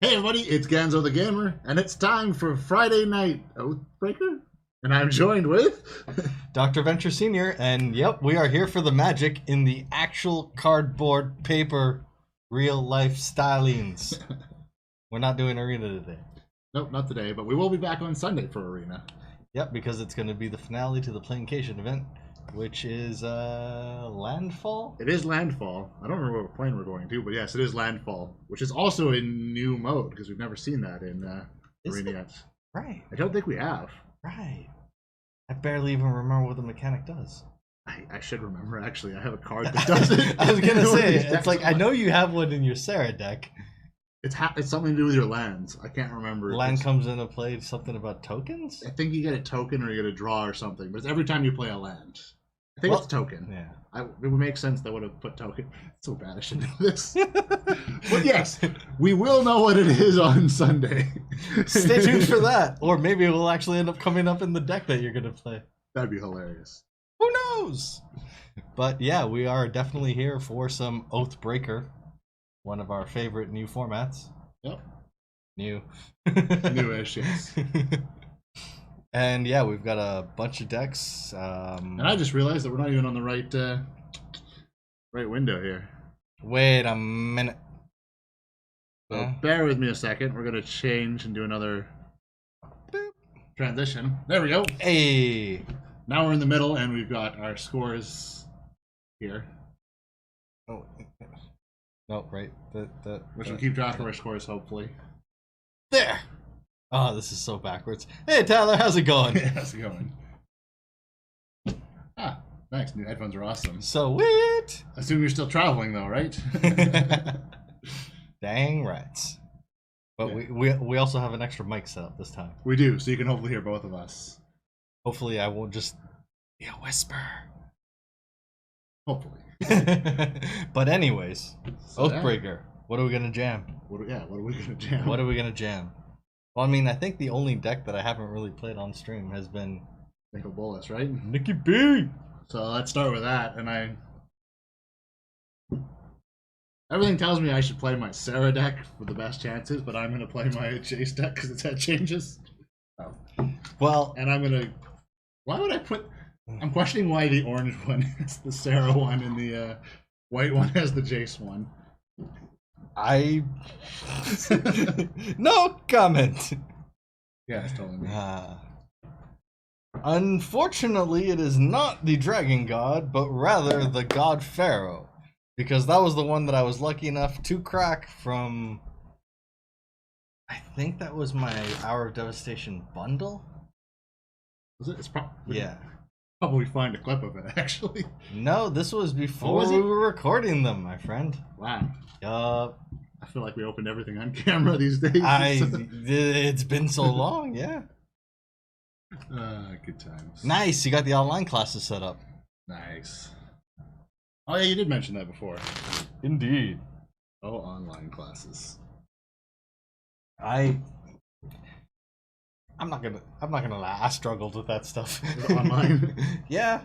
Hey everybody, it's Ganzo the Gamer, and it's time for Friday Night Oathbreaker, and I'm joined with... Dr. Venture Sr., and yep, we are here for the magic in the actual cardboard, paper, real-life stylings. We're not doing Arena today. Nope, not today, but we will be back on Sunday for Arena. Yep, because it's going to be the finale to the Planecation event, which is Landfall? It is Landfall. I don't remember what plane we're going to, but yes, it is Landfall, which is also a new mode, because we've never seen that in Arena yet. Right. I don't think we have. Right. I barely even remember what the mechanic does. I should remember, actually. I have a card that does it. I was going to say, it's like, I know you have one in your Serra deck. It's something to do with your lands. I can't remember. Land comes into play, something about tokens? I think you get a token or you get a draw or something, but it's every time you play a land. I think it's token. Yeah. It would make sense they would have put token. It's so bad I should know this. But yes, we will know what it is on Sunday. Stay tuned for that. Or maybe it will actually end up coming up in the deck that you're going to play. That'd be hilarious. Who knows? But yeah, we are definitely here for some Oathbreaker. One of our favorite new formats. Yep. New. Newish, yes. And yeah, we've got a bunch of decks. And I just realized that we're not even on the right window here. Wait a minute. So bear with me a second. We're gonna change and do another transition. There we go. Hey. Now we're in the middle, and we've got our scores here. Oh. No, right. Which will keep track of our scores, hopefully. There. Oh, this is so backwards. Hey, Tyler, how's it going? How's it going? Ah, thanks. New headphones are awesome. Sweet. Assume you're still traveling, though, right? Dang right. But yeah. we also have an extra mic set up this time. We do, so you can hopefully hear both of us. Hopefully I won't just be a whisper. Hopefully. But anyways, so Oathbreaker. What are we gonna jam? What are we gonna jam? What are we gonna jam? Well, I mean, I think the only deck that I haven't really played on stream has been Nicol Bolas, right? Nicky B. So let's start with that. And everything tells me I should play my Serra deck for the best chances, but I'm gonna play my Chase deck because it's had changes. Oh. Well, and I'm gonna. Why would I put? I'm questioning why the orange one is the Serra one and the white one has the Jace one. No comment. Yeah, it's totally me. Unfortunately, it is not the Dragon God, but rather the God Pharaoh, because that was the one that I was lucky enough to crack from. I think that was my Hour of Devastation bundle. Was it? It's probably. Yeah. Probably find a clip of it, actually. No, this was before we were recording them, my friend. Wow. I feel like we opened everything on camera these days. It's been so long, yeah. Good times. Nice, you got the online classes set up. Nice. Oh yeah, you did mention that before. Indeed. Oh, online classes. I'm not gonna lie, I struggled with that stuff. Online? Yeah.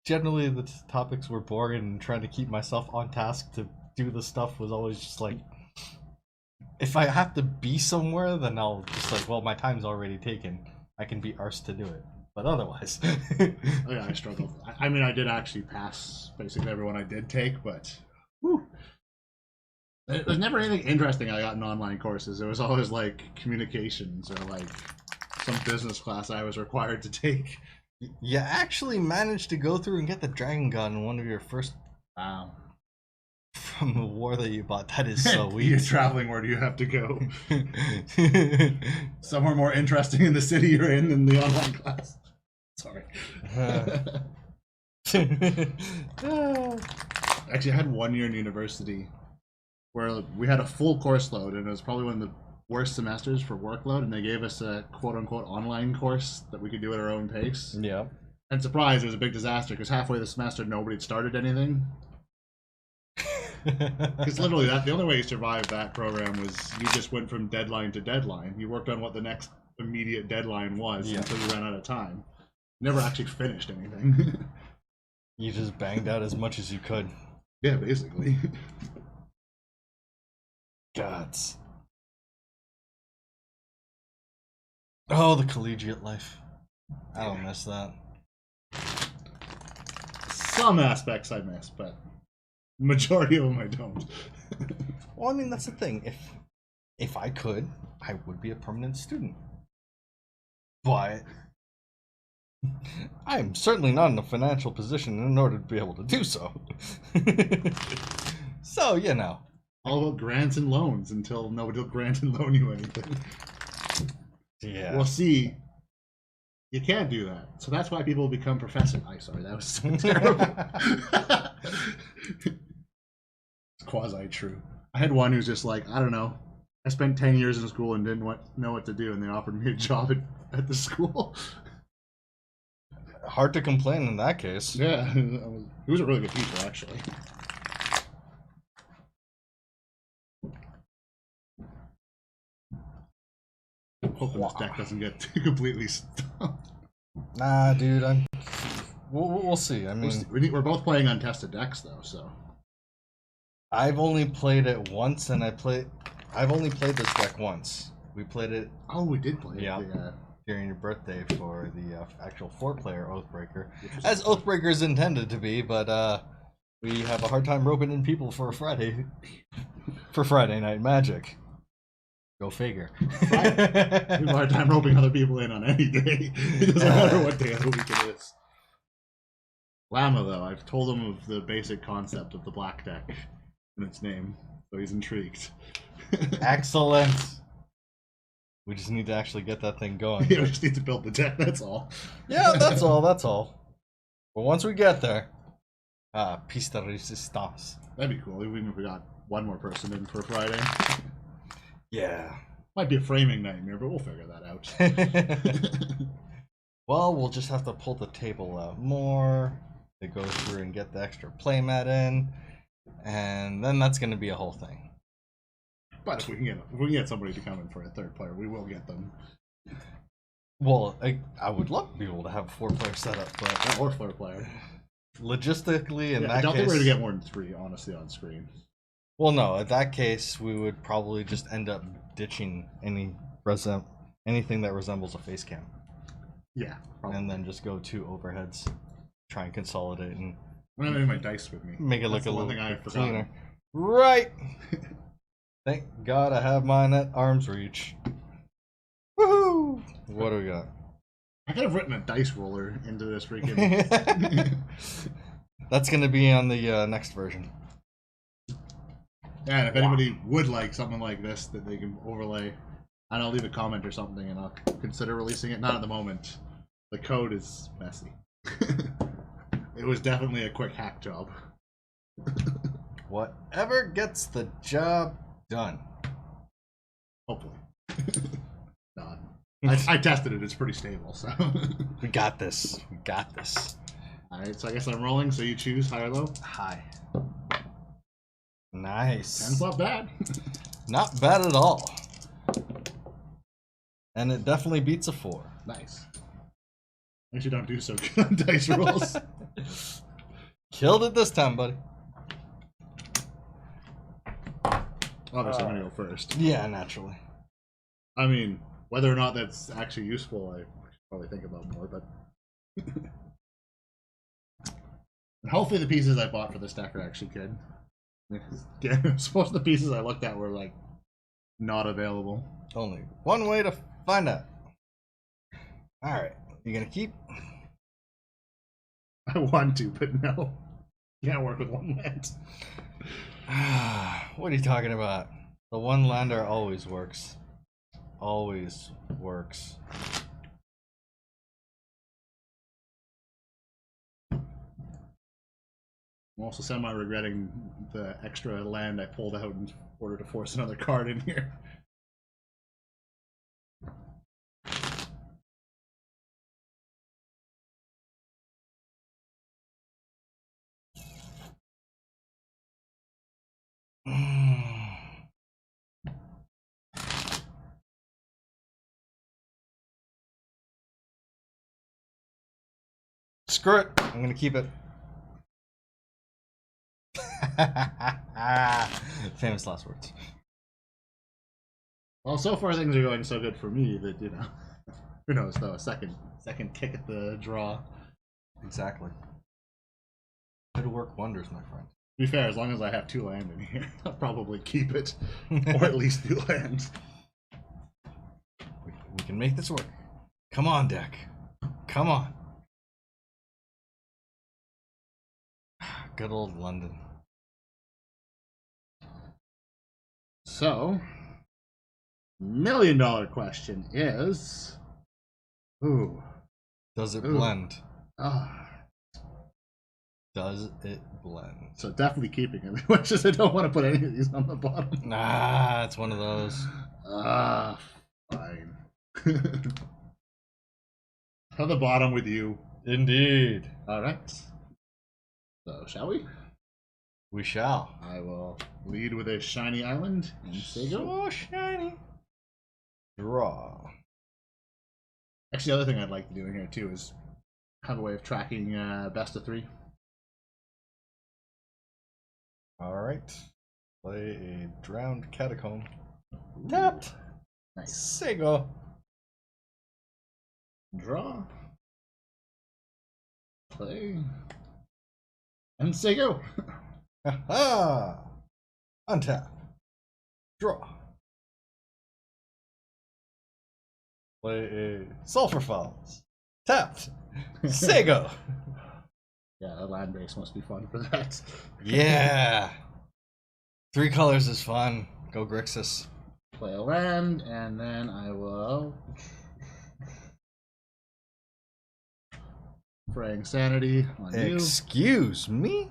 Generally the topics were boring, and trying to keep myself on task to do the stuff was always just like, if I have to be somewhere, then I'll just like, well, my time's already taken. I can be arsed to do it. But otherwise. Oh yeah, I struggled. I mean, I did actually pass basically everyone I did take, but whew. There's never anything interesting I got in online courses. It was always like communications or like some business class I was required to take. You actually managed to go through and get the Dragon God in one of your first. Wow. From the war that you bought. That is so weird. You're traveling, where do you have to go? Somewhere more interesting in the city you're in than the online class. Sorry. Actually, I had 1 year in university where we had a full course load, and it was probably one of the worst semesters for workload, and they gave us a quote-unquote online course that we could do at our own pace. Yeah. And surprise, it was a big disaster, because halfway the semester nobody had started anything. Because literally the only way you survived that program was you just went from deadline to deadline. You worked on what the next immediate deadline was until you ran out of time. Never actually finished anything. You just banged out as much as you could. Yeah, basically. Gods. Oh, the collegiate life. I don't miss that. Some aspects I miss, but majority of them I don't. Well, I mean, that's the thing. If I could, I would be a permanent student. But I am certainly not in a financial position in order to be able to do so. So, you know. All about grants and loans until nobody will grant and loan you anything. Yeah. Well, see, you can't do that. So that's why people become professors. Sorry, that was so terrible. It's quasi-true. I had one who's just like, I don't know. I spent 10 years in school and didn't know what to do, and they offered me a job at the school. Hard to complain in that case. Yeah, he was a really good teacher, actually. Hoping this deck doesn't get completely stumped. Nah, dude, we'll see. I mean, we're both playing untested decks, though, so. I've only played it once, and I've only played this deck once. We played it. Oh, we did play it. Yeah. During your birthday for the actual 4-player Oathbreaker, as Oathbreaker is intended to be, but we have a hard time roping in people for Friday Night Magic. Go figure. We have a hard time roping other people in on any day. It doesn't matter what day of the week it is. Llama, though, I've told him of the basic concept of the black deck and its name, so he's intrigued. Excellent. We just need to actually get that thing going. Yeah, we just need to build the deck, that's all. Yeah, that's all. But once we get there, piece de resistance. That'd be cool, even if we got one more person in for Friday. Yeah. Might be a framing nightmare, but we'll figure that out. Well, we'll just have to pull the table out more to go through and get the extra playmat in, and then that's going to be a whole thing. But if we can get somebody to come in for a third player, we will get them. Well, I would love to be able to have a 4-player setup, but or 4-player. Logistically, in that case, I don't think we're gonna get more than 3, honestly, on screen. Well, no. In that case, we would probably just end up ditching anything that resembles a face cam. Yeah, probably. And then just go 2 overheads, try and consolidate, and I'm having my dice with me. Make it That's look a one little thing I cleaner. Right. Thank God I have mine at arm's reach. Woohoo! What do we got? I could have written a dice roller into this freaking. That's gonna be on the next version. Yeah, and if anybody would like something like this that they can overlay, I don't know, leave a comment or something, and I'll consider releasing it. Not at the moment. The code is messy. It was definitely a quick hack job. Whatever gets the job done. Hopefully. Not. I tested it. It's pretty stable, so. We got this. We got this. Alright, so I guess I'm rolling, so you choose high or low? High. Nice. 10's not bad. Not bad at all. And it definitely beats a 4. Nice. I actually don't do so good on dice rolls. Killed it this time, buddy. Obviously, I'm gonna go first. Yeah, naturally. I mean, whether or not that's actually useful, I should probably think about more, but. And hopefully, the pieces I bought for this deck are actually good. Yeah, most of the pieces I looked at were, like, not available. Only one way to find out. Alright, you gonna keep? I want to, but no. Can't work with one land. What are you talking about? The one lander always works. Always works. I'm also semi-regretting the extra land I pulled out in order to force another card in here. Screw it. I'm gonna keep it. Famous last words. Well, so far things are going so good for me that, you know. Who knows though? Second kick at the draw. Exactly. Could work wonders, my friend. To be fair, as long as I have 2 land in here, I'll probably keep it, or at least 2 lands. We can make this work. Come on, deck. Come on. Good old London. So, $1 million question is, ooh, Does it blend? ah. Does it blend? So definitely keeping it. Which is I don't want to put any of these on the bottom. Nah, it's one of those. Fine. On the bottom with you. Indeed. All right. So shall we? We shall. I will lead with a shiny island and say go. So shiny. Draw. Actually, the other thing I'd like to do in here too is have a way of tracking best of 3. Alright. Play a drowned catacomb. Tapped. Nice. Sego. Draw. Play. And say go. Aha! Untap. Draw. Play a Sulfur Falls. Tapped. Sego. Yeah, a land base must be fun for that. Yeah. 3 colors is fun. Go Grixis. Play a land, and then I will Fraying Sanity on you. Excuse me?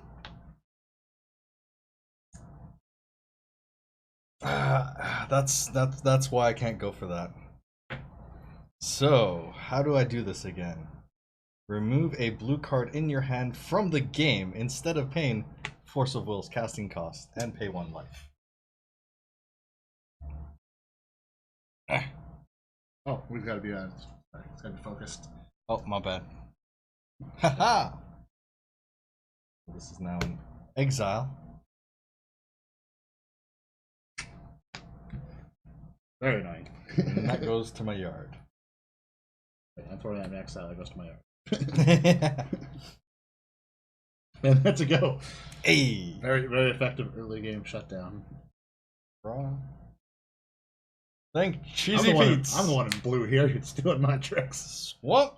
That's why I can't go for that. So, how do I do this again? Remove a blue card in your hand from the game instead of paying Force of Will's casting cost and pay 1 life. Oh, we've got to be on. It's got to be focused. Oh, my bad. Haha! This is now in exile. Very annoying. And that goes to my yard. I'm throwing that in exile. That goes to my yard. And that's a go. Hey! Very, very effective early game shutdown. Draw. Thank I'm Cheesy the, one, Pete's. I'm the one in blue here. You're stealing my tricks. Swamp.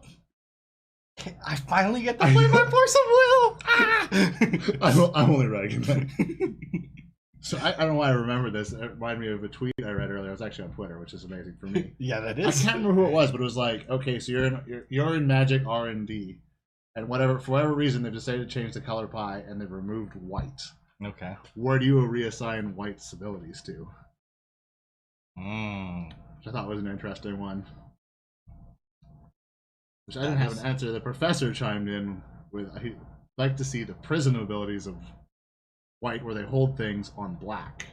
I finally get to play my Force of Will. Ah! I'm only writing that. So I don't know why I remember this. It reminded me of a tweet I read earlier. I was actually on Twitter, which is amazing for me. Yeah, that I is. can't remember who it was, but it was like, okay, so you're in Magic R&D, and for whatever reason they've decided to change the color pie and they've removed white. Okay. Where do you reassign white's abilities to? Which I thought was an interesting one. Which I didn't have an answer. The professor chimed in with, he'd like to see the prison abilities of white where they hold things on black.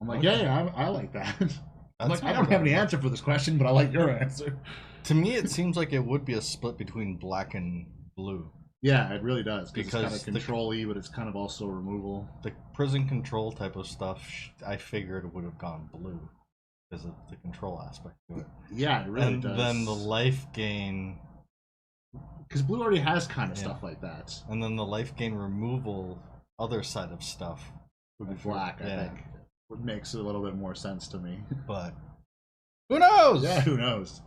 I'm like, Okay. yeah, I like that. I'm That's like, I don't have any answer for this question, but I like your answer. To me, it seems like it would be a split between black and blue. Yeah, it really does. Because it's kind of control-y, but it's kind of also removal. The prison control type of stuff, I figured would have gone blue because of the control aspect to it. Yeah, it really and does. And then the life gain... Because blue already has kind of stuff like that. And then the life gain removal other side of stuff would be black, I think. What makes a little bit more sense to me. But who knows? Yeah, who knows?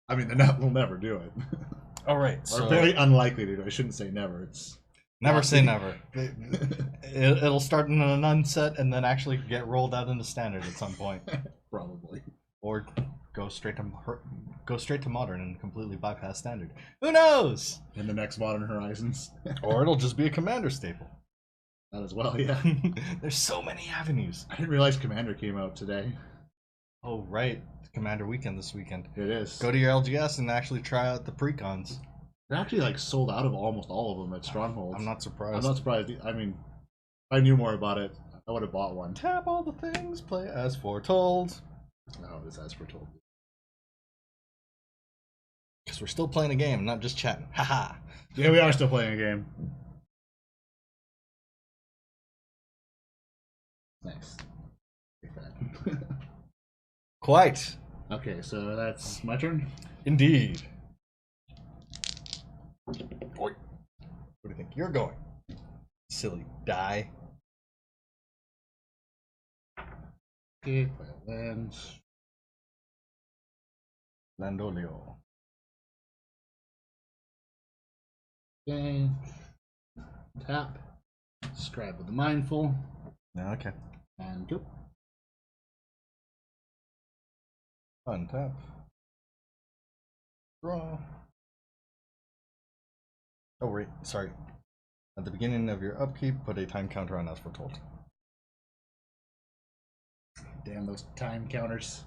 I mean, the net will never do it. All right, so very unlikely to do it. I shouldn't say never. It's never say never. It'll start in an unset and then actually get rolled out into standard at some point. Probably. Or go straight to modern and completely bypass standard. Who knows? In the next Modern Horizons. Or it'll just be a commander staple. That as well, yeah. There's so many avenues. I didn't realize Commander came out today. Oh, right. Commander weekend this weekend. It is. Go to your LGS and actually try out the precons. They're actually like sold out of almost all of them at Strongholds. I'm not surprised. I'm not surprised. I mean, if I knew more about it, I would have bought one. Tap all the things, play as foretold. No, it's as foretold. Because we're still playing a game, not just chatting. Haha. Yeah, we are still playing a game. Nice. Take that. Quite. Okay, so that's my turn. Indeed. Oi. Where do you think you're going? Silly die. Okay, play a land. Landolio. Okay. Tap. Scribe with the Mindful. Okay. And go. Untap. Draw. Oh, wait. Sorry. At the beginning of your upkeep, put a time counter on as foretold. Damn those time counters.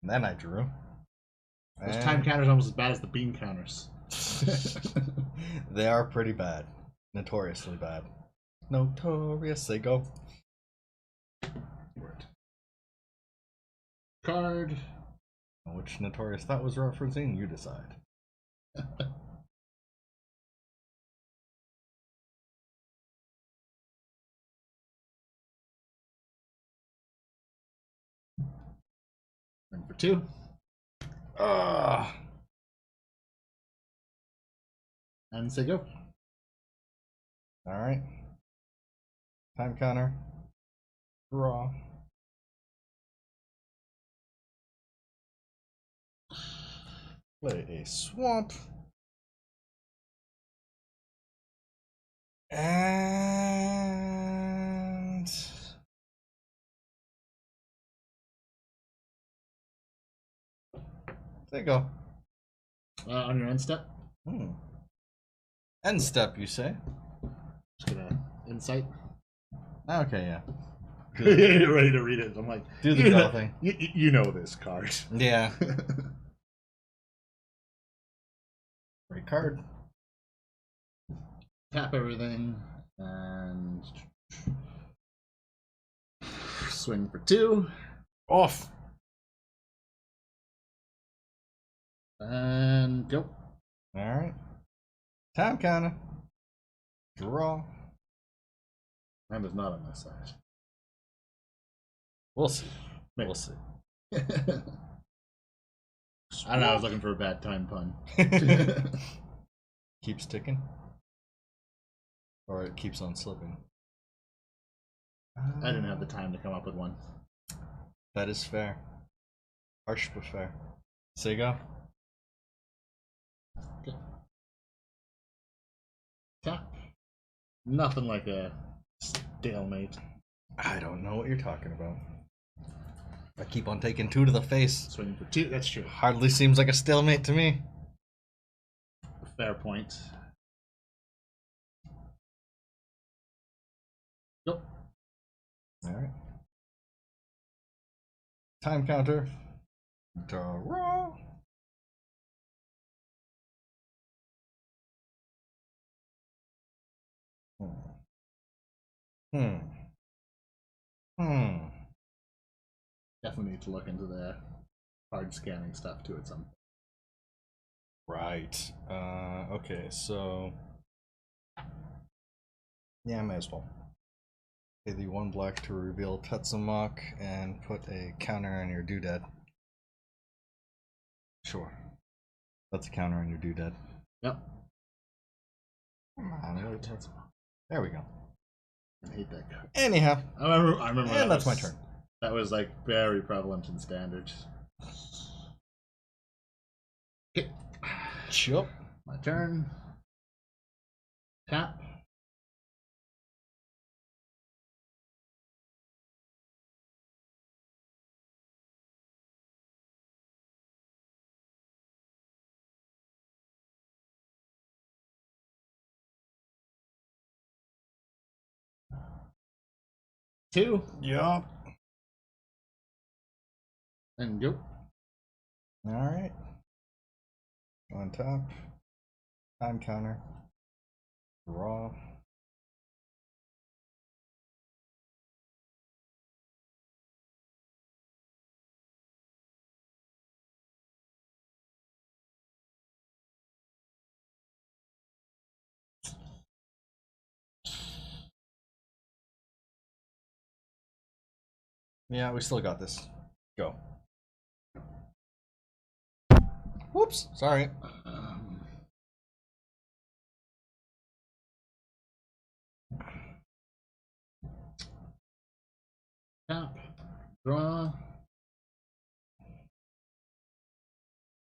And then I drew. Those time counters are almost as bad as the bean counters. They are pretty bad. Notoriously bad. Notorious. They go. Word. Card. Which Notorious that was referencing, you decide. And for 2. Ugh. And say go. Alright. Time counter. Draw. Play a swamp. And there you go. On your end step. End step, you say? Just gonna insight. Okay, yeah. You're ready to read it. I'm like, Do the draw thing. You know this card. Yeah. Great card. Tap everything and swing for 2. Off. And go. Alright. Time counter. Draw. Time is not on my side. We'll see. Maybe. We'll see. I don't know, I was looking for a bad time pun. Keeps ticking. Or it keeps on slipping. I didn't have the time to come up with one. That is fair. Harsh but fair. Sega. Okay. Tap. Nothing like a stalemate. I don't know what you're talking about. I keep on taking 2 to the face. Swing for 2, that's true. Hardly seems like a stalemate to me. Fair point. Nope. Alright. Time counter. Draw. Definitely need to look into the card scanning stuff too at some point. Right. Okay, so yeah, I may as well. Pay the 1 black to reveal Tetsamok and put a counter on your doodad. Sure. That's a counter on your doodad. Yep. Come on, there we go. I hate that card. Anyhow. I remember And that's my turn. That was like very prevalent in standard. Okay. Chup. My turn. Tap. Two. Yup. And go. Alright. On top. Time counter. Draw. Yeah, we still got this. Go. Whoops, sorry. Tap, draw.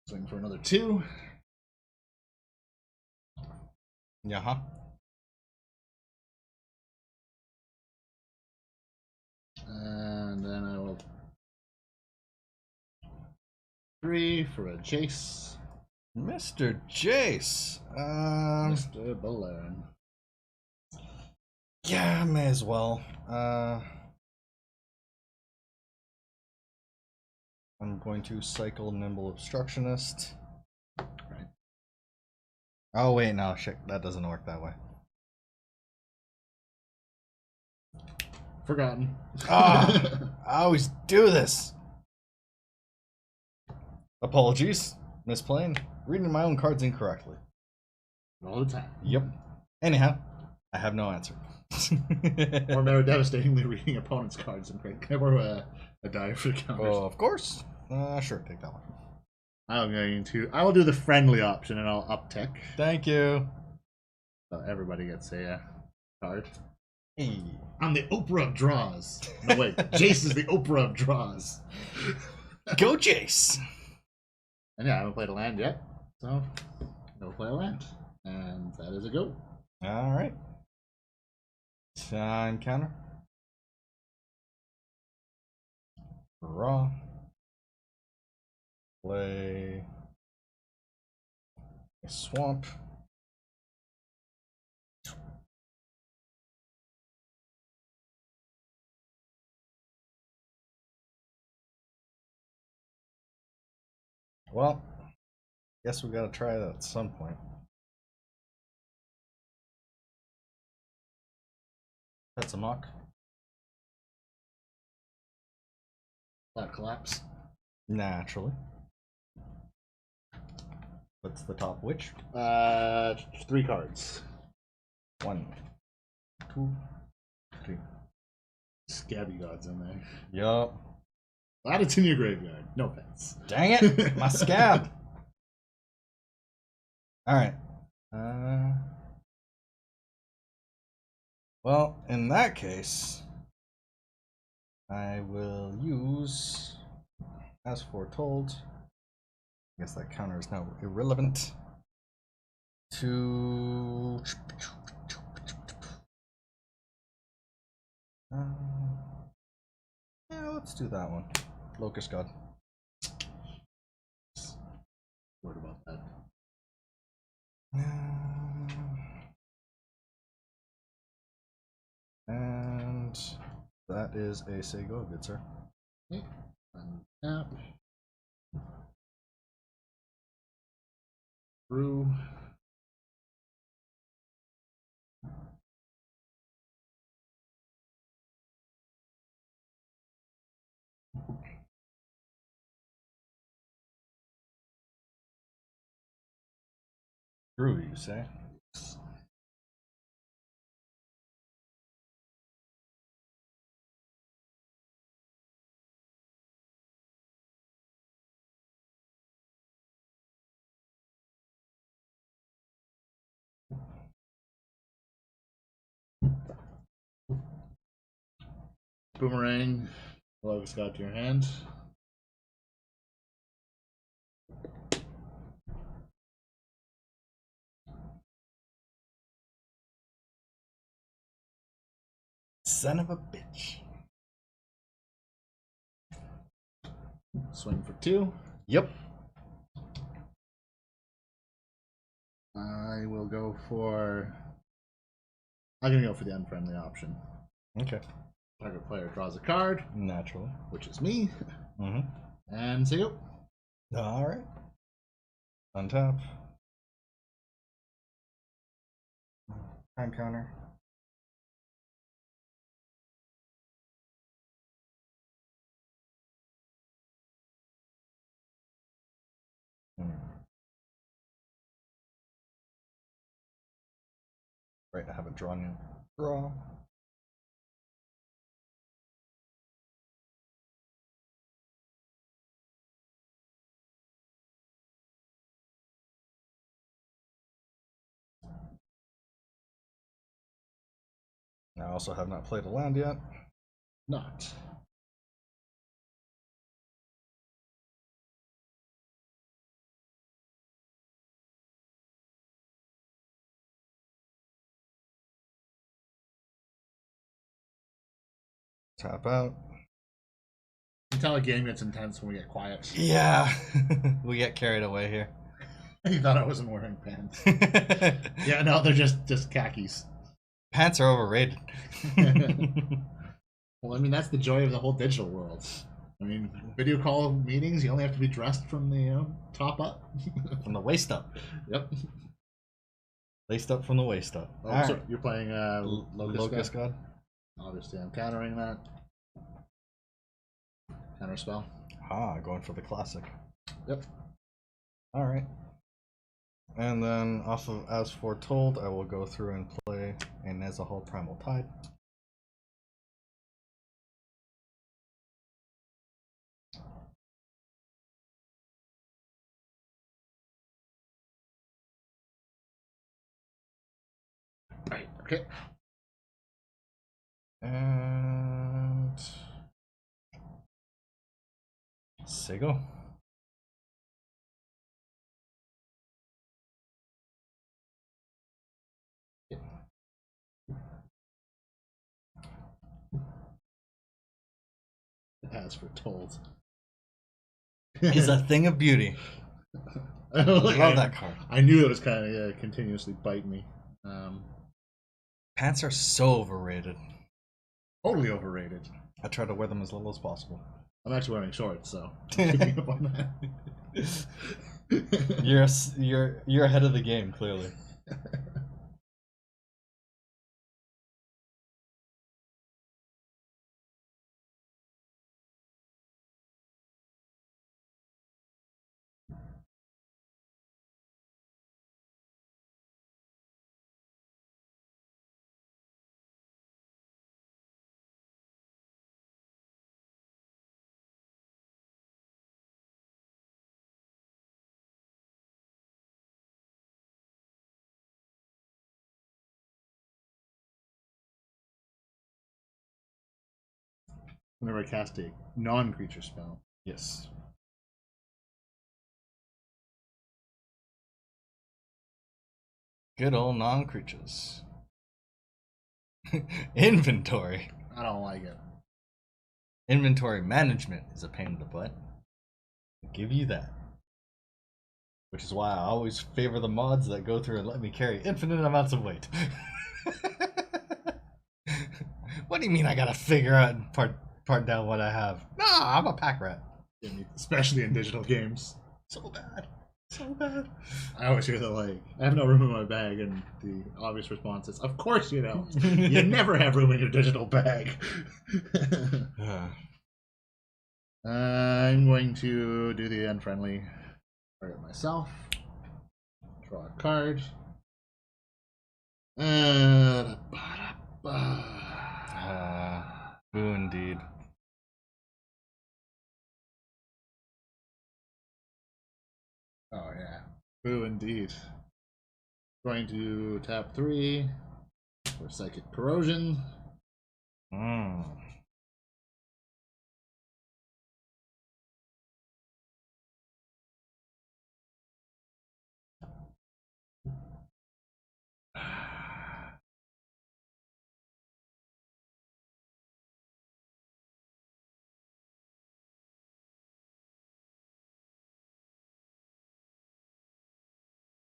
Swing for another 2. Yeah. And then I will 3 for a Jace. Mr. Jace. Mr. Balerin. Yeah, may as well. I'm going to cycle Nimble Obstructionist. Right. Oh wait, no, shit, that doesn't work that way. Forgotten. Ah, I always do this. Apologies, misplaying. Reading my own cards incorrectly. All the time. Yep. Anyhow, I have no answer. Or never devastatingly reading opponent's cards incorrectly. Can I borrow a die for counters? Oh, of course. Sure, take that one. I'm going to. I will do the friendly option and I'll uptick. Thank you. So everybody gets a card. Hey. I'm the Oprah of draws. No, wait. Jace is the Oprah of draws. Go, Jace. And yeah, I haven't played a land yet. So, go play a land. And that is a go. Alright. Time counter. Draw. Play a swamp. Well, guess we gotta try that at some point. That's a mock. That collapse. Naturally. What's the top which? 3 cards. 1, 2, 3. Scabby gods in there. Yup. Glad it's in your graveyard. No offense. Dang it! My scab! Alright. Well, in that case, I will use, as foretold, I guess that counter is now irrelevant, to yeah, let's do that one. Locust God. Word about that. And that is a say go, good sir. Okay. Untap. Through. Drew, you say? Boomerang. Logos got to your hand. Son of a bitch. Swing for 2. Yep. I will go for. I'm gonna go for the unfriendly option. Okay. Target player draws a card, Naturally. which is me, Mm-hmm. and say go. Alright. Untap. Time counter. Right, I haven't drawn yet. Draw. I also have not played a land yet. Not. Tap out. You can tell a game gets intense when we get quiet. Yeah, we get carried away here. You thought I wasn't wearing pants. Yeah, no, they're just khakis. Pants are overrated. Well, I mean, that's the joy of the whole digital world. I mean, video call meetings, you only have to be dressed from the top up. From the waist up. Yep. Laced up from the waist up. Oh, All so right. you're playing Locust God? Obviously, I'm countering that. Counter spell. Going for the classic. Yep. Alright. And then off of As Foretold, I will go through and play a Nezahal Primal Tide. Right, okay. And Sigil. As Foretold. Is a thing of beauty. I Love that card. I knew it was kind of continuously biting me. Pants are so overrated. Totally overrated. I try to wear them as little as possible. I'm actually wearing shorts, so I'm keeping up on that. You're ahead of the game, clearly. Whenever I cast a non-creature spell. Yes. Good old non-creatures. Inventory. I don't like it. Inventory management is a pain in the butt. I'll give you that. Which is why I always favor the mods that go through and let me carry infinite amounts of weight. What do you mean I gotta figure out and part down what I have? Nah, I'm a pack rat. Especially in digital games. So bad. So bad. I always hear the I have no room in my bag, and the obvious response is, of course you don't. You never have room in your digital bag. I'm going to do the unfriendly target myself. Draw a card. Boo indeed. Oh yeah, boo indeed. Going to tap 3 for Psychic Corrosion.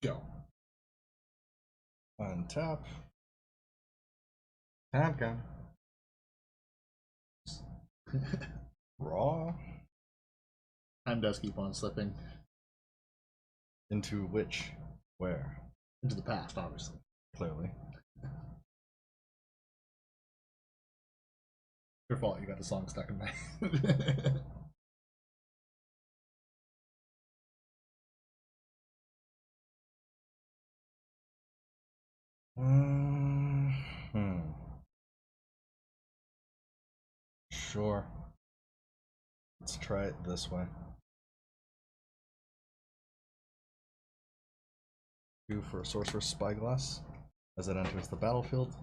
Go. Untap. Tap gun. Raw. Time does keep on slipping. Into which? Where? Into the past, obviously. Clearly. Your fault, you got the song stuck in my head. Sure. Let's try it this way. 2 for a Sorcerer's Spyglass as it enters the battlefield.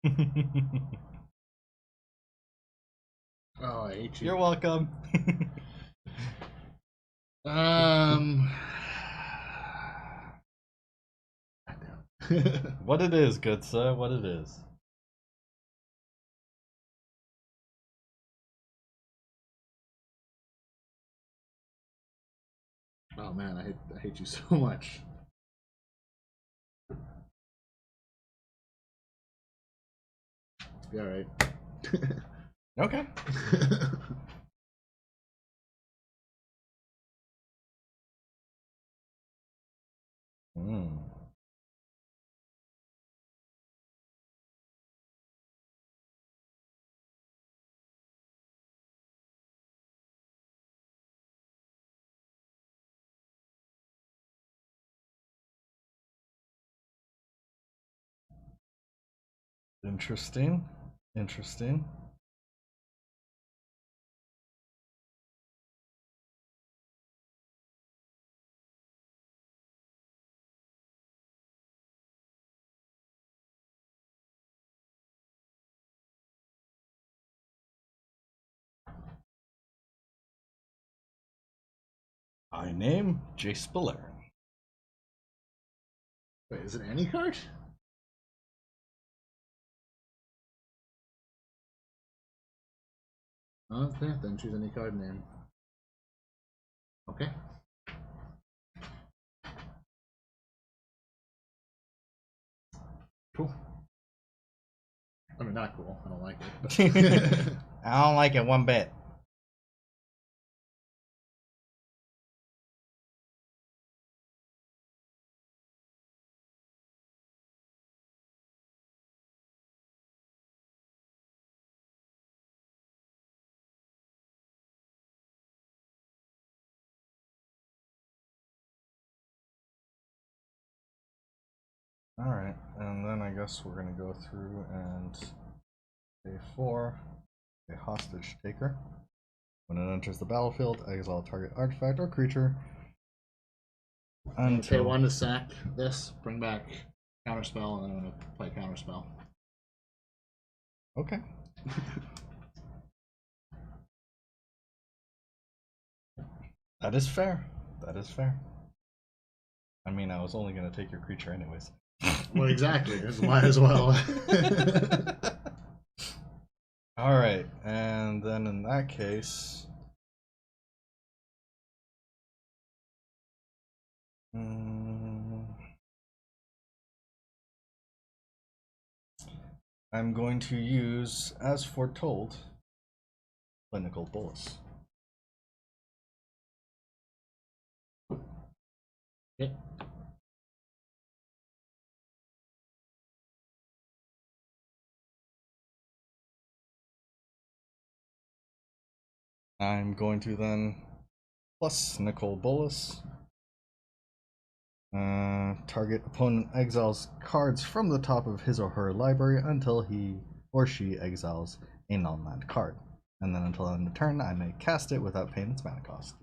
Oh, I hate you. You're welcome. Um. What it is, good sir, what it is. Oh man, I hate you so much. Be alright. Okay. Hmm. Interesting. Interesting. I name Jace Belair. Wait, is it any card? Oh, okay, then choose any card name. Okay. Cool. I mean, not cool. I don't like it. But I don't like it one bit. Alright, and then I guess we're gonna go through and pay for a hostage taker. When it enters the battlefield, exile target artifact or creature I'm gonna pay until 1 to sack this, bring back counterspell, and then I'm gonna play counterspell. Okay. That is fair. That is fair. I mean, I was only gonna take your creature anyways. Well, exactly. Might as well. Alright, and then in that case... I'm going to use, as foretold, Nicol Bolas. Okay. I'm going to then plus Nicol Bolas. Target opponent exiles cards from the top of his or her library until he or she exiles a non-land card. And then until end of turn, I may cast it without paying its mana cost.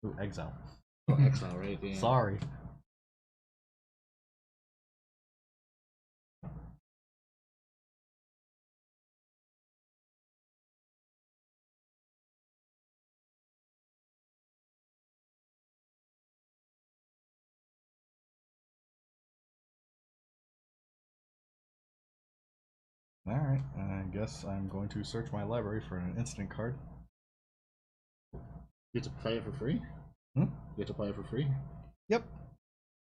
Ooh, exile. Oh, exile, right? Yeah. Sorry. Alright, I guess I'm going to search my library for an instant card. You get to play it for free? Hmm? You get to play it for free? Yep.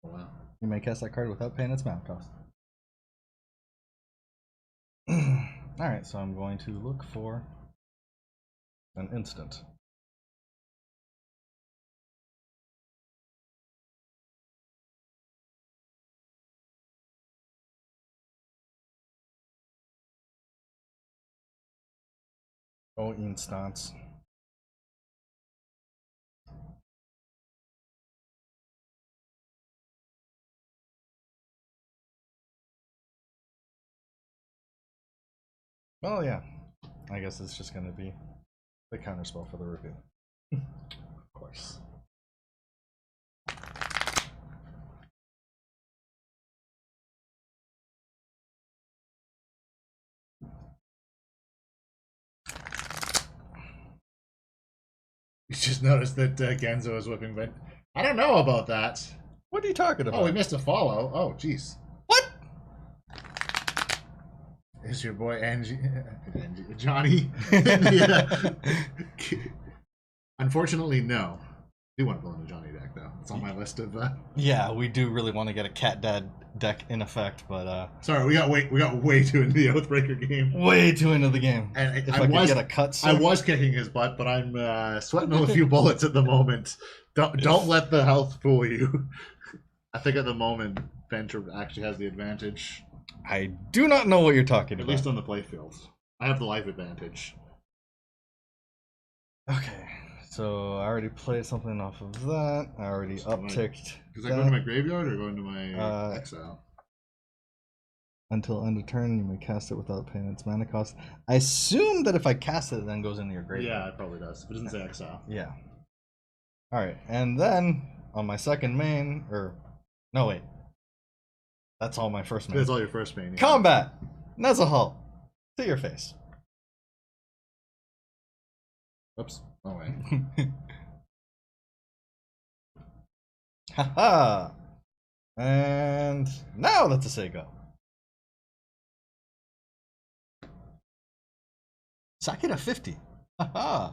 Oh, wow. You may cast that card without paying its mana cost. Alright, so I'm going to look for an instant. Oh, instance. Well, yeah. I guess it's just going to be the counterspell for the review. Of course. You just noticed that Genzo was whipping, but I don't know about that. What are you talking about? Oh, we missed a follow. Oh, jeez. What? Is your boy Johnny? Yeah. Unfortunately, no. I do want to pull in a Johnny deck, though. It's on my list of. Yeah, we do really want to get a Cat Dad deck in effect, but sorry, we got way too into the Oathbreaker game. Way too into the game. And if I could get a cut, sir. I was kicking his butt, but I'm sweating a few bullets at the moment. Don't let the health fool you. I think at the moment Venture actually has the advantage. I do not know what you're talking about. At least on the playfield. I have the life advantage. Okay, so I already played something off of that. I already upticked. Does that go into my graveyard or go into my exile? Until end of turn, you may cast it without paying its mana cost. I assume that if I cast it, it then goes into your graveyard. Yeah, it probably does. It doesn't say exile. Yeah. Alright, and then on my second main, no wait. That's all my first main. That's all your first main. Yeah. Combat! Nezahal! To your face. Oops. Oh, wait. Haha! And now let's just say go. Sack it at 50. Haha!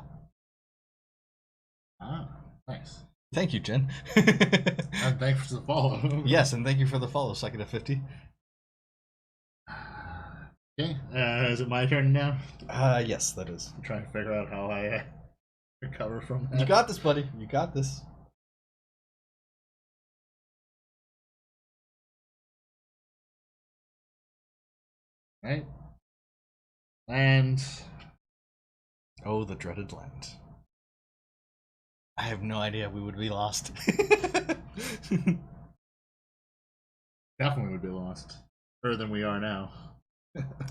Ah, nice. Thank you, Jen. And thanks for the follow. Yes, and thank you for the follow. Second at 50. Okay, is it my turn now? Yes, that is. I'm trying to figure out how I recover from that. You got this, buddy. You got this. Right. And oh, the dreaded land. I have no idea we would be lost. Definitely would be lost. Further than we are now.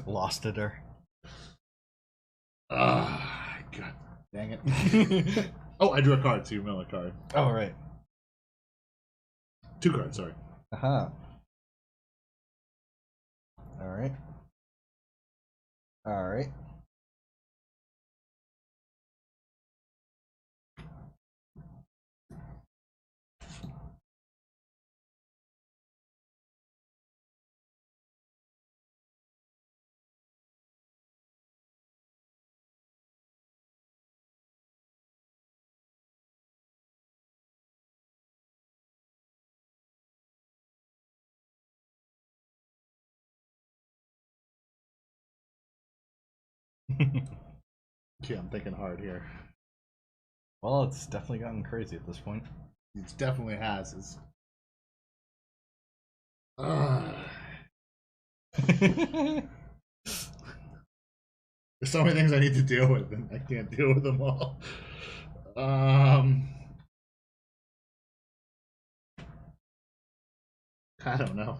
Lost it her. Ah, God dang it. Oh, I drew a card, so you mill a card. Oh, right. 2 cards, sorry. Aha. Alright. Alright. Yeah, I'm thinking hard here. Well, it's definitely gotten crazy at this point. It definitely has. There's so many things I need to deal with, and I can't deal with them all. I don't know.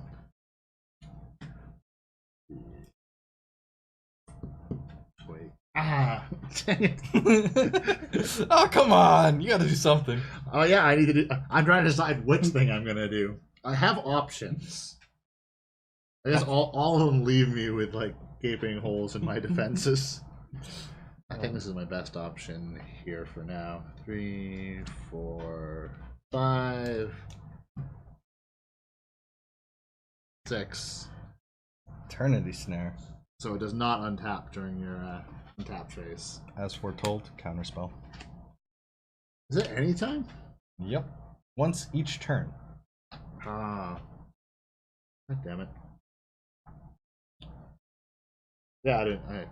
Wait. Ah, dang it. Oh, come on! You gotta do something. Oh yeah, I need to do. I'm trying to decide which thing I'm gonna do. I have options. I guess all of them leave me with like gaping holes in my defenses. I think this is my best option here for now. 3, 4, 5, 6. Eternity Snare. So it does not untap during your untap phase. As foretold, counterspell. Is it any time? Yep. Once each turn. Ah. God damn it. Yeah, I didn't. Alright.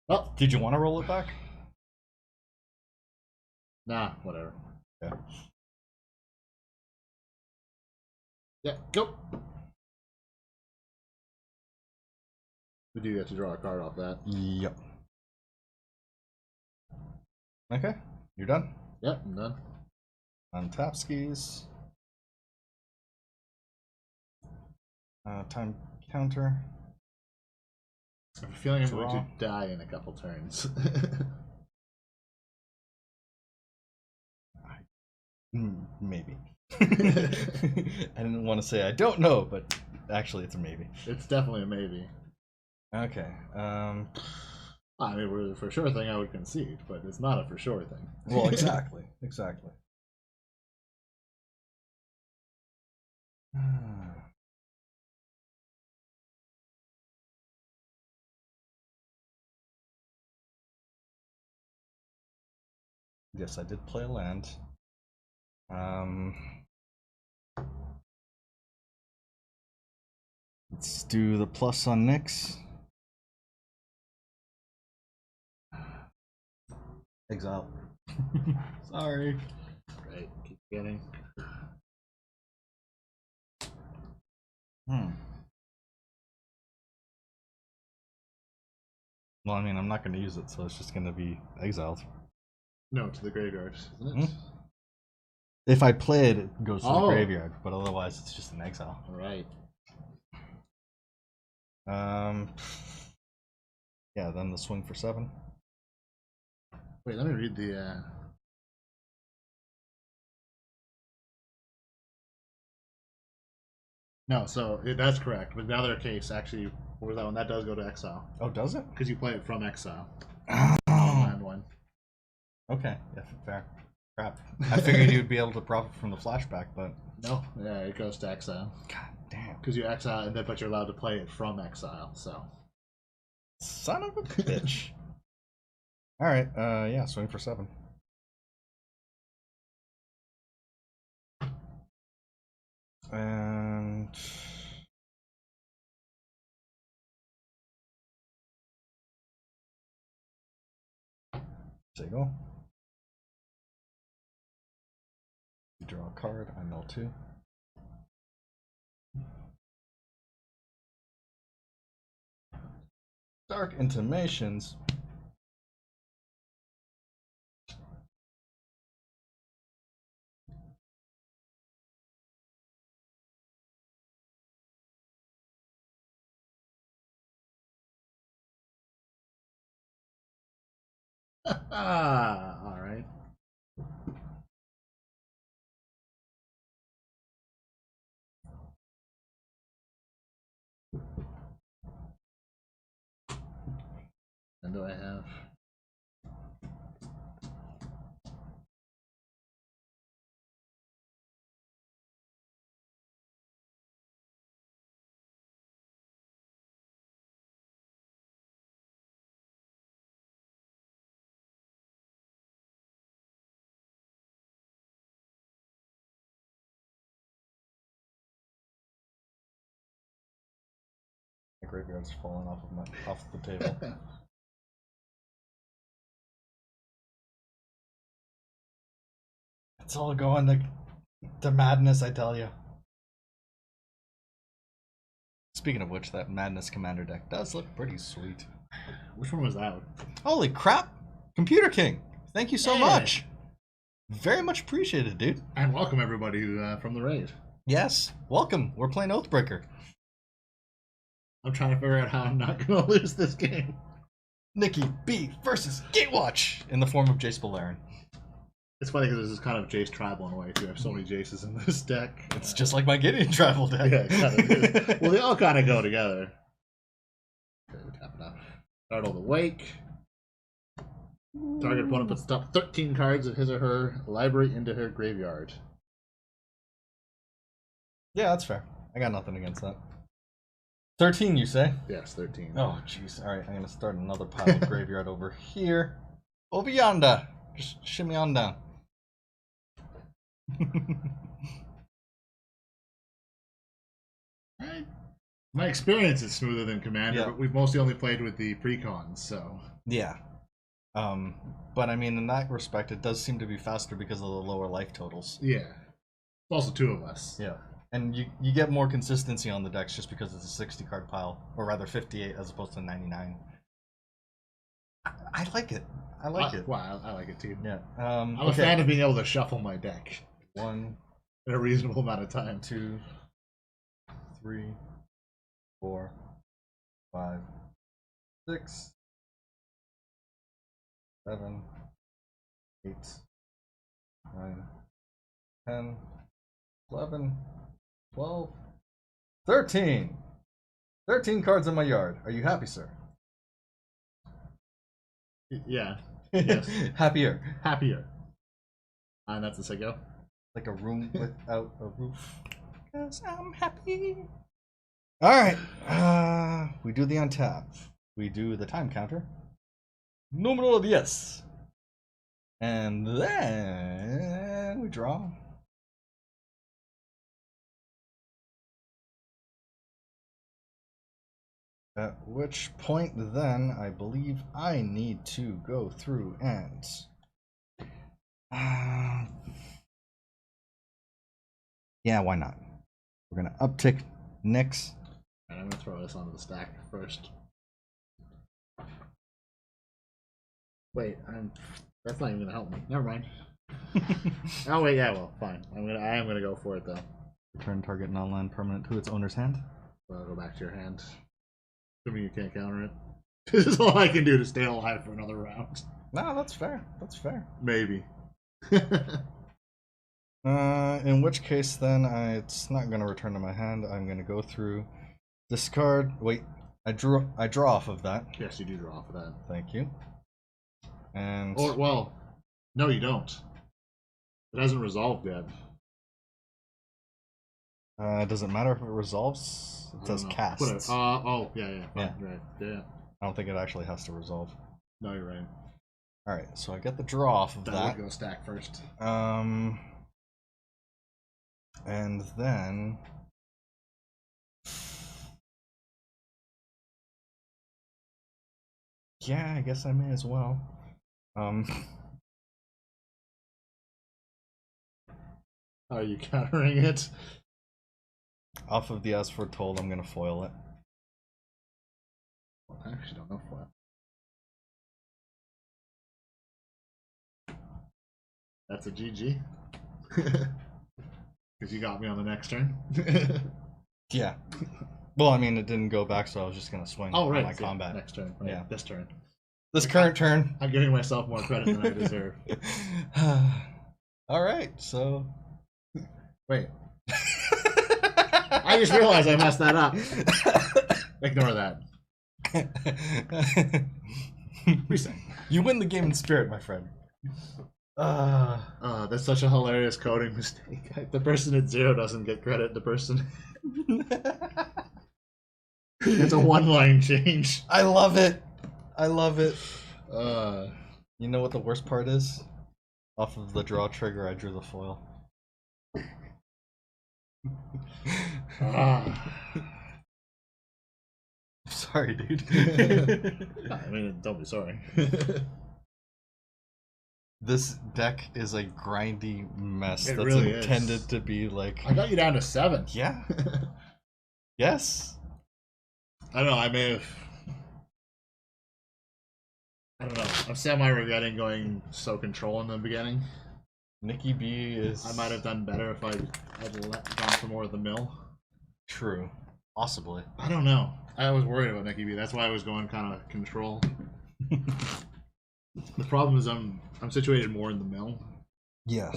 Well, Did you want to roll it back? nah, whatever. Yeah. Yeah, go. We do have to draw a card off that. Yep. Okay, you're done. Yep, I'm done. Untap skis. Time counter. I have a feeling I'm Draw. going to die in a couple turns. Maybe. I didn't want to say I don't know, but actually it's a maybe. It's definitely a maybe. Okay. I mean, we're for sure thing I would concede, but it's not a for sure thing. Well, exactly. Exactly. Yes, I did play a land. Let's do the plus on Nyx. Exile. Sorry. Right, keep getting. Well, I mean, I'm not going to use it, so it's just going to be exiled. No, to the graveyard, isn't it? If I play it, it goes to the graveyard, but otherwise it's just an exile. Right. Yeah, then the swing for 7. Wait, let me read the. No, so that's correct. But the other case, actually, what was that one? That does go to exile. Oh, does it? Because you play it from exile. Oh. Land one. Okay, yeah, fair. Crap. I figured you'd be able to profit from the flashback, but... No, yeah, it goes to exile. God damn. Because you exile, and then but you're allowed to play it from exile, so... Son of a bitch. Alright, yeah, swing for 7. And... there you go. You draw a card, I mill 2. Dark Intimations. Alright. And do I have... The graveyard's falling off the table. It's all going to madness, I tell you. Speaking of which, that Madness Commander deck does look pretty sweet. Which one was that? Holy crap! Computer King! Thank you so much! Very much appreciated, dude. And welcome everybody from the raid. Yes, welcome. We're playing Oathbreaker. I'm trying to figure out how I'm not going to lose this game. Nikki B versus Gatewatch in the form of Jace Balerin. It's funny because this is kind of Jace tribal in a way too. I have so many Jaces in this deck. It's just like my Gideon tribal deck. Yeah, it kind of is. Well, they all kind of go together. Okay, we tap it up. Startle the Wake. Target opponent puts top 13 cards of his or her library into her graveyard. Yeah, that's fair. I got nothing against that. 13, you say? Yes, 13. Oh, jeez. Alright, I'm going to start another pile of graveyard over here. Over yonder. Just shimmy on down. My experience is smoother than Commander, but we've mostly only played with the precons, so... Yeah. But I mean, in that respect, it does seem to be faster because of the lower life totals. Yeah. It's also 2 of us. Yeah. And you get more consistency on the decks just because it's a 60 card pile, or rather 58 as opposed to 99. I like it. I like it. Wow, I like it too. Yeah. I'm a fan of being able to shuffle my deck. 1 in a reasonable amount of time. 2, 3, 4, 5, 6, 7, 8, 9, 10, 11, 12, 13. 13 cards in my yard. Are you happy, sir? Yeah. Yes. Happier. Happier. And that's the Sicko. Like a room without a roof. 'Cause I'm happy. Alright. We do the untap. We do the time counter. Número 10. And then we draw. At which point then I believe I need to go through and yeah, why not? We're gonna uptick Nyx. And I'm gonna throw this onto the stack first. Wait, that's not even gonna help me. Never mind. Oh wait, yeah, well, fine. I am gonna go for it though. Return target non-land permanent to its owner's hand. So I'll go back to your hand. Assuming you can't counter it. This is all I can do to stay alive for another round. No, that's fair. That's fair. Maybe. In which case then it's not gonna return to my hand. I'm gonna go through, discard. Wait, I draw off of that. Yes, you do draw off of that. Thank you. And Or well, no, you don't. It hasn't resolved yet. does it matter if it resolves? It says cast. Oh, yeah. Yeah. Right. Yeah. I don't think it actually has to resolve. No, you're right. All right, so I get the draw off of that. Go stack first. And then yeah, I guess I may as well. Are you countering it? Off of the As Foretold, I'm gonna foil it. Well, I actually don't know foil. That's a GG. Because you got me on the next turn. Yeah. Well, I mean, it didn't go back, so I was just gonna swing Oh, right. on my combat. Next turn. Right. Yeah. This turn. This current turn. I'm giving myself more credit than I deserve. All right, so. Wait. I just realized I messed that up. Ignore that. Reset. You win the game in spirit, my friend. That's such a hilarious coding mistake. The person at 0 doesn't get credit. The person. It's a one-line change. I love it. I love it. Uh, You know what the worst part is? Off of the draw trigger, I drew the foil. I'm sorry, dude. I mean, don't be sorry. This deck is a grindy mess It that's really intended is. to be like. I got you down to 7. Yeah. Yes. I don't know. I may have. I don't know. I'm semi-regretting going so control in the beginning. Nikki B is. I might have done better if I'd gone for more of the mill. True. Possibly. I don't know. I was worried about Nikki B. That's why I was going kind of control. The problem is I'm situated more in the mill, Yeah.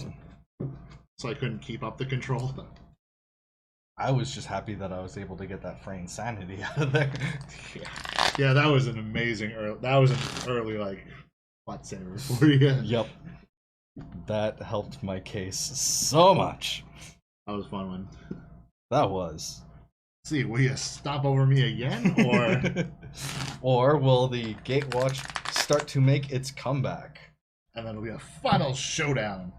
so I couldn't keep up the control. I was just happy that I was able to get that fraying sanity out of there. Yeah, that was an amazing early like butt saver for you. Yep. That helped my case so much. That was a fun one. That was. See, will you stop over me again, or Or will the Gatewatch start to make its comeback? and then it'll be a final showdown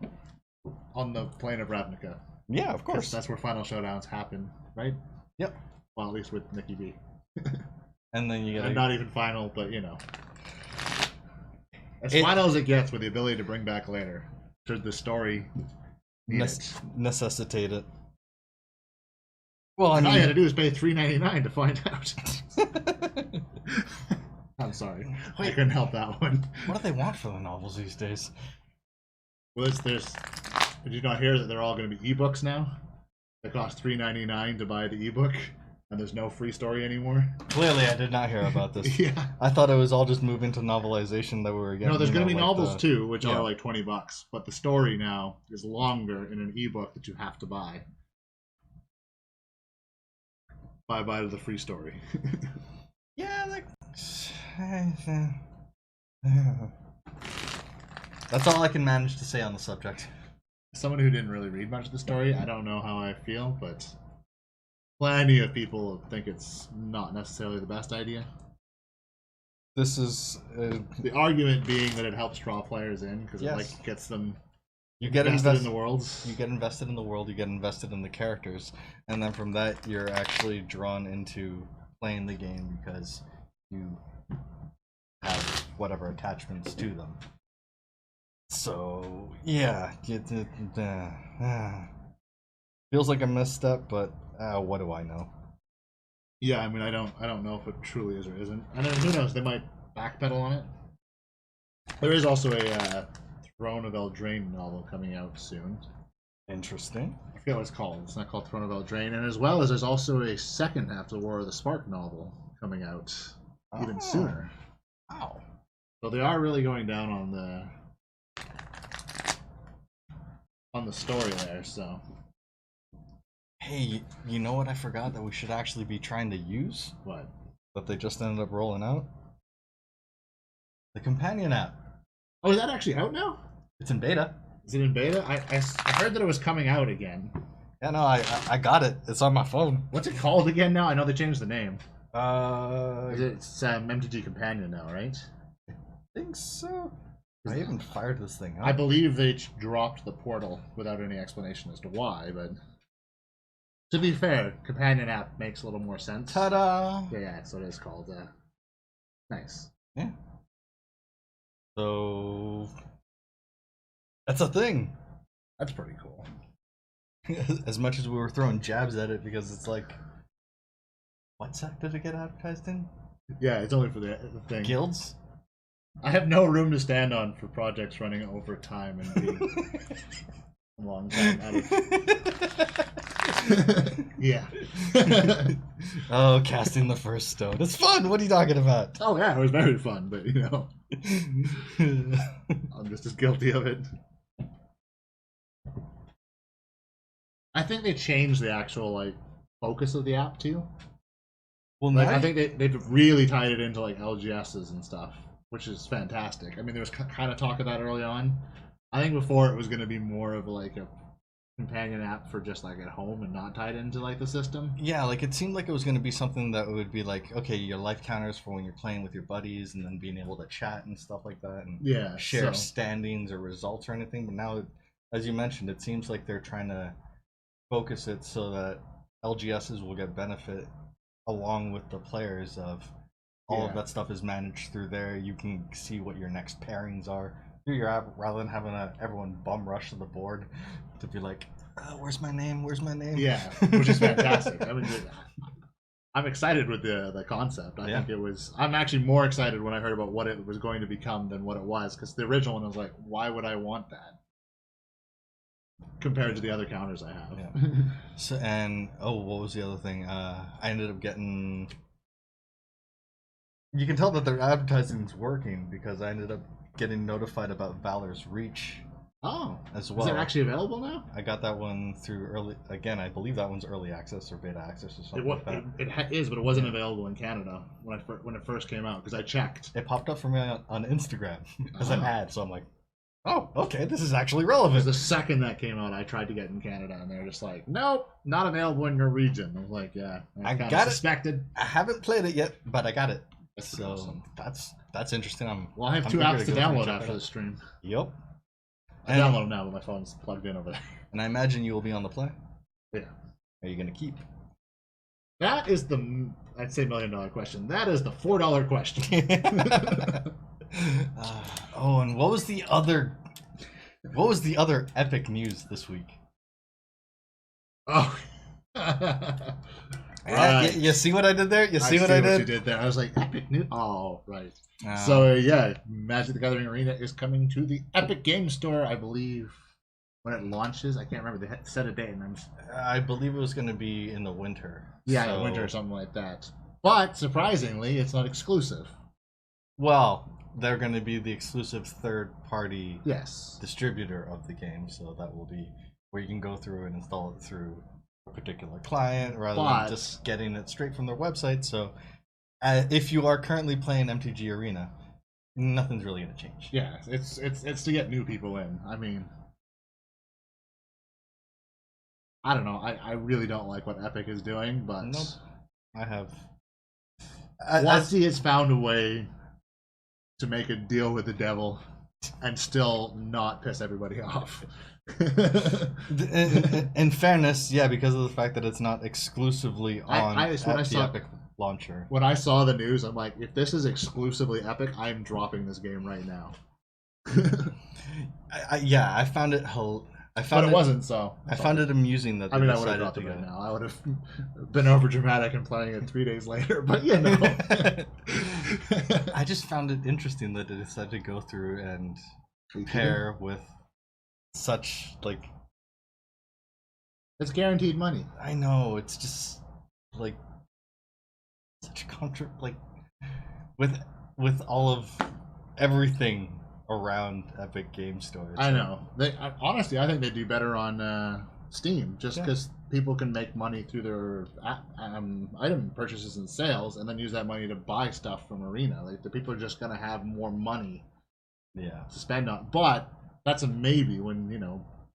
on the plane of Ravnica. Yeah, of course. That's where final showdowns happen, right? Yep. Well, at least with Nikki B. And then you get And not even final, but you know. As final as it gets with the ability to bring back later. Should the story need it. necessitate it. Well, I And mean, all you had to do is pay $3.99 to find out. I'm sorry. I couldn't help that one. what do they want for the novels these days? Well, there's. Did you not hear that they're all going to be ebooks now? They cost $3.99 to buy the ebook, and there's no free story anymore. Clearly, I did not hear about this. Yeah. I thought it was all just moving to novelization that we were getting. No, there's going to be like novels too, which yeah. are like $20, but the story now is longer in an ebook that you have to buy. Bye bye to the free story. Yeah, like That's all I can manage to say on the subject. Someone who didn't really read much of the story, I don't know how I feel, but plenty of people think it's not necessarily the best idea. This is The argument being that it helps draw players in because Yes. it like gets them you get invested in the worlds. You get invested in the world. You get invested in the characters, and then from that, you're actually drawn into playing the game because you have whatever attachments to them. So yeah, feels like a misstep, but what do I know? Yeah, I mean, I don't know if it truly is or isn't. And then who knows? They might backpedal on it. There is also a Throne of Eldraine novel coming out soon. Interesting. I forget what it's called. It's not called Throne of Eldraine. And as well as there's also a second After War of the Spark novel coming out even sooner. Wow. So they are really going down on the story there. So Hey, you know what I forgot that we should actually be trying to use? what? That they just ended up rolling out? The companion app. Oh, is that actually out now? It's in beta. Is it in beta? I heard that it was coming out again. Yeah, no, I got it. It's on my phone. What's it called again now? I know they changed the name. It's It's MTG Companion now, right? I think so. I even fired this thing up. I believe they dropped the portal without any explanation as to why, but to be fair, Companion app makes a little more sense. Ta-da! Yeah, that's what it's called. Nice. Yeah. So that's a thing. That's pretty cool. As much as we were throwing jabs at it because it's like, what sect did it get advertised in? Yeah, it's only for the thing. Guilds? I have no room to stand on for projects running over time and being a long time out of. Yeah. Oh, casting the first stone. It's fun. What are you talking about? Oh yeah, it was very fun, but you know, I'm just as guilty of it. I think they changed the actual like focus of the app too. Well, Like now I think they've really tied it into like LGSs and stuff, which is fantastic. I mean, there was kind of talk of that early on. I think before it was going to be more of like a companion app for just like at home and not tied into like the system. yeah, like it seemed like it was going to be something that would be like, okay, your life counters for when you're playing with your buddies, and then being able to chat and stuff like that, and Yeah, share so- standings or results or anything. But now, as you mentioned, it seems like they're trying to focus it so that LGSs will get benefit along with the players of all of Yeah. that stuff is managed through there. You can see what your next pairings are through your app rather than having everyone bum rush to the board to be like, where's my name? Where's my name? Yeah, which is fantastic. I mean, I'm excited with the concept. I Yeah. think it was. I'm actually more excited when I heard about what it was going to become than what it was, because the original one was like, why would I want that? Compared to the other counters I have. Yeah. So, and what was the other thing? I ended up getting. You can tell that their advertising's working because I ended up getting notified about Valor's Reach Oh, as well. is it actually available now? I got that one through early. Again, I believe that one's early access or beta access or something like that. It is, but it wasn't available in Canada when it first came out, because I checked. It popped up for me on Instagram as an Oh. ad, so I'm like, oh, okay, this is actually Because relevant. the second that came out, I tried to get in Canada, and they're just like, nope, not available in your region. I was like, yeah, I kinda got it. suspected. I haven't played it yet, but I got it. That's So awesome. that's interesting. Well, I have I'm two eager apps to to go through and download check after that the stream. Yep. I download them now, but my phone's plugged in over there. And I imagine you will be on the play. Yeah. Are you gonna keep? That is the, I'd say, $1 million question. That is the $4 question. And what was the other epic news this week? Oh. Right. You see what I did there? You see what I What you did? did there. I was like, epic news. Oh, right. Um, So yeah, Magic the Gathering Arena is coming to the Epic Game Store, I believe, when it launches. I can't remember. They set a date, and I believe it was going to be in the winter. yeah, so, winter or something like that. But surprisingly, it's not exclusive. Well, they're going to be the exclusive third-party Yes. distributor of the game, so that will be where you can go through and install it through a particular client rather than just getting it straight from their website. So if you are currently playing MTG Arena, nothing's really gonna change. Yeah, it's to get new people in. I mean, I don't know. I really don't like what Epic is doing, but Nope. I have. WotC has found a way to make a deal with the devil and still not piss everybody off. In fairness, yeah, because of the fact that it's not exclusively on the Epic launcher. When I saw the news, I'm like, if this is exclusively Epic, I'm dropping this game right now. I found it. But it wasn't, so I found it amusing that they I would have decided dropped to it go. right now. I would have been over dramatic and playing it 3 days later, but you know. I just found it interesting that they decided to go through and pair with such like. It's guaranteed money. I know, it's just like such with all of everything around Epic Game Store. I know. Honestly, I think they do better on Steam, just because people can make money through their item purchases and sales, and then use that money to buy stuff from Arena. Like the people are just gonna have more money, to spend on. But that's a maybe when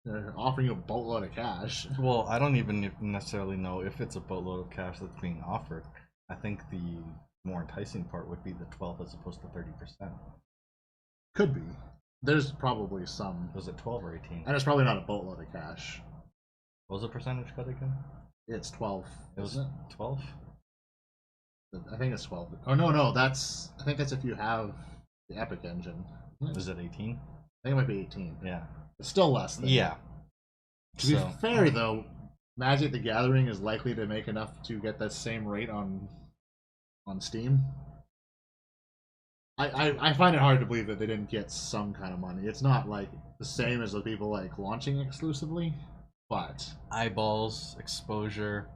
they're offering you a boatload of cash. Well, I don't even necessarily know if it's a boatload of cash that's being offered. I think the more enticing part would be the 12 as opposed to 30%. Could be. There's probably some. Was it 12 or 18? And it's probably not a boatload of cash. What was the percentage cut again? It's 12. It was 12? I think it's 12. Oh, no. I think that's if you have the Epic engine. Is it 18? I think it might be 18. Yeah. It's still less than. Yeah. To be fair, though, Magic the Gathering is likely to make enough to get that same rate on Steam. I find it hard to believe that they didn't get some kind of money. It's not like the same as the people like launching exclusively, but eyeballs, exposure,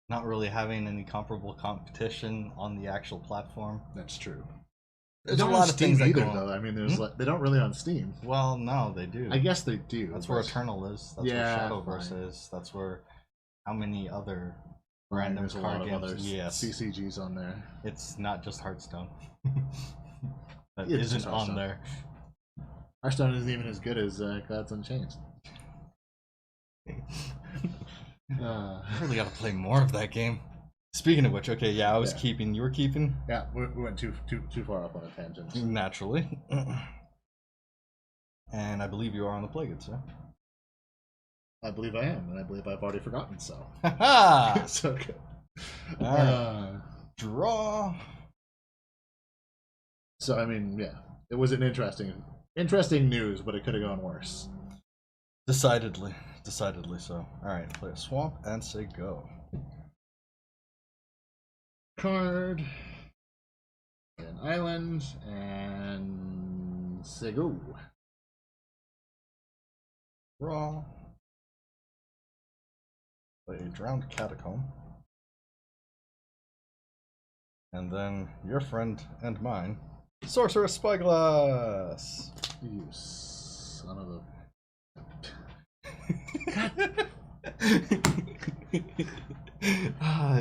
not really having any comparable competition on the actual platform. That's true. There's a lot of things that either, go on. though. I mean, they don't really on Steam. Well, no, they do. I guess they do. That's where Eternal is. That's where Shadowverse is. That's where how many other random there's a card lot of other yes. CCGs on there. It's not just Hearthstone. That It's isn't on there. Hearthstone isn't even as good as Clouds Unchanged. I really got to play more of that game. Speaking of which, okay, I was keeping. You were keeping. Yeah, we went too far off on a tangent. Naturally. And I believe you are on the play, good sir. I believe I am, and I believe I've already forgotten. So. Ha So good. All right. Draw. So I mean, it was an interesting news, but it could have gone worse. Decidedly so. All right, play a swamp and say go. Card, an island, and say go. Draw. Play a drowned catacomb. And then your friend and mine, Sorcerer Spyglass. You son of a.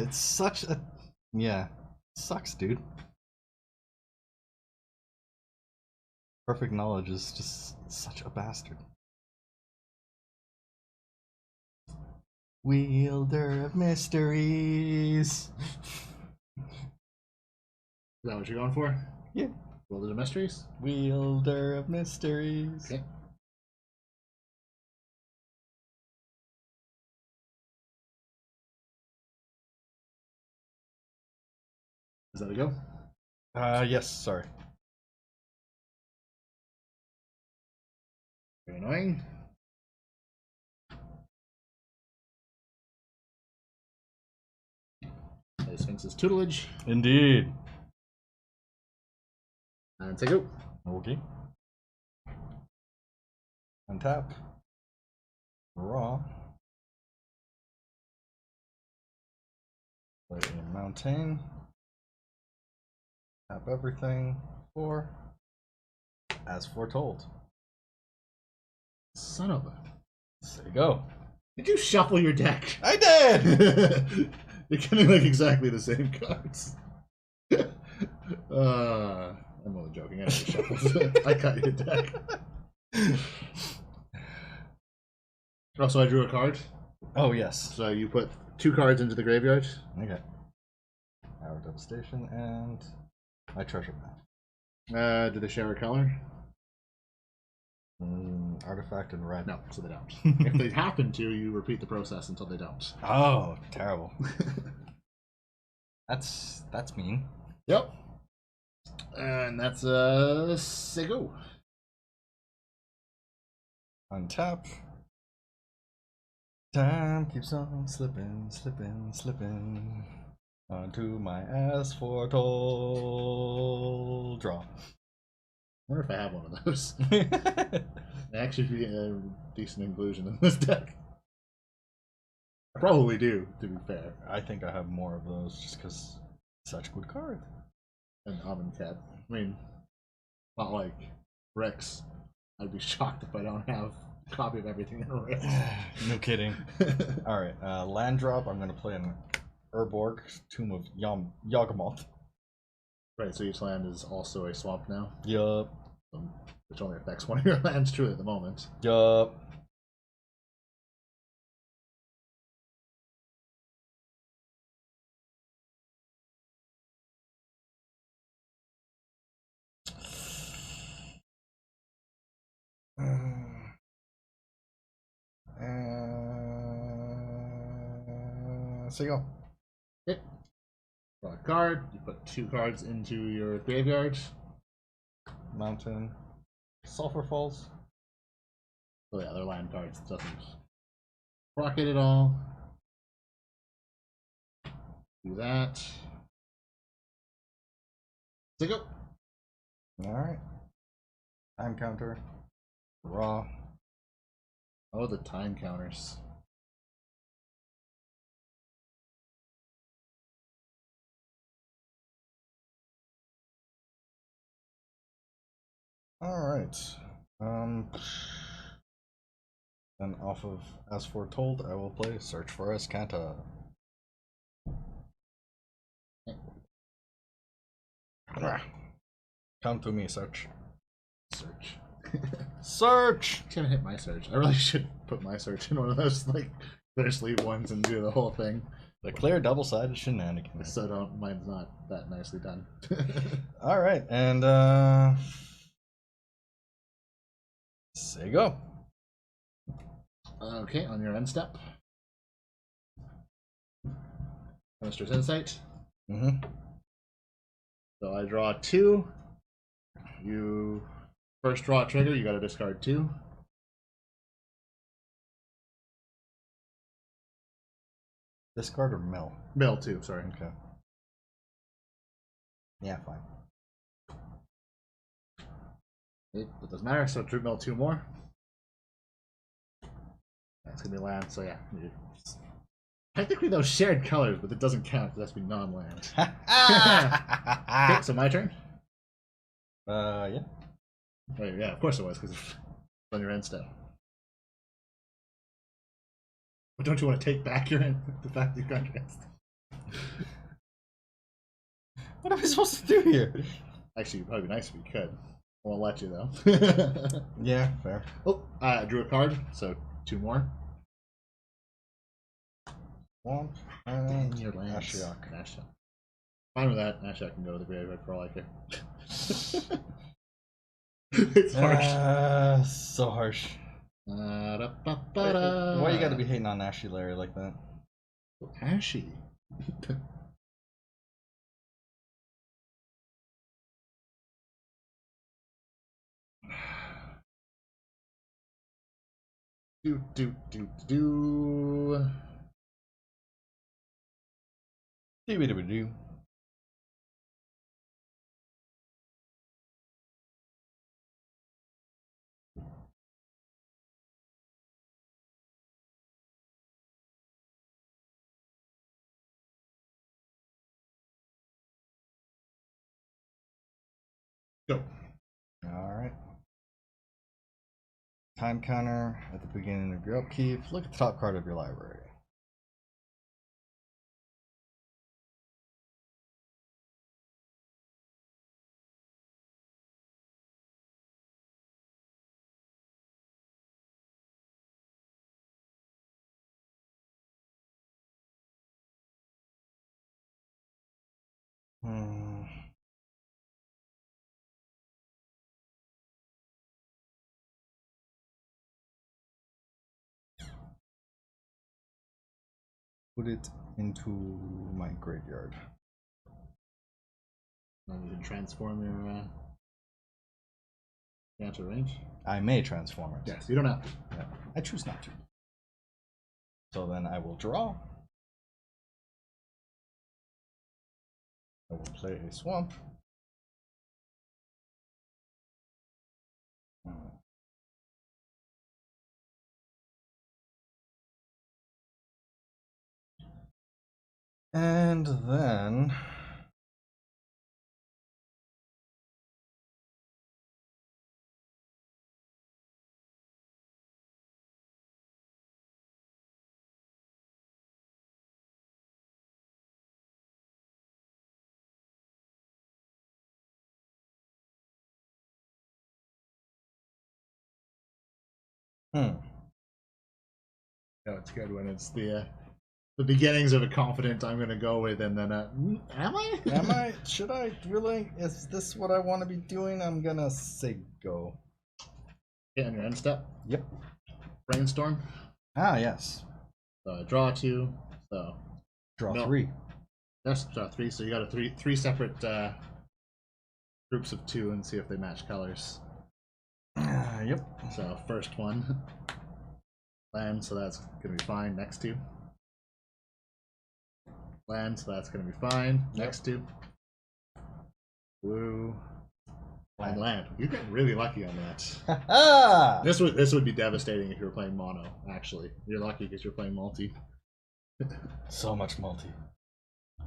It's such a. Yeah. Sucks, dude. Perfect Knowledge is just such a bastard. Wielder of Mysteries. Is that what you're going for? Yeah. Wielder of Mysteries? Wielder of Mysteries. Okay. Is that a go? Yes, sorry. Very annoying. Sphinx's tutelage. Indeed. And take out. Okay. Untap. Raw. Play a mountain. Tap everything. 4. As foretold. Son of a. There you go. Did you shuffle your deck? I did! You're getting like exactly the same cards. I'm only joking. I know you shuffles. I cut your deck. Oh, so I drew a card. Oh yes. So you put 2 cards into the graveyard. Okay. Our devastation and my treasure map. Do they share a color? Artifact and red. No, so they don't. If they happen to, you repeat the process until they don't. Oh, terrible. That's mean. Yep. And that's Sego. Untap. Time keeps on slipping, slipping, slipping onto my asphoral draw. I wonder if I have one of those. Actually, be a decent inclusion in this deck. I probably do, to be fair. I think I have more of those just because such a good card. And Amonkhet. I mean, not like Rex. I'd be shocked if I don't have a copy of everything in Rex. No kidding. Alright, land drop. I'm going to play an Urborg, Tomb of Yawgmoth. Right, so each land is also a swamp now. Yup. Which only affects one of your lands truly at the moment. Yup. So you go. Okay. Draw a card. You put 2 cards into your graveyard. Mountain. Sulfur Falls. Oh yeah, they're land cards. It doesn't proc it at all. Do that. So go. Alright. Time counter. Raw. Oh, the time counters. Alright. Then off of As Foretold, I will play Search for Escanta. Come to me, Search. Search. Search! I'm gonna hit my search. I really should put my search in one of those like clear sleeve ones and do the whole thing. The clear double-sided Shenanigans. So don't mine's not that nicely done. Alright, and say go. Okay, on your end step. Mister's Insight. So I draw 2. You first draw a trigger, you gotta discard 2. Discard or mill? Mill 2, sorry. Okay. Yeah, fine. It doesn't matter, so true mill 2 more. That's gonna be land, so yeah. Technically those shared colors, but it doesn't count because that's be non-land. Okay, so my turn? Yeah. Oh, yeah, of course it was, because it's on your end step. But don't you want to take back your end, the fact that you got your end step? What am I supposed to do here? Actually, it'd probably be nice if you could. I won't let you, though. Yeah, fair. Oh, I drew a card, so 2 more. One, Dang, and your lands. Ashiok. Ashiok. Fine with that. Ashiok can go to the graveyard for all I care. It's harsh. So harsh. Why you gotta be hating on Ashy Larry like that? Ashy. Do. Do. Go. Alright. Time counter at the beginning of your upkeep. Look at the top card of your library. Put it into my graveyard. Then you can transform your to range. I may transform it. Yes, you don't have to. Yeah, I choose not to. So then I will draw. I will play a swamp. And then No, it's good when it's the beginnings of a confident I'm gonna go with, and then am I? am I? Should I really? Is this what I want to be doing? I'm gonna say go. Yeah, on your end step. Yep. Brainstorm. Ah, yes. So draw 2. So Draw 3. That's draw 3. So you got a three separate groups of 2 and see if they match colors. Yep. So first one, land. So that's gonna be fine. Next 2. Land. So that's gonna be fine. Next 2. Blue. And land. You got really lucky on that. This would be devastating if you were playing mono. Actually, you're lucky because you're playing multi. So much multi.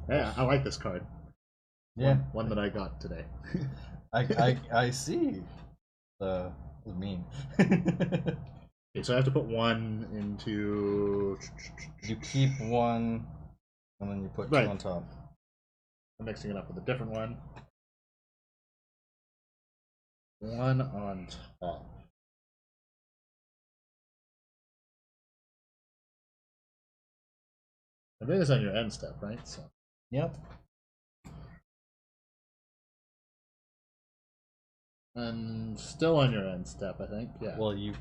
Yeah, I like this card. Yeah, one that I got today. I see. Mean. Okay, so I have to put 1 into. You keep 1, and then you put 2 on top. I'm mixing it up with a different one. 1 on top. I think it's on your end step, right? So. Yep. And still on your end step, I think. Yeah. Well, you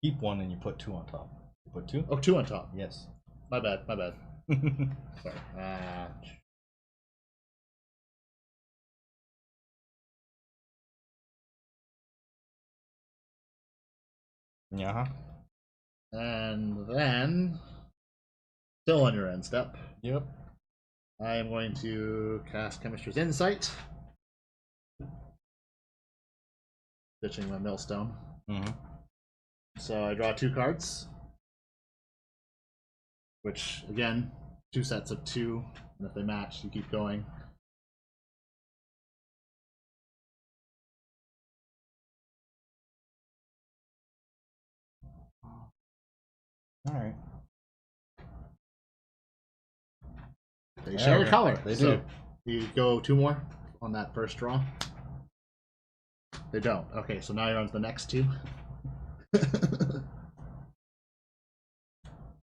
keep 1 and you put 2 on top. You put 2? Oh, 2 on top. Yes. My bad. My bad. Sorry. Yeah. And then, still on your end step. Yep. I am going to cast Chemistry's Insight. Ditching my Millstone. Mm-hmm. So I draw 2 cards. Which, again, 2 sets of 2. And if they match, you keep going. Alright. They share a color. They so do. You go 2 more on that first draw. They don't. Okay, so now you're on to the next 2.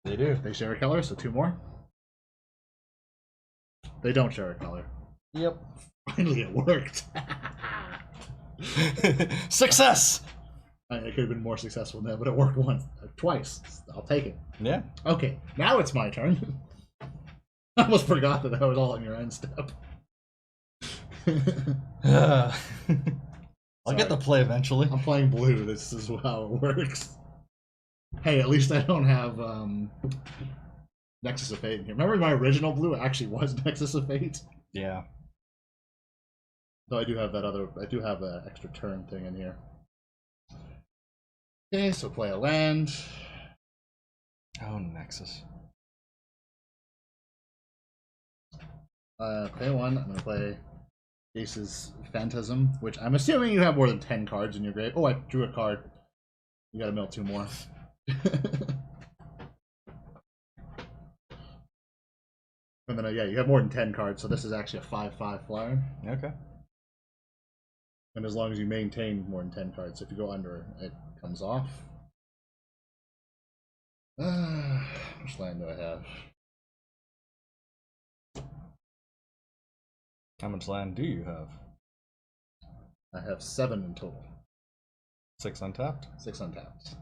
They do. They share a color, so 2 more. They don't share a color. Yep. Finally, it worked. Success! It could have been more successful than that, but it worked twice. I'll take it. Yeah. Okay, now it's my turn. I almost forgot that I was all on your end step. I'll get the play eventually. I'm playing blue. This is how it works. Hey, at least I don't have Nexus of Fate in here. Remember my original blue actually was Nexus of Fate? Yeah. Though I do have that other. I do have an extra turn thing in here. Okay, so play a land. Oh, Nexus. Play 1. I'm gonna play Ace's Phantasm, which I'm assuming you have more than 10 cards in your grave. Oh, I drew a card. You gotta mill 2 more. And then, yeah, you have more than 10 cards, so this is actually a 5/5 flyer. Okay. And as long as you maintain more than 10 cards, if you go under, it comes off. Which land do I have? How much land do you have? I have 7 in total. 6 untapped? 6 untapped.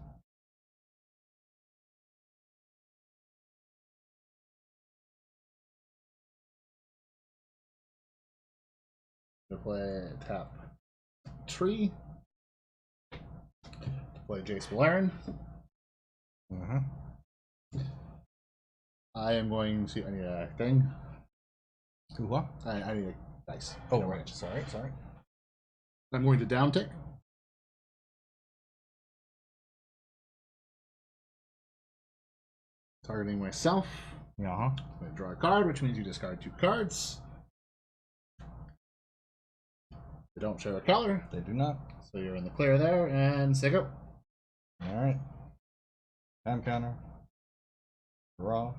Play tap tree. Play Jace Valerian. I am going to. I need a thing. Ooh, what? I need a dice. Oh, right. Sorry. I'm going to down tick. Targeting myself. Uh-huh. I'm going to draw a card, which means you discard 2 cards. They don't share a color. They do not. So you're in the clear there, and say go. Alright. Time counter. Draw.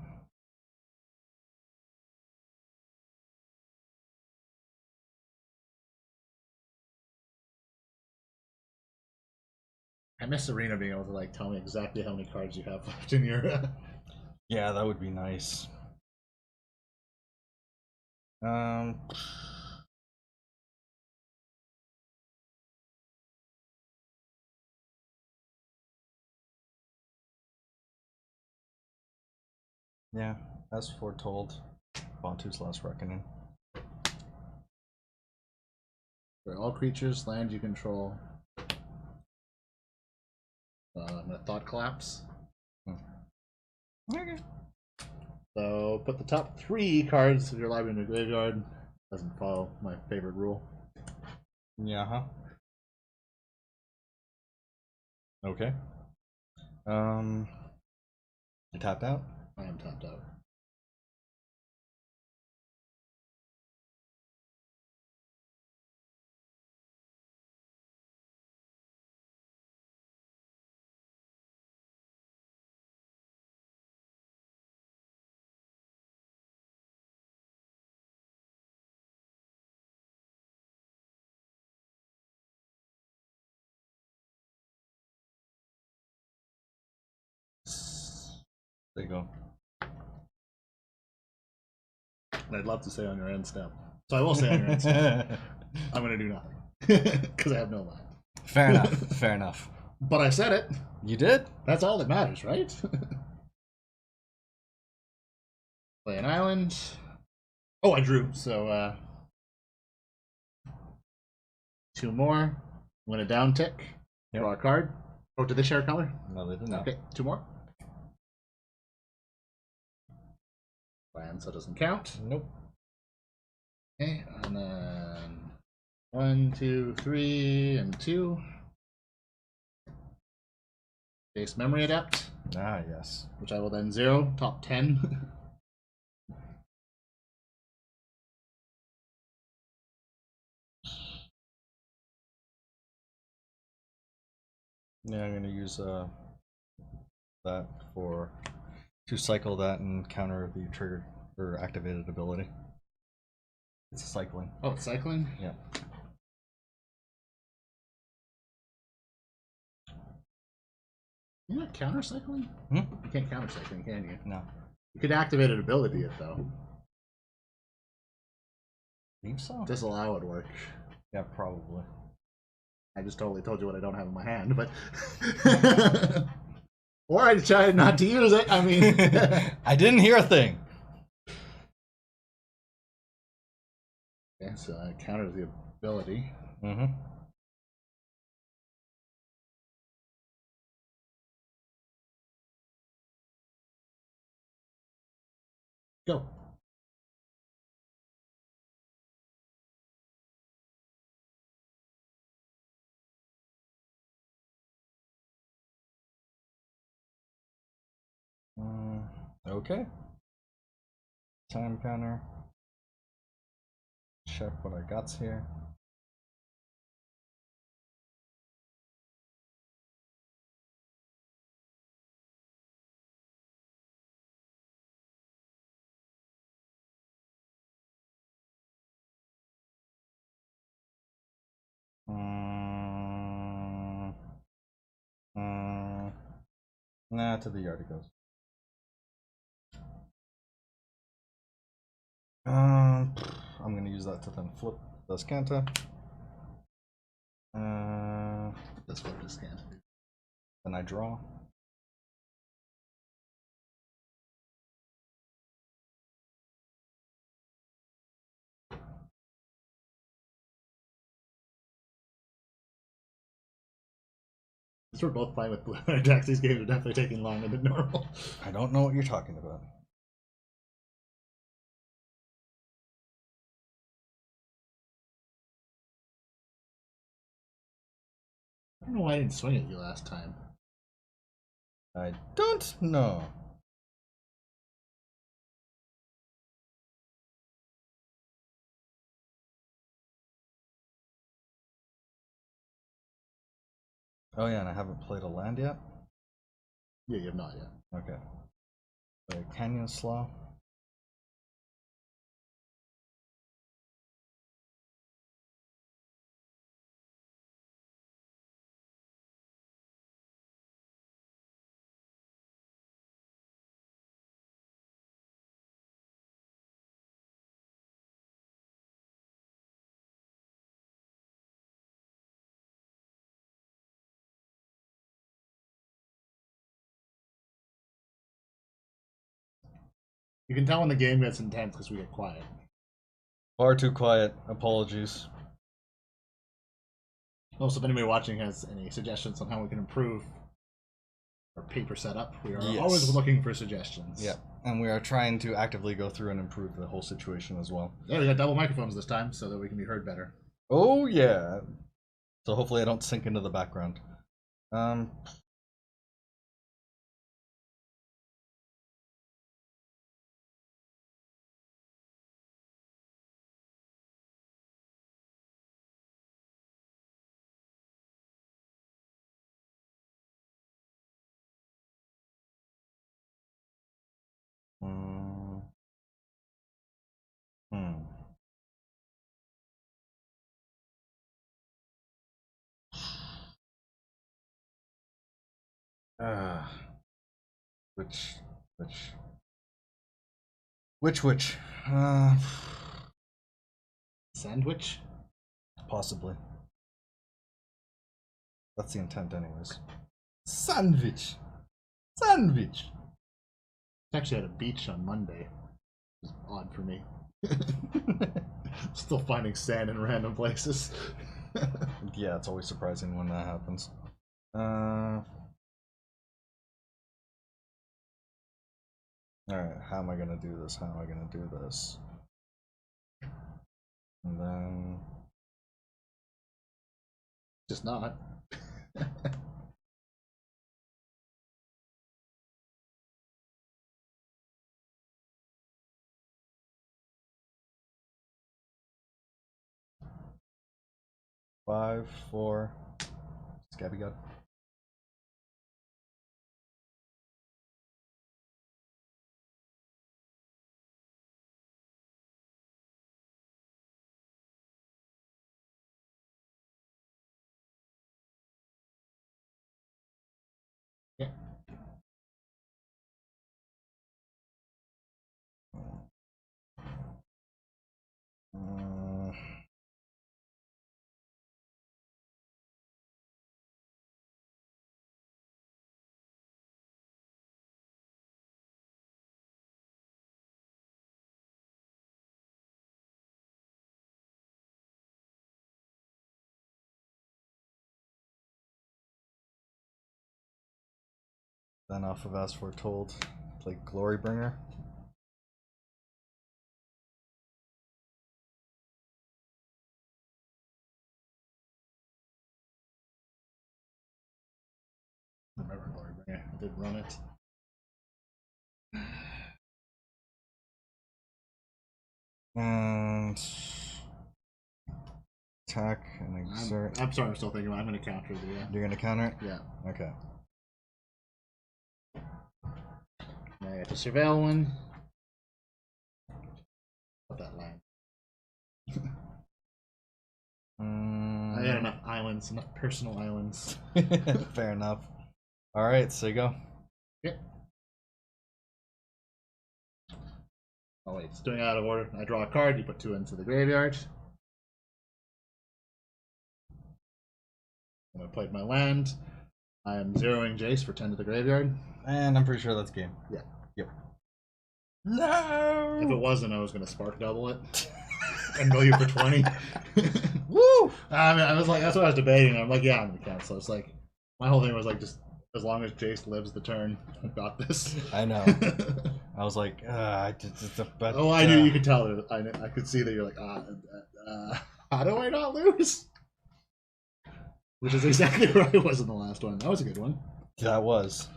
I miss Serena being able to like tell me exactly how many cards you have left in your. Yeah, that would be nice. Yeah, as foretold. Bantu's Last Reckoning. For all creatures, land you control. I'm gonna Thought Collapse. Okay. So put the top 3 cards of your library in the graveyard. Doesn't follow my favorite rule. Yeah, huh? Okay. You tapped out? I am tapped out. There you go. And I'd love to say on your end step. So I will say on your end step. I'm gonna do nothing. Because I have no land. Fair enough. Fair enough. But I said it. You did? That's all that matters, right? Play an island. Oh, I drew, so 2 more. I'm gonna down tick. Yep. Draw a card. Oh, did they share a color? No, they did not. Okay, 2 more. Land, so it doesn't count. Nope. Okay, and then 1, 2, 3, and 2. Base Memory Adept, Ah, yes. which I will then 0, top 10. Yeah, I'm gonna use that to cycle that and counter the triggered or activated ability. It's cycling. Oh, it's cycling? Yeah. Can you not counter cycling? You can't counter cycling, can you? No. You could activate an ability it though. Think so? Disallow would work. Yeah, probably. I just totally told you what I don't have in my hand, but or I decided not to use it. I mean, I didn't hear a thing. okay, so I counter the ability. Go. Okay. Time counter. Check what I got here. Nah, to the yard it goes. I'm gonna use that to then flip the Scanta. Let's flip this scan. Then I draw. We're both playing with blue decks. These games are definitely taking longer than normal. I don't know what you're talking about. I don't know why I didn't swing at you last time. I don't know. Oh yeah, and I haven't played a land yet? Yeah, you have not yet. Okay. So Canyon Slough. You can tell when the game gets intense because we get quiet. Far too quiet. Apologies. Also, if anybody watching has any suggestions on how we can improve our paper setup, we are always looking for suggestions. Yeah, and we are trying to actively go through and improve the whole situation as well. Yeah, we got double microphones this time so that we can be heard better. Oh yeah. So hopefully I don't sink into the background. 'Which? Sandwich? Possibly. That's the intent anyways. Sandwich! Sandwich! I actually had a beach on Monday. It was odd for me. Still finding sand in random places. Yeah, it's always surprising when that happens. Alright, how am I gonna do this? How am I gonna do this? And then... Just not. Five, four, Scabby God. Yeah. Then off of As Foretold, play Glorybringer. Remember Glorybringer. I did run it. And attack and exert. I'm sorry, I'm still thinking about it. I'm going to counter the... You're gonna counter it? Yeah. Okay. Now I got the Surveil one. Put that line. I got enough islands, enough personal islands. Fair enough. Alright, so you go. Yep. Oh wait, it's doing it out of order. I draw a card, you put 2 into the graveyard. And I played my land. I am zeroing Jace for 10 to the graveyard. And I'm pretty sure that's game. Yeah. Yep. No! If it wasn't, I was going to spark double it. And mill you for 20. Woo! I mean, I was like, that's what I was debating. I'm like, yeah, I'm going to cancel. It's like, my whole thing was like, just as long as Jace lives the turn, I've got this. I know. I was like, but, oh, I knew you could tell. I could see that you're like, how do I not lose? Which is exactly where I was in the last one. That was a good one. That was.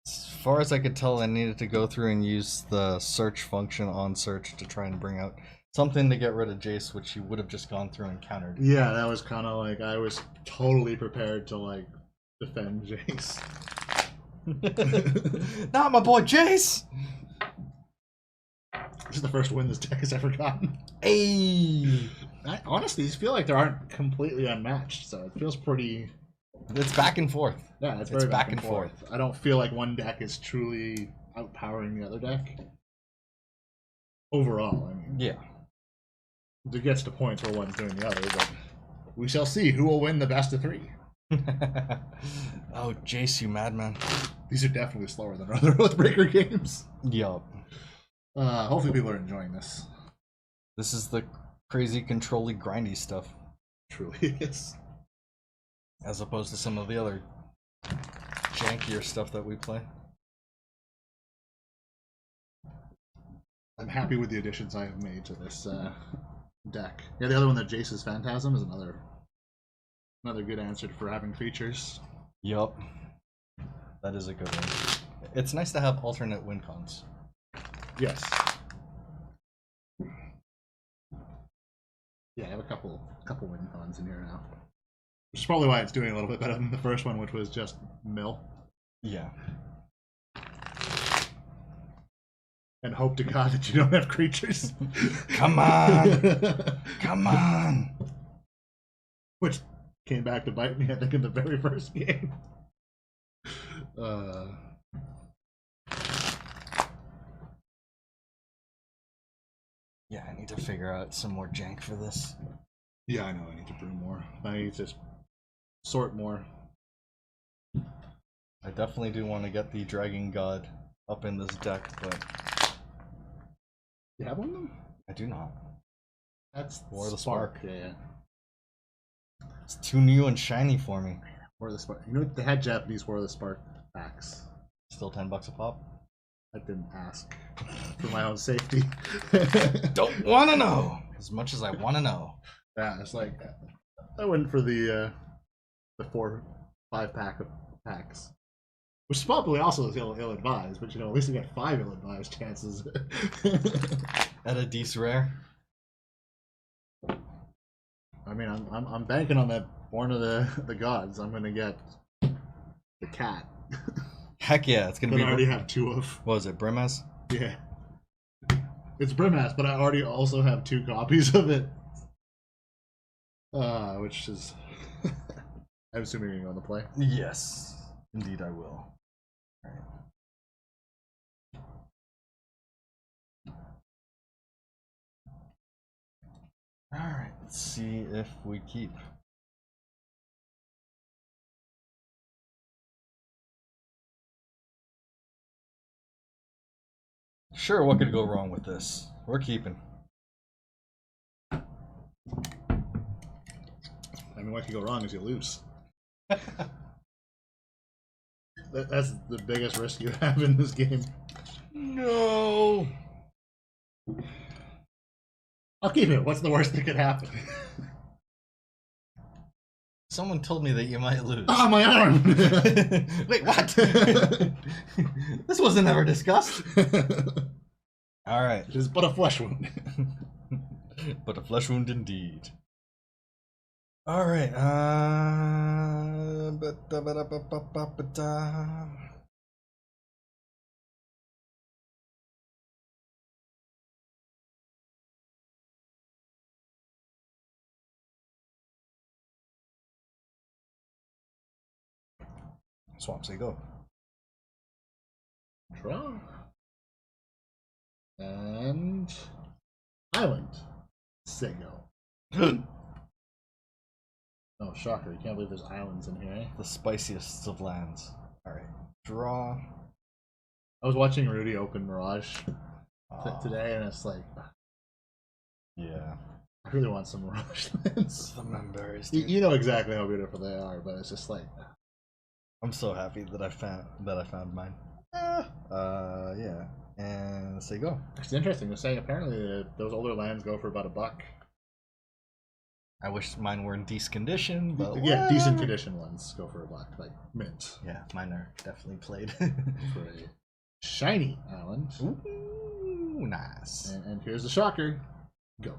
As far as I could tell, I needed to go through and use the search function on search to try and bring out something to get rid of Jace, which you would have just gone through and countered. Yeah, that was kind of like, I was totally prepared to, like, defend Jace. Not my boy Jace! This is the first win this deck has ever gotten. Hey! Honestly, these feel like they aren't completely unmatched, so it feels pretty... It's back and forth. Yeah, it's very back and forth. I don't feel like one deck is truly outpowering the other deck. Overall, I mean. Yeah. It gets to points where one's doing the other, but we shall see who will win the best of 3. Oh, Jace, you madman. These are definitely slower than other Oathbreaker games. Yup. Hopefully people are enjoying this. This is the crazy, controlly, grindy stuff. Truly is. As opposed to some of the other jankier stuff that we play. I'm happy with the additions I have made to this deck. Yeah, the other one, that Jace's Phantasm, is another good answer for having creatures. Yup. That is a good one. It's nice to have alternate win cons. Yes. Yeah, I have a couple win cons in here now. Which is probably why it's doing a little bit better than the first one, which was just mill. Yeah. And hope to God that you don't have creatures. Come on! Come on! Which came back to bite me, I think, in the very first game. Yeah, I need to figure out some more jank for this. Yeah, I know. I need to brew more. I need to sort more. I definitely do want to get the Dragon God up in this deck, but... You have one of them? I do not. That's War of the Spark. Yeah. It's too new and shiny for me. War of the Spark. You know, they had Japanese War of the Spark packs. Still $10 a pop? I didn't ask for my own safety. Don't want to know as much as I want to know. Yeah, it's like I went for the 4-5 pack of packs, which is probably also ill-advised. But you know, at least we got 5 ill-advised chances. At a decent rare. I mean, I'm banking on that Born of the Gods. I'm gonna get the cat. Heck yeah, it's gonna that be. I already have 2 of. What was it, Brimaz? Yeah, it's Brimaz, but I already also have 2 copies of it. Which is, I'm assuming you're going to play. Yes, indeed I will. All right, let's see if we keep. Sure, what could go wrong with this? We're keeping. I mean, what could go wrong is you lose. That's the biggest risk you have in this game. No. I'll keep it. What's the worst that could happen? Someone told me that you might lose. Ah, my arm! Wait, what? This wasn't ever discussed. All right. It is but a flesh wound. But a flesh wound indeed. All right. Swamp say go. Draw. And Island. Sego. Oh, shocker. You can't believe there's islands in here, eh? The spiciest of lands. Alright. Draw. I was watching Rudy open Mirage today, and it's like... Yeah. I really want some Mirage lands. The Memberries, you know exactly how beautiful they are, but it's just like... I'm so happy that I found mine. Yeah. And say go. It's interesting. They're saying apparently those older lands go for about $1. I wish mine were in decent condition, but yeah, decent condition ones go for $1, like mint. Yeah, mine are definitely played. For a shiny island. Ooh, nice. And here's the shocker. Go.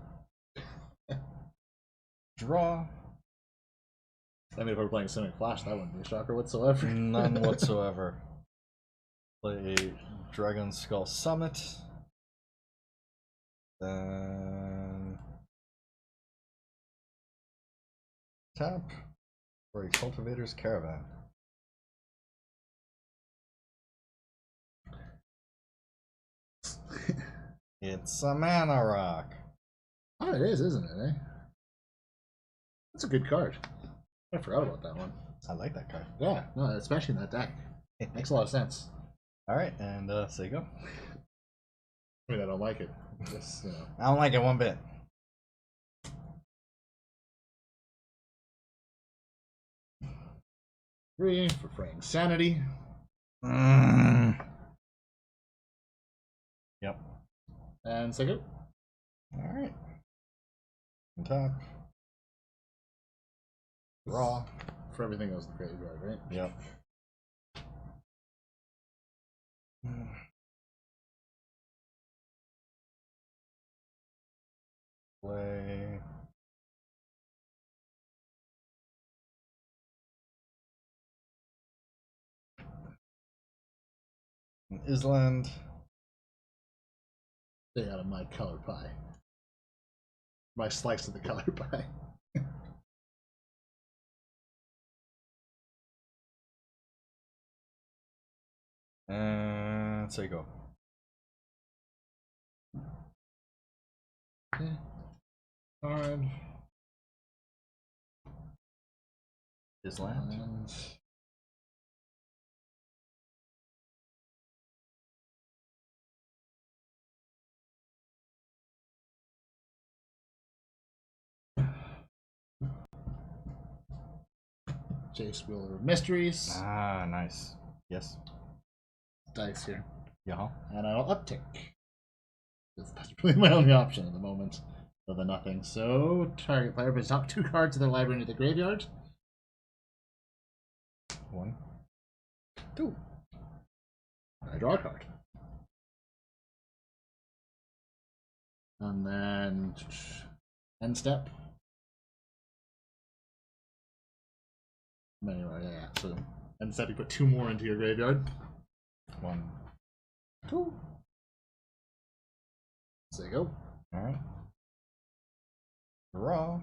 Draw. I mean, if we're playing Simic Flash, that wouldn't be a shocker whatsoever. None whatsoever. Play Dragon Skull Summit. Then tap for a Cultivator's Caravan. It's a mana rock. Oh, it is, isn't it, eh? That's a good card. I forgot about that one. I like that card. Yeah, no, especially in that deck. Makes a lot of sense. Alright, and say go. I mean, I don't like it. Just, you know. I don't like it one bit. Three for fraying sanity. Yep. And second. Alright. On top. Raw. For everything goes to the graveyard, right? Yep. Play. Island. Stay out of my color pie. My slice of the color pie. And say go. Okay. Card. Island. And Jace, Wheeler of Mysteries. Ah, nice. Yes. Dice here. Yeah. And I'll uptick. That's really my only option at the moment. For the nothing. So, target player puts top 2 cards of their library into the graveyard. 1, 2. I draw a card. And then end step. Anyway, yeah. So end step, you put 2 more into your graveyard. 1, 2. So you go. Alright. Draw.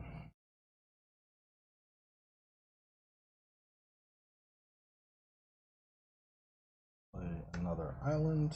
Play another island.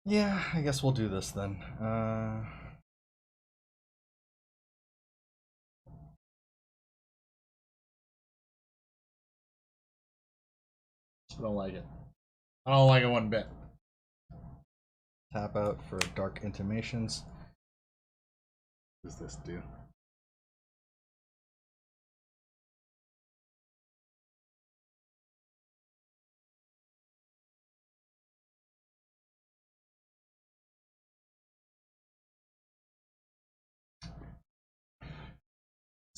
Yeah, I guess we'll do this then. I don't like it. I don't like it one bit. Tap out for Dark Intimations. What does this do?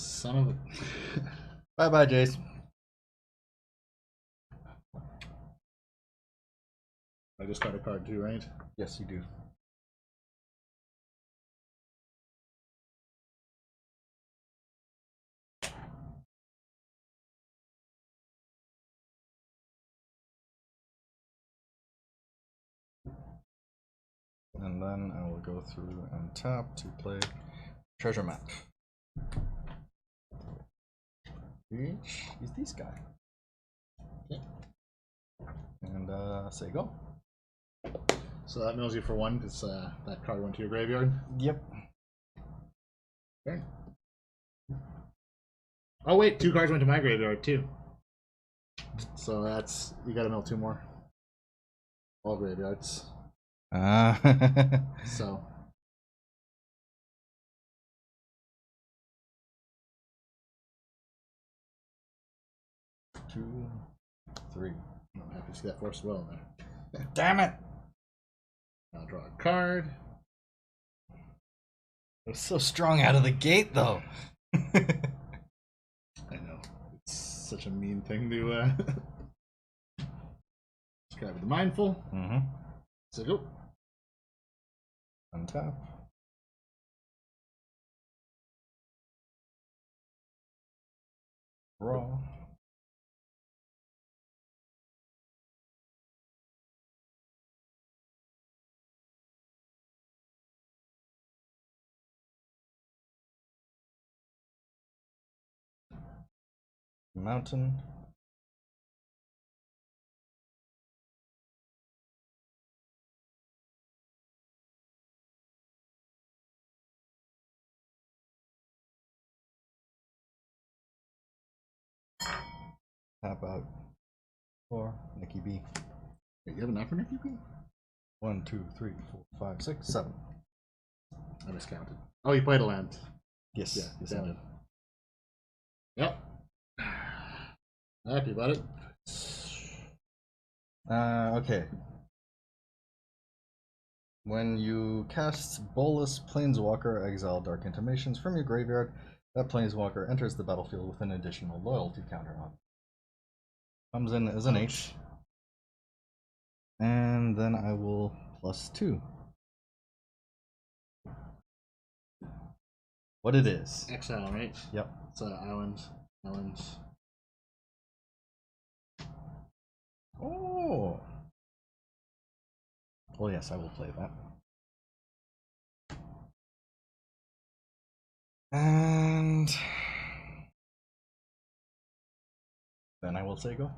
Son of a... Bye bye, Jace. I just got a card too, right? Yes, you do. and then I will go through and tap to play treasure map. Which is this guy. Okay. And say go. So that mills you for 1 because that card went to your graveyard. Yep. Okay. Oh wait, 2 cards went to my graveyard too. So that's, you gotta mill 2 more. All graveyards. So. Two, 3. I'm happy to see that force well there. Damn it! I'll draw a card. It was so strong out of the gate, though. I know. It's such a mean thing to describe with the mindful. Mm-hmm. So go. Untap. Draw. Mountain. Tap out 4. Nikki B. Wait, you have enough for Nikki B? 1, 2, 3, 4, 5, 6, 7. I miscounted. Oh, you played a land. Yes. Yeah, Yes, I did. Yep. Happy about it. Okay. When you cast Bolas Planeswalker, exile Dark Intimations from your graveyard, that Planeswalker enters the battlefield with an additional loyalty counter on. Comes in as an H. And then I will +2. What it is. Exile, right? Yep. It's islands. Islands. Oh. Well, yes, I will play that. And then I will say go.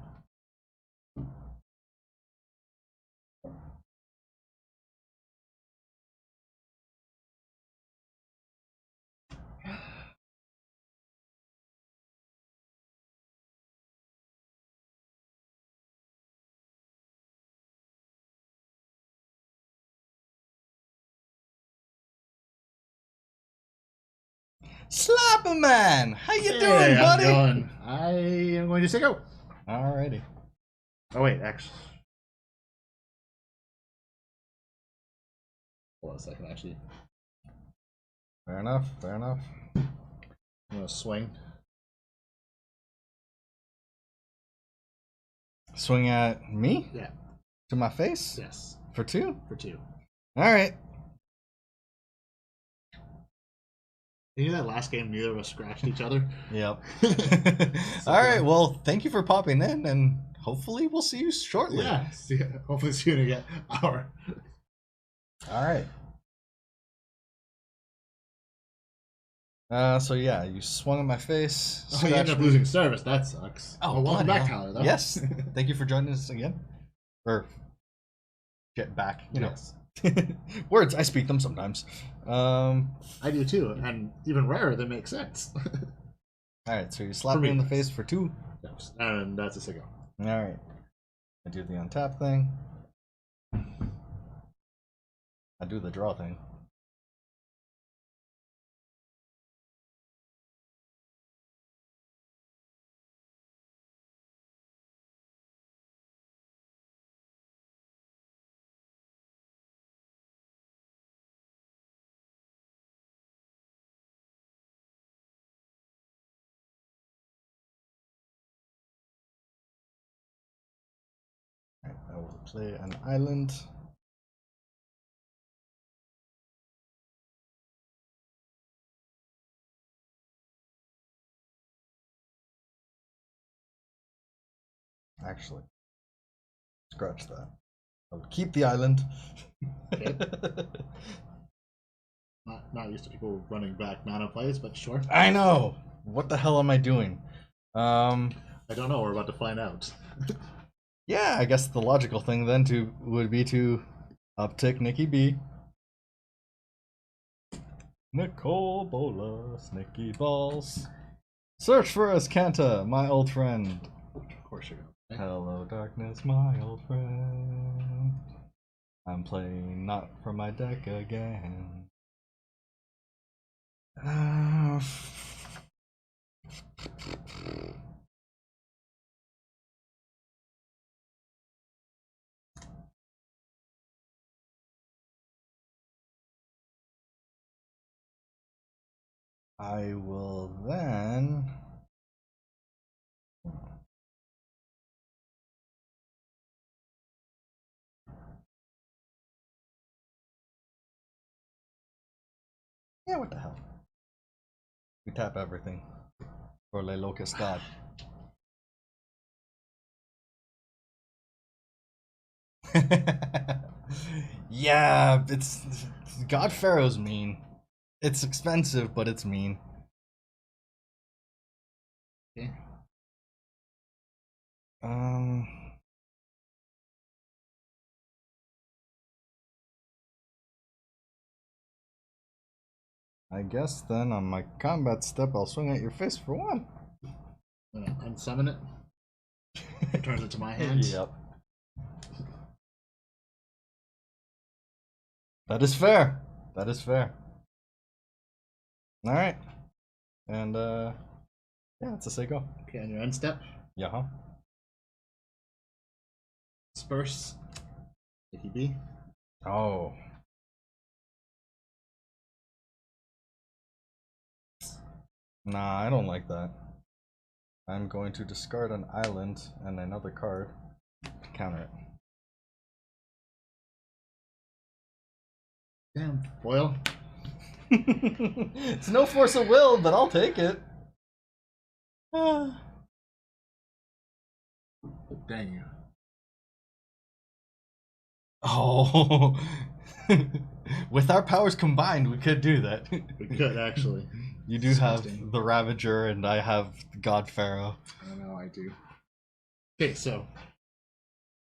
Slap a man! How you doing, buddy? How's it going? I am going to say go. Alrighty. Oh wait, actually. Hold on a second, actually. Fair enough, fair enough. I'm gonna swing. Swing at me? Yeah. To my face? Yes. For 2? For 2. Alright. You knew that last game neither of us scratched each other? Yep. Alright, well, thank you for popping in, and hopefully we'll see you shortly. Yeah. Hopefully soon to get our. Alright. So yeah, you swung at my face. Oh, you ended up losing service. That sucks. Oh, welcome back, Tyler. Though. Yes. Thank you for joining us again. Or get back, you know. Yes. Words, I speak them sometimes. I do too, and even rarer, they make sense. Alright, so you slap me in the face for 2. Yes. And that's a single. Alright. I do the untap thing. I do the draw thing. Alright, I will play an island. Actually, scratch that. I'll keep the island. Okay. Not used to people running back mana plays, but sure. I know. What the hell am I doing? I don't know. We're about to find out. Yeah, I guess the logical thing then would be to uptick Nikki B. Nicol Bolas, Nicky Balls. Search for us, Kanta, my old friend. Of course you're going. Hello, darkness, my old friend. I'm playing not from my deck again. I will then. Yeah, what the hell? We tap everything. For Le Locust God. Yeah, it's God Pharaoh's mean. It's expensive, but it's mean. Okay. I guess then on my combat step, I'll swing at your face for 1. I'm gonna unsummon it. Returns it to my hand. Yep. That is fair. That is fair. All right. And yeah, it's a say go. Okay, on your end step. Yeah. Huh? Disperse. Nicky B. Oh. Nah, I don't like that. I'm going to discard an island and another card to counter it. Damn, foil. It's no force of will, but I'll take it. Dang you. Oh. With our powers combined, we could do that. We could, actually. You do have the Ravager, and I have God Pharaoh. I know, I do. Okay, so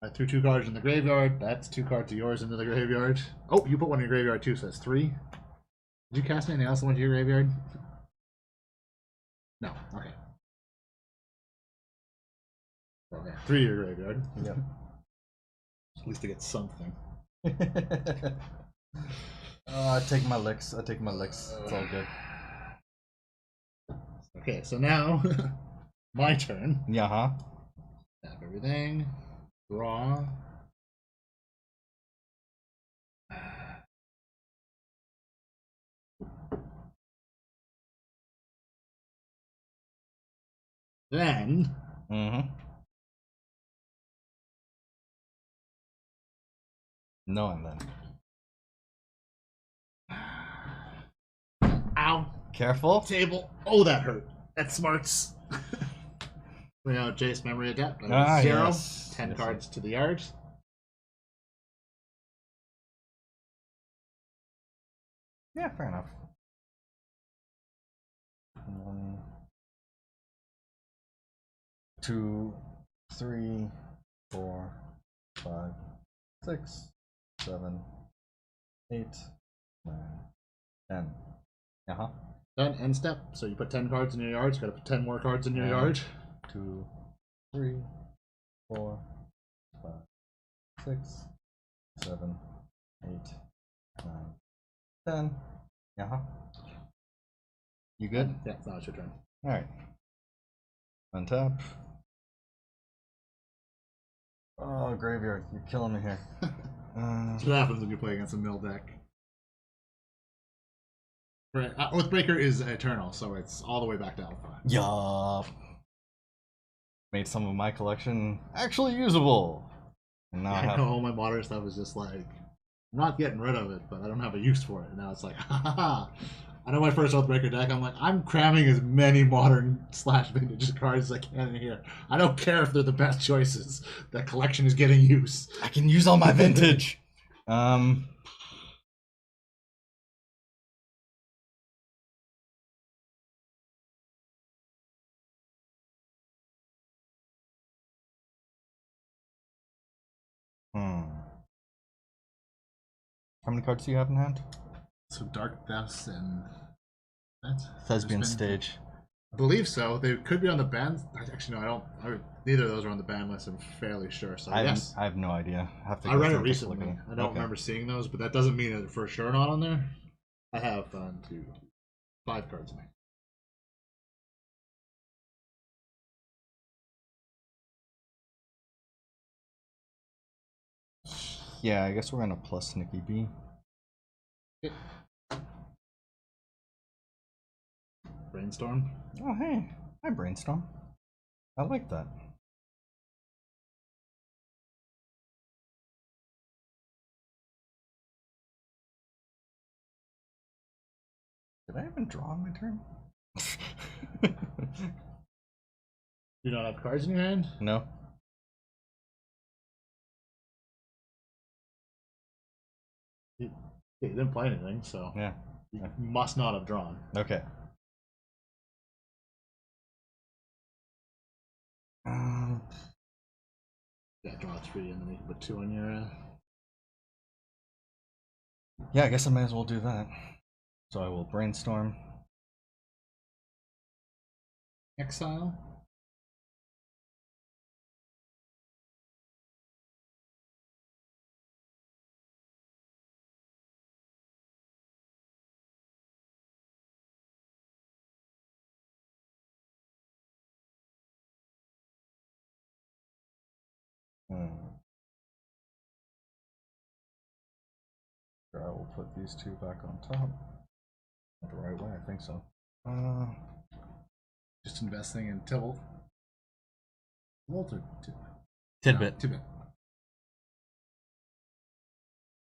I threw 2 cards in the graveyard. That's 2 cards of yours into the graveyard. Oh, you put one in your graveyard too, so that's 3. Did you cast anything else that went to your graveyard? No. Okay. Okay, 3 to your graveyard. Yep. At least to get something. I take my licks. I take my licks. It's all good. Okay, so now my turn. Yeah, huh? Tap everything. Draw. Then. Mm-hmm. No, and then. Ow. Careful. Table. Oh, that hurt. That smarts. We know Jace Memory Adept. Ah, 0. yes. 10 Yes, cards yes. to the yard. Yeah, fair enough. 1, 2, 3, 4, 5, 6, 7, 8, 9, 10. Uh-huh. Then end step. So you put 10 cards in your yard. You gotta put 10 more cards in your yard. 2, 3, 4, 5, 6, 7, 8, 9, 10. Uh-huh. You good? Yeah, now it's your turn. Alright. Untap. Oh, graveyard. You're killing me here. That's what happens when you play against a mill deck. Right. Oathbreaker is eternal, so it's all the way back to alpha. Yup. Made some of my collection actually usable. And now I I have. know all my modern stuff is just like, I'm not getting rid of it, but I don't have a use for it. And now it's like, ha ha ha, I know my first Oathbreaker deck. I'm like, I'm cramming as many modern / vintage cards as I can in here. I don't care if they're the best choices. That collection is getting use. I can use all my vintage. How many cards do you have in hand? So Dark Depths and that Thespian Stage. I believe so. They could be on the ban. Actually, no, I don't. Neither of those are on the ban list. I'm fairly sure. So yes, I have no idea. I read it recently. I don't remember seeing those, but that doesn't mean that for sure not on there. I have 5 cards in there. Yeah, I guess we're gonna plus Nikki B. Brainstorm. Oh hey, hi Brainstorm. I like that. Did I even draw on my turn? You don't have cards in your hand? No. You didn't play anything, so Yeah. you must not have drawn. Okay. Yeah, draw 3 and then you can put 2 on your. Yeah, I guess I might as well do that. So I will brainstorm. Exile. Sure, I will put these 2 back on top. Not the right way, I think so. Just investing in Tibble. Walter Tidbit. No, Tidbit.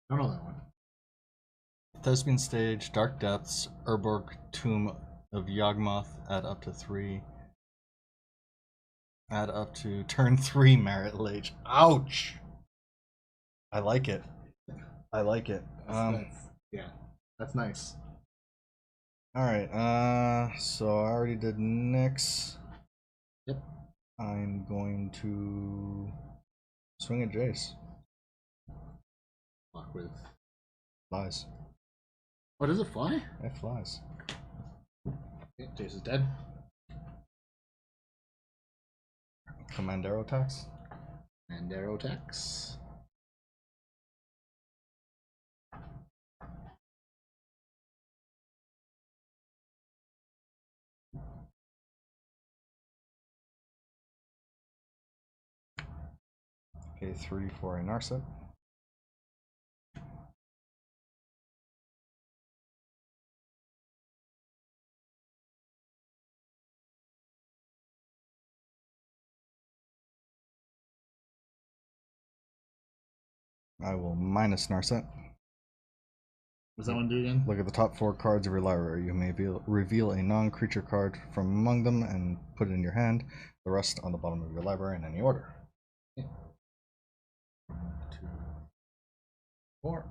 I don't know that one. Thespian Stage, Dark Depths, Urborg Tomb of Yawgmoth, add up to 3. Add up to turn 3 Merit Lage. Ouch! I like it. I like it. Yeah, that's nice. Alright, so I already did Nyx. Yep. I'm going to swing at Jace. Fuck with. Flies. Oh, does it fly? It flies. Okay, Jace is dead. Command arrow attacks. And arrow attacks. Okay, 3 for a Narset. I will minus Narset. What does that one do again? Look at the top 4 cards of your library. You may reveal a non-creature card from among them and put it in your hand. The rest on the bottom of your library in any order. 1, 2, 4.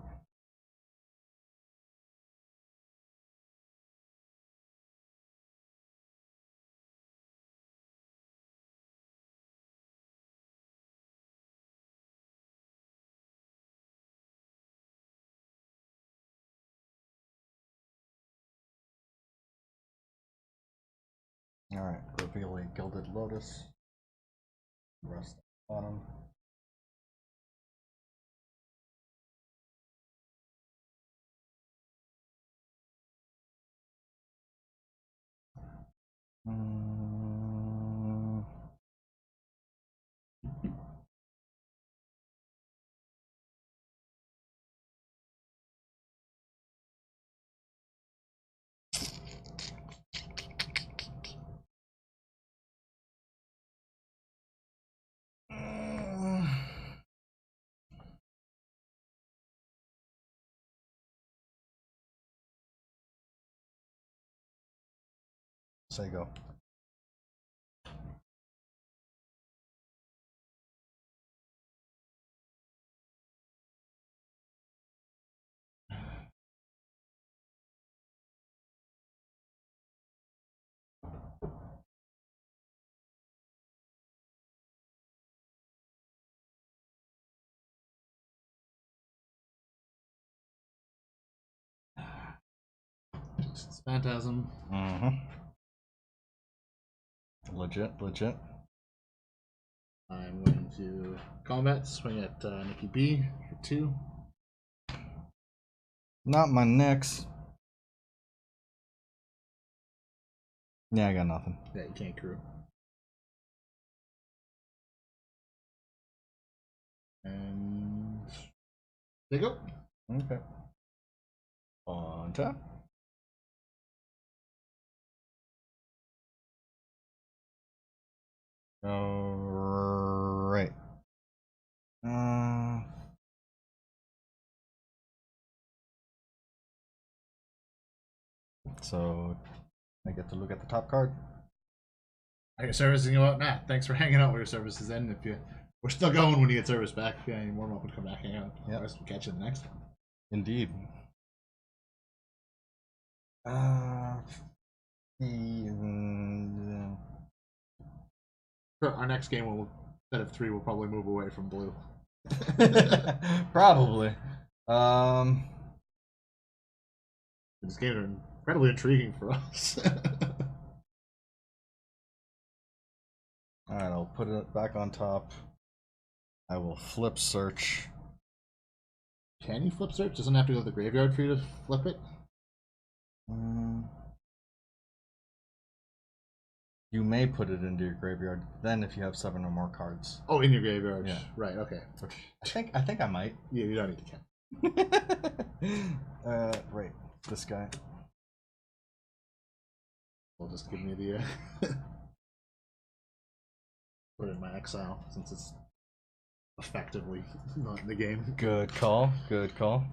Alright, reveal a Gilded Lotus. Rest on the bottom. Say go. It's Phantasm. Mm-hmm. Legit, legit. I'm going to combat, swing at Nikki B for 2. Not my next. Yeah, I got nothing. Yeah, you can't crew. And there you go. Okay. On tap. Alright. So I get to look at the top card. Are you servicing you out? Nah, thanks for hanging out with your services in. If you we're still going when you get service back. If you need more welcome to come back hang out. Yep. We'll catch you in the next one. Indeed. For our next game, we'll instead of 3, we'll probably move away from blue. Probably. These games are incredibly intriguing for us. Alright, I'll put it back on top. I will flip search. Can you flip search? Doesn't have to go to the graveyard for you to flip it. You may put it into your graveyard then if you have 7 or more cards. Oh, in your graveyard. Yeah. Right. Okay. I think I might. Yeah, you don't need to count. Right. This guy. Well, just give me the put it in my exile since it's effectively not in the game. Good call. Good call.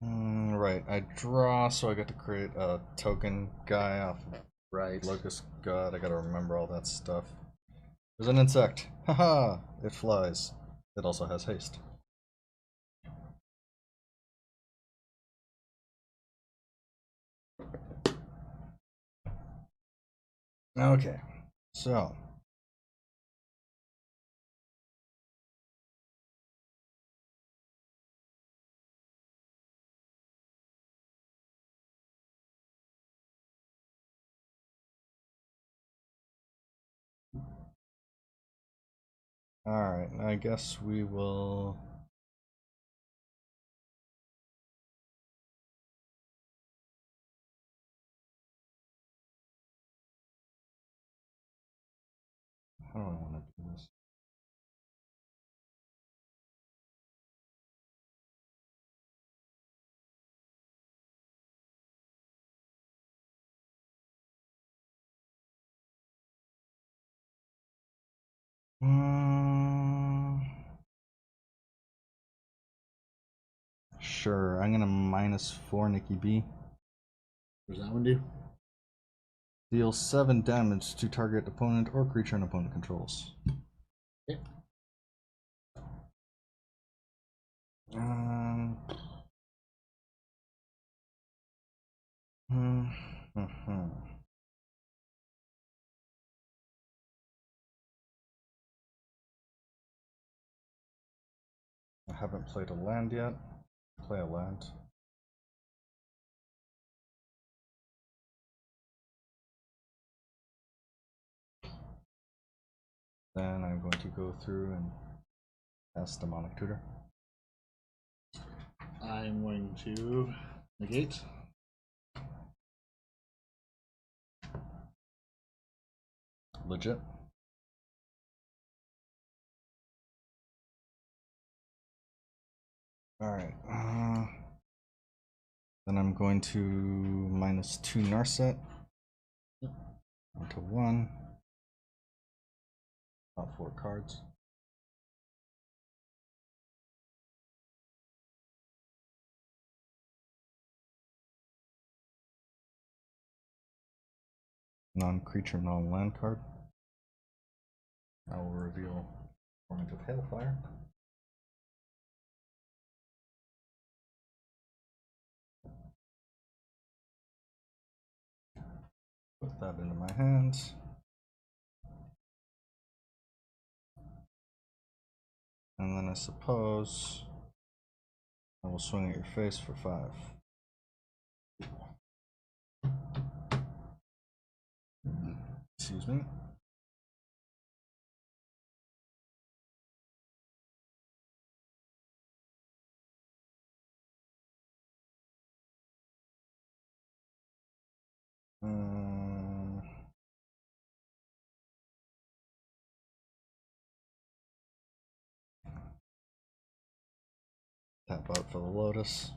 Right. I draw, so I get to create a token guy off of Right. Locust God. I gotta remember all that stuff. There's an insect. Haha! It flies. It also has haste. Okay. So. Alright, I guess we will... How do I want to do this? Sure, I'm gonna -4 Nikki B. What does that one do? Deal 7 damage to target opponent or creature an opponent controls. Okay. I haven't played a land yet. Play a land. Then I'm going to go through and cast Demonic Tutor. I'm going to negate. Legit. Alright. Then I'm going to -2 Narset. Onto 1. About 4 cards. Non-creature, non-land card. I will reveal Tormented Hailfire. Put that into my hands. And then I suppose I will swing at your face for 5. Excuse me. Tap out for the Lotus.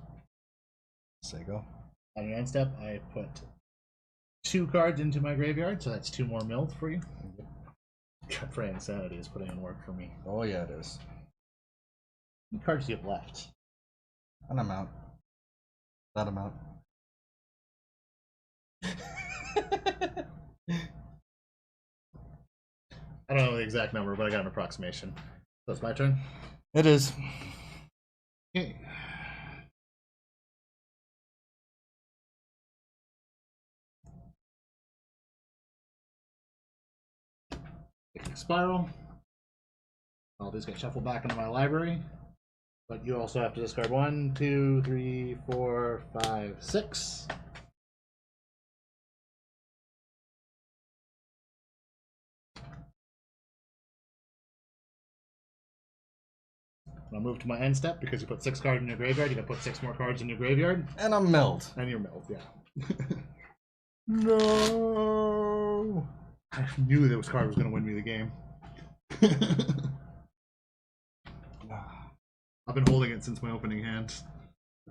Say go. On your end step, I put 2 cards into my graveyard, so that's 2 more milled for you. God, Friday Insanity is putting in work for me. Oh yeah, it is. How many cards do you have left? An amount. That amount. I don't know the exact number, but I got an approximation. So it's my turn? It is. Okay. Spiral. All these get shuffled back into my library. But you also have to discard 1, 2, 3, 4, 5, 6. I'll move to my end step because you put 6 cards in your graveyard. You can put 6 more cards in your graveyard. And I'm milled. And you're milled, yeah. No. I knew that this card was going to win me the game. I've been holding it since my opening hand.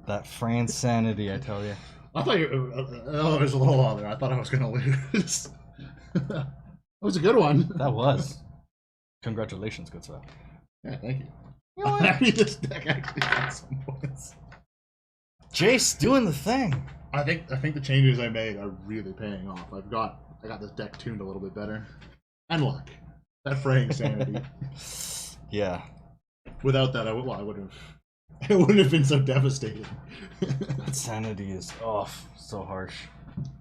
That Fransanity, I tell you. I thought you. Oh, there's a little while there. I thought I was going to lose. That was a good one. That was. Congratulations, good sir. Yeah, thank you. I'm happy this deck actually got some points. Jace doing the thing. I think the changes I made are really paying off. I got this deck tuned a little bit better. And luck. That fraying sanity. Yeah. Without that, it wouldn't have been so devastating. That sanity is so harsh.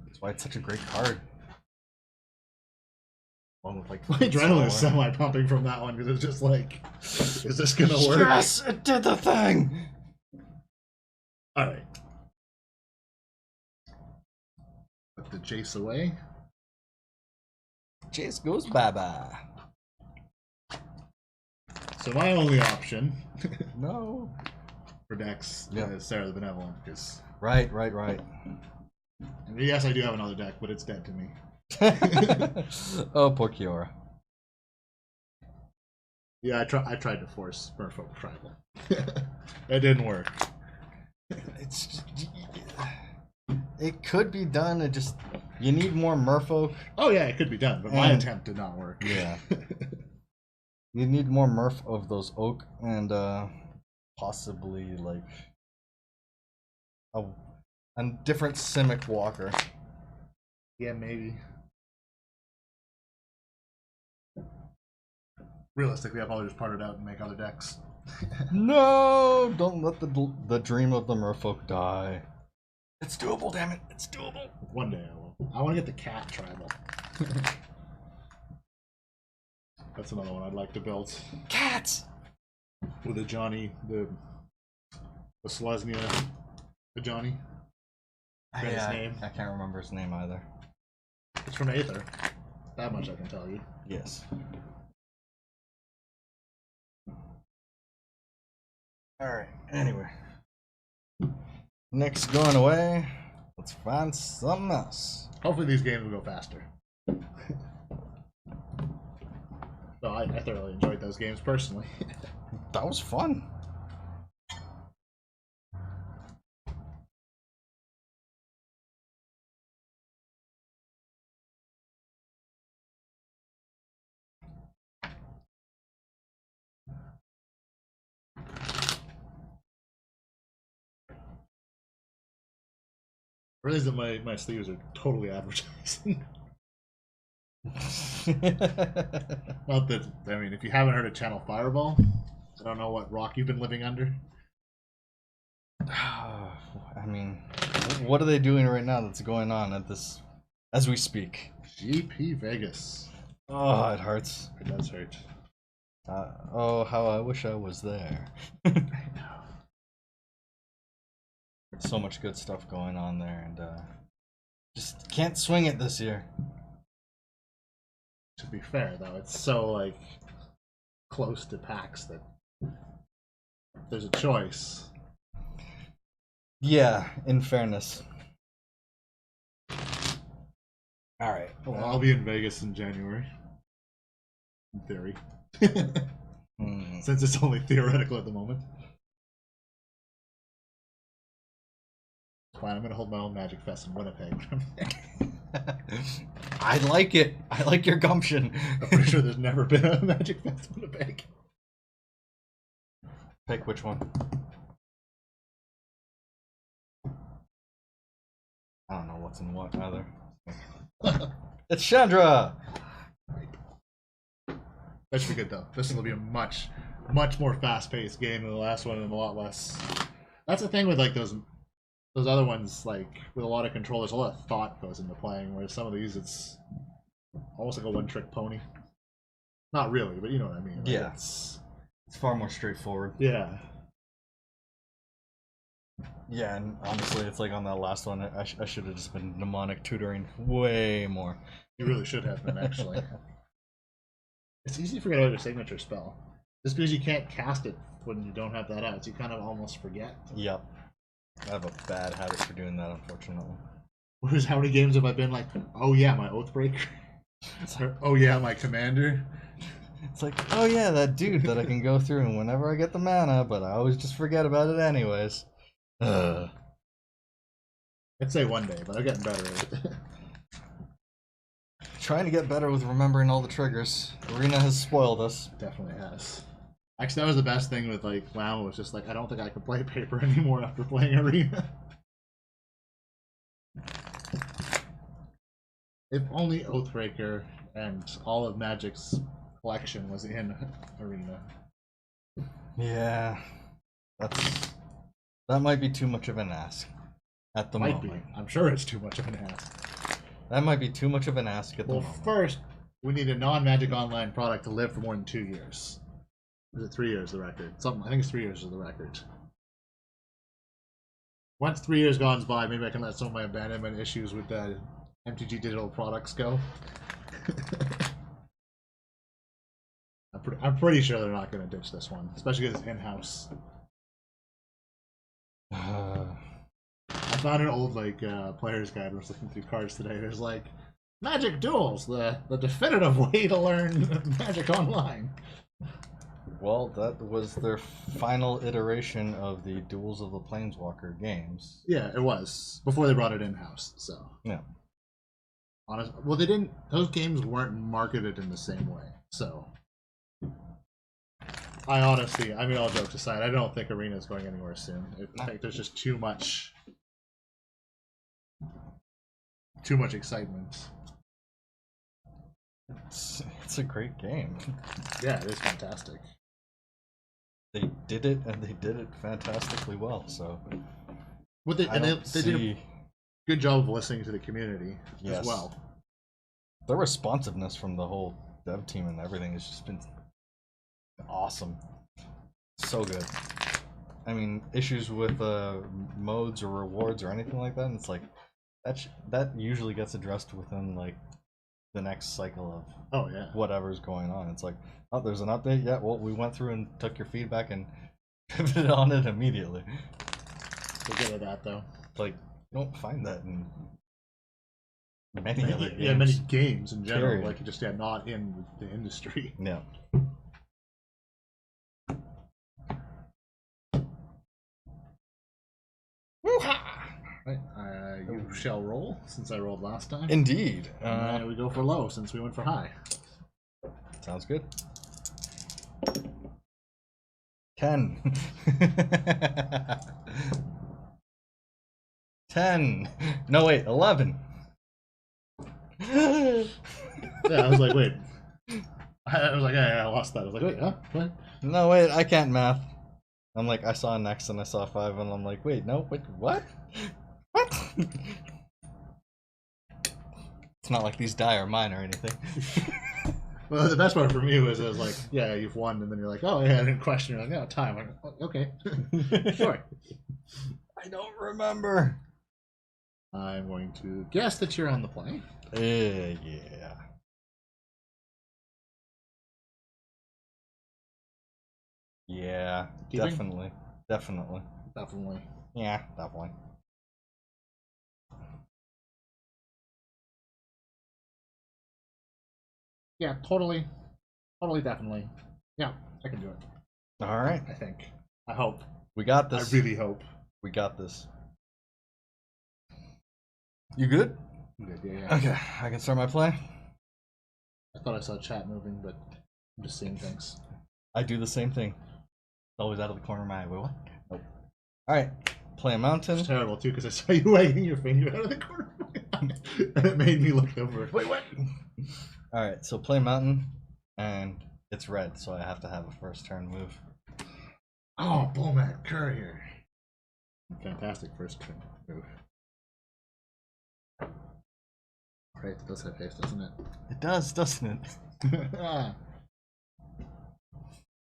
That's why it's such a great card. One with like my adrenaline is semi-pumping from that one because it's just like, is this gonna work? Yes, it did the thing. All right. Put the Jace away. Jace goes bye-bye. So my only option No. for decks is Serra the Benevolent. Because Right. yes, I do have another deck, but it's dead to me. Oh, poor Kiora. Yeah, I tried to force Merfolk Tribal. It didn't work. It could be done. It just you need more Merfolk. Oh yeah, it could be done, but my attempt did not work. Yeah. You need more Merf of those oak and possibly like a different Simic Walker. Yeah, maybe. Realistically, I'll probably just part it out and make other decks. No! Don't let the dream of the Merfolk die. It's doable, damn it! It's doable. One day I will. I want to get the cat tribal. That's another one I'd like to build. Cats! With a Johnny, the Selesnya, the Johnny. His name. I can't remember his name either. It's from Aether. That much I can tell you. Yes. Alright, anyway. Nick's going away. Let's find something else. Hopefully these games will go faster. So I thoroughly enjoyed those games personally. That was fun. I realize that my sleeves are totally advertising. Not that, I mean, if you haven't heard of Channel Fireball, I don't know what rock you've been living under. I mean, what are they doing right now that's going on at this, as we speak? GP Vegas. Oh, it hurts. It does hurt. Oh, how I wish I was there. I know. So much good stuff going on there, and just can't swing it this year. To be fair, though, it's so, like, close to PAX that there's a choice. Yeah, in fairness. Alright. Well, I'll be in Vegas in January. In theory. Since it's only theoretical at the moment. Fine, I'm gonna hold my own Magic Fest in Winnipeg. I like it. I like your gumption. I'm pretty sure there's never been a Magic Fest in Winnipeg. Pick which one. I don't know what's in what either. It's Chandra! That should be good though. This will be a much more fast-paced game than the last one, and a lot less. That's the thing with like those other ones, like with a lot of control. There's a lot of thought goes into playing. Whereas some of these, it's almost like a one-trick pony. Not really, but you know what I mean. Like yeah, it's far more straightforward. Yeah. Yeah, and honestly, it's like on that last one, I should have just been mnemonic tutoring way more. You really should have been, actually. It's easy to forget about your signature spell. Just because you can't cast it when you don't have that out, so you kind of almost forget. Yep. I have a bad habit for doing that, unfortunately. Whereas how many games have I been like, oh yeah, my Oathbreaker? Or, oh yeah, my Commander? It's like, oh yeah, that dude that I can go through and whenever I get the mana, but I always just forget about it anyways. I'd say one day, but I'm getting better at it. Trying to get better with remembering all the triggers. Arena has spoiled us. Definitely has. Actually, that was the best thing with like WoW. Was just like I don't think I can play paper anymore after playing Arena. If only Oathbreaker and all of Magic's collection was in Arena. Yeah, that might be too much of an ask at the moment. Might be. I'm sure it's too much of an ask. That might be too much of an ask at the moment. Well, first, we need a non-Magic Online product to live for more than 2 years. Is it 3 years, the record? Something. I think it's 3 years is the record. Once 3 years goes by, maybe I can let some of my abandonment issues with MTG digital products go. I'm pretty sure they're not going to ditch this one, especially because it's in-house. I found an old like player's guide. I was looking through cards today. There's like Magic Duels, the definitive way to learn Magic Online. Well, that was their final iteration of the Duels of the Planeswalker games. Yeah, it was before they brought it in-house. So yeah, well, they didn't. Those games weren't marketed in the same way. So I honestly, I mean, all jokes aside, I don't think Arena is going anywhere soon. I think there's just too much excitement. It's a great game. Yeah, it is fantastic. They did it, and they did it fantastically well. So, they did a good job of listening to the community as well. The responsiveness from the whole dev team and everything has just been awesome. So good. I mean, issues with modes or rewards or anything like that, and it's like that usually gets addressed within like the next cycle of whatever's going on. It's like, oh, there's an update. Yeah, well, we went through and took your feedback and pivoted on it immediately. Forget of that though. Like, you don't find that in many other games. Yeah, many games in general. Period. Like just not in the industry. Yeah. Right, you shall roll since I rolled last time. Indeed. And we go for low since we went for high. Sounds good. 10. 10. No, wait, 11. Yeah, I was like, wait. I was like, yeah, I lost that. I was like, wait, huh? What? No, wait, I can't math. I'm like, I saw an X and I saw a 5, and I'm like, wait, no, wait, what? What? It's not like these die are mine or anything. Well, the best part for me was, I was like, yeah, you've won, and then you're like, oh, yeah, I didn't question. You're like, no, time. I'm like, okay. Sure. I don't remember. I'm going to guess that you're on the play. Yeah. Yeah, Keeping? definitely. Definitely. Definitely. Yeah, definitely. Yeah, totally. Totally, definitely. Yeah, I can do it. All right. I think. I hope. We got this. I really hope. We got this. You good? Good, yeah. Okay, I can start my play. I thought I saw chat moving, but I'm just seeing things. I do the same thing. It's always out of the corner of my eye. Wait, what? Nope. All right, play a mountain. It's terrible too, because I saw you wagging your finger out of the corner of my eye, and it made me look over. Wait, what? All right, so play mountain, and it's red, so I have to have a first turn move. Oh, Bullmat Courier. Fantastic first turn move. Right, it does have haste, doesn't it? It does, doesn't it?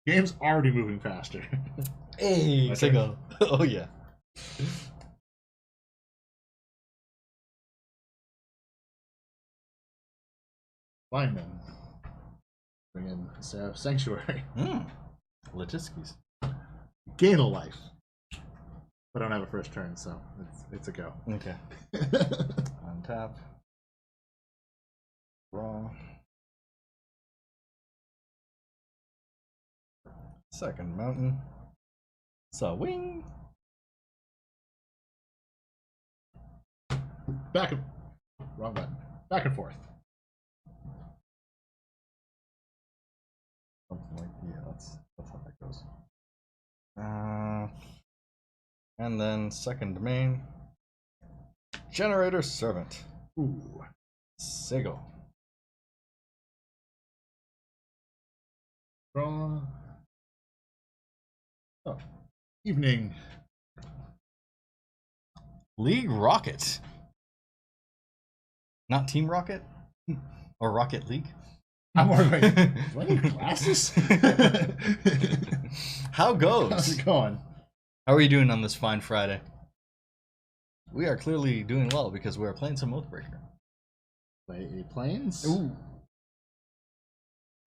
Game's already moving faster. Hey, My Sego. Oh yeah. Fine then. Bring in Serra Sanctuary. Logistics. Gain a life. I don't have a first turn, so it's a go. Okay. Untap. Draw. Second mountain. Swing. Back and wrong button. Back and forth. Something like that's how that goes. And then second domain. Generator Servant. Ooh. Sego. Draw. Oh. Evening. League Rocket. Not Team Rocket? Or Rocket League? I'm more like, do I need glasses? How goes? How's it going? How are you doing on this fine Friday? We are clearly doing well because we are playing some Oathbreaker. Play a planes? Ooh.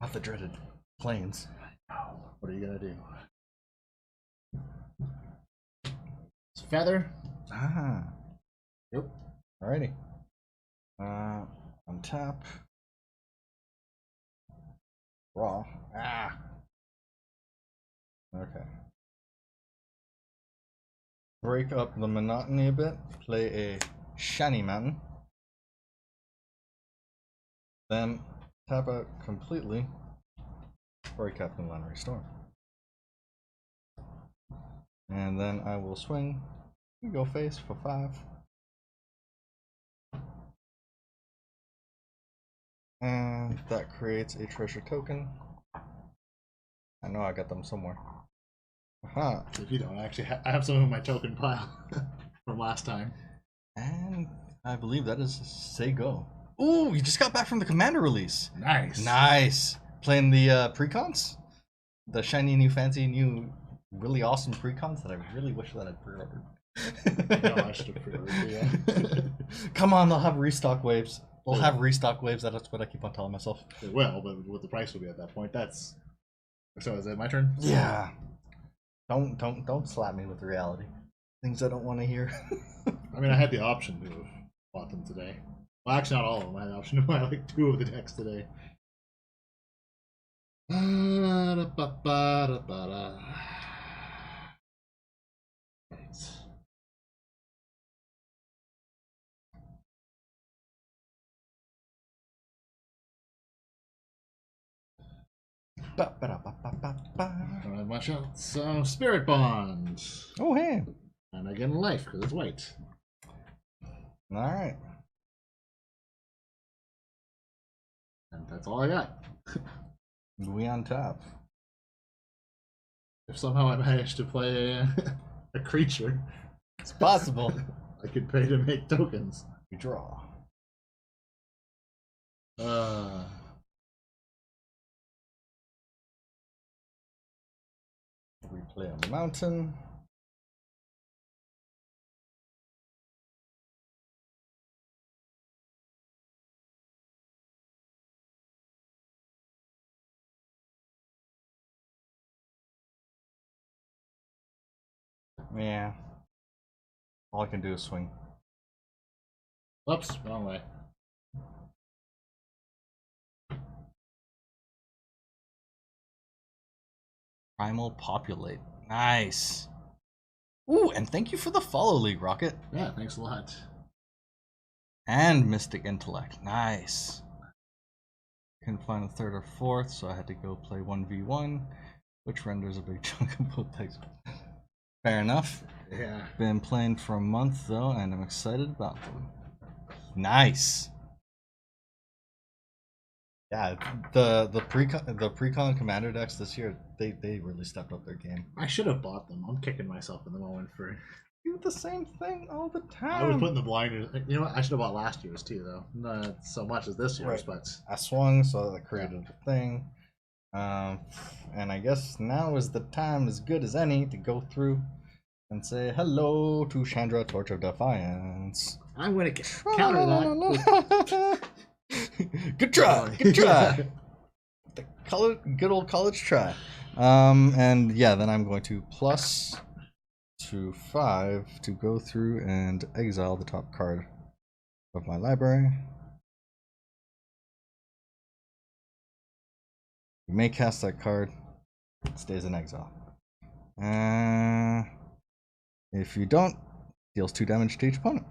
Not the dreaded planes. Oh, what are you gonna do? It's feather. Ah. Yep. Alrighty. Untap. Raw. Ah. Okay. Break up the monotony a bit. Play a shiny mountain. Then tap out completely for a Captain Lannery Storm. And then I will swing. We go face for 5. And that creates a treasure token. I know I got them somewhere. Aha. If you don't, actually, I have some in my token pile from last time. And I believe that is Say Go. Ooh, you just got back from the Commander release. Nice. Nice. Playing the precons? The shiny new fancy new really awesome precons that I really wish that I'd pre-ordered. No, I should have pre-ordered, yeah. Come on, they'll have restock waves. They'll have restock waves. That's what I keep on telling myself. They will, but what the price will be at that point, that's... So is it my turn? Yeah. Don't slap me with reality. Things I don't want to hear. I mean, I had the option to have bought them today. Well, actually, not all of them. I had the option to buy like 2 of the decks today. Right. I don't have much else. So, Spirit Bond. Oh, hey. And I get a life because it's white. All right. And that's all I got. We on top. If somehow I managed to play a creature, It's possible. I could pay to make tokens. We draw. We play on the mountain. Yeah. All I can do is swing. Whoops, wrong way. Primal Populate. Nice. Ooh, and thank you for the follow, League Rocket. Yeah, thanks a lot. And Mystic Intellect. Nice. Couldn't find a third or fourth, so I had to go play 1v1, which renders a big chunk of both decks. Fair enough. Yeah. Been playing for a month though, and I'm excited about them. Nice. Yeah, the pre-con commander decks this year, they really stepped up their game. I should have bought them. I'm kicking myself in the moment for. Do the same thing all the time. I was putting the blinders. You know what? I should have bought last year's too, though. Not so much as this year's, Right. but I swung, so that created a thing. And I guess now is the time as good as any to go through and say hello to Chandra, Torch of Defiance. I'm going to counter that. Good try, good try. Good old college try. And yeah, then I'm going to plus to 5 to go through and exile the top card of my library. You may cast that card. It stays in exile. If you don't, deals 2 damage to each opponent.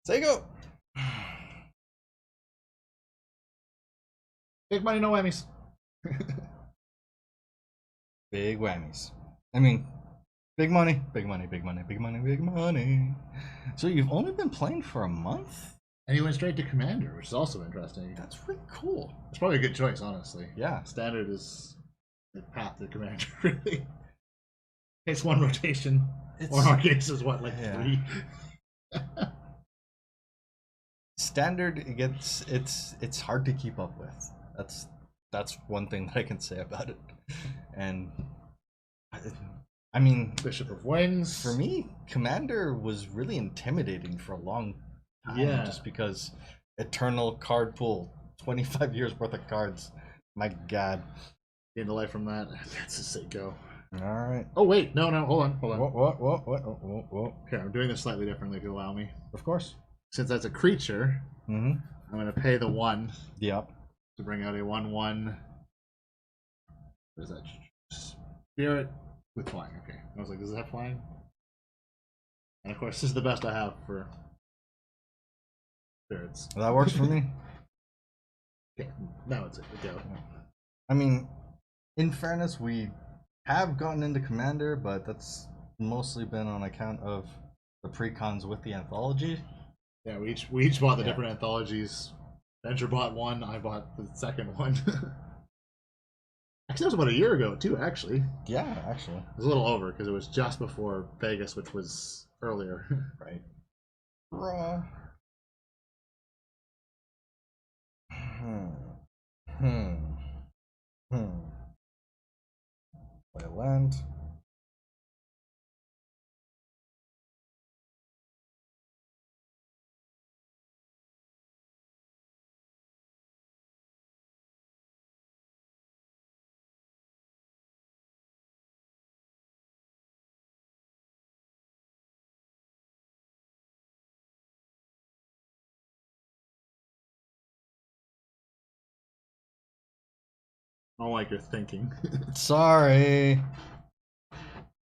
There you go. Big money, no whammies. Big whammies. I mean, big money, big money, big money, big money, big money. So you've only been playing for a month? And he went straight to Commander, which is also interesting. That's really cool. It's probably a good choice, honestly. Yeah. Standard is the path to Commander, really. It's one rotation. Or in our case is what, like 3? Standard, it gets it's hard to keep up with. That's one thing that I can say about it. And I mean, Bishop of Wings. For me, Commander was really intimidating for a long time. Yeah. Just because eternal card pool, 25 years worth of cards. My God. Gained a life from that. That's a sick go. All right. Oh wait, no, hold on. What? Okay, I'm doing this slightly differently if you allow me. Of course. Since that's a creature, Mm-hmm. I'm going to pay the 1 Yep. to bring out a 1/1. What is that? Spirit with flying. Okay. I was like, does it have flying? And of course, this is the best I have for spirits. That works for me. Okay, now it's a go. I mean, in fairness, we have gotten into Commander, but that's mostly been on account of the pre-cons with the anthology. Yeah, we each bought the different anthologies. Venture bought one, I bought the second one. Actually, that was about a year ago, too, actually. Yeah, actually. It was a little over, because it was just before Vegas, which was earlier. Right. Raw. Play a land. I don't like your thinking. Sorry.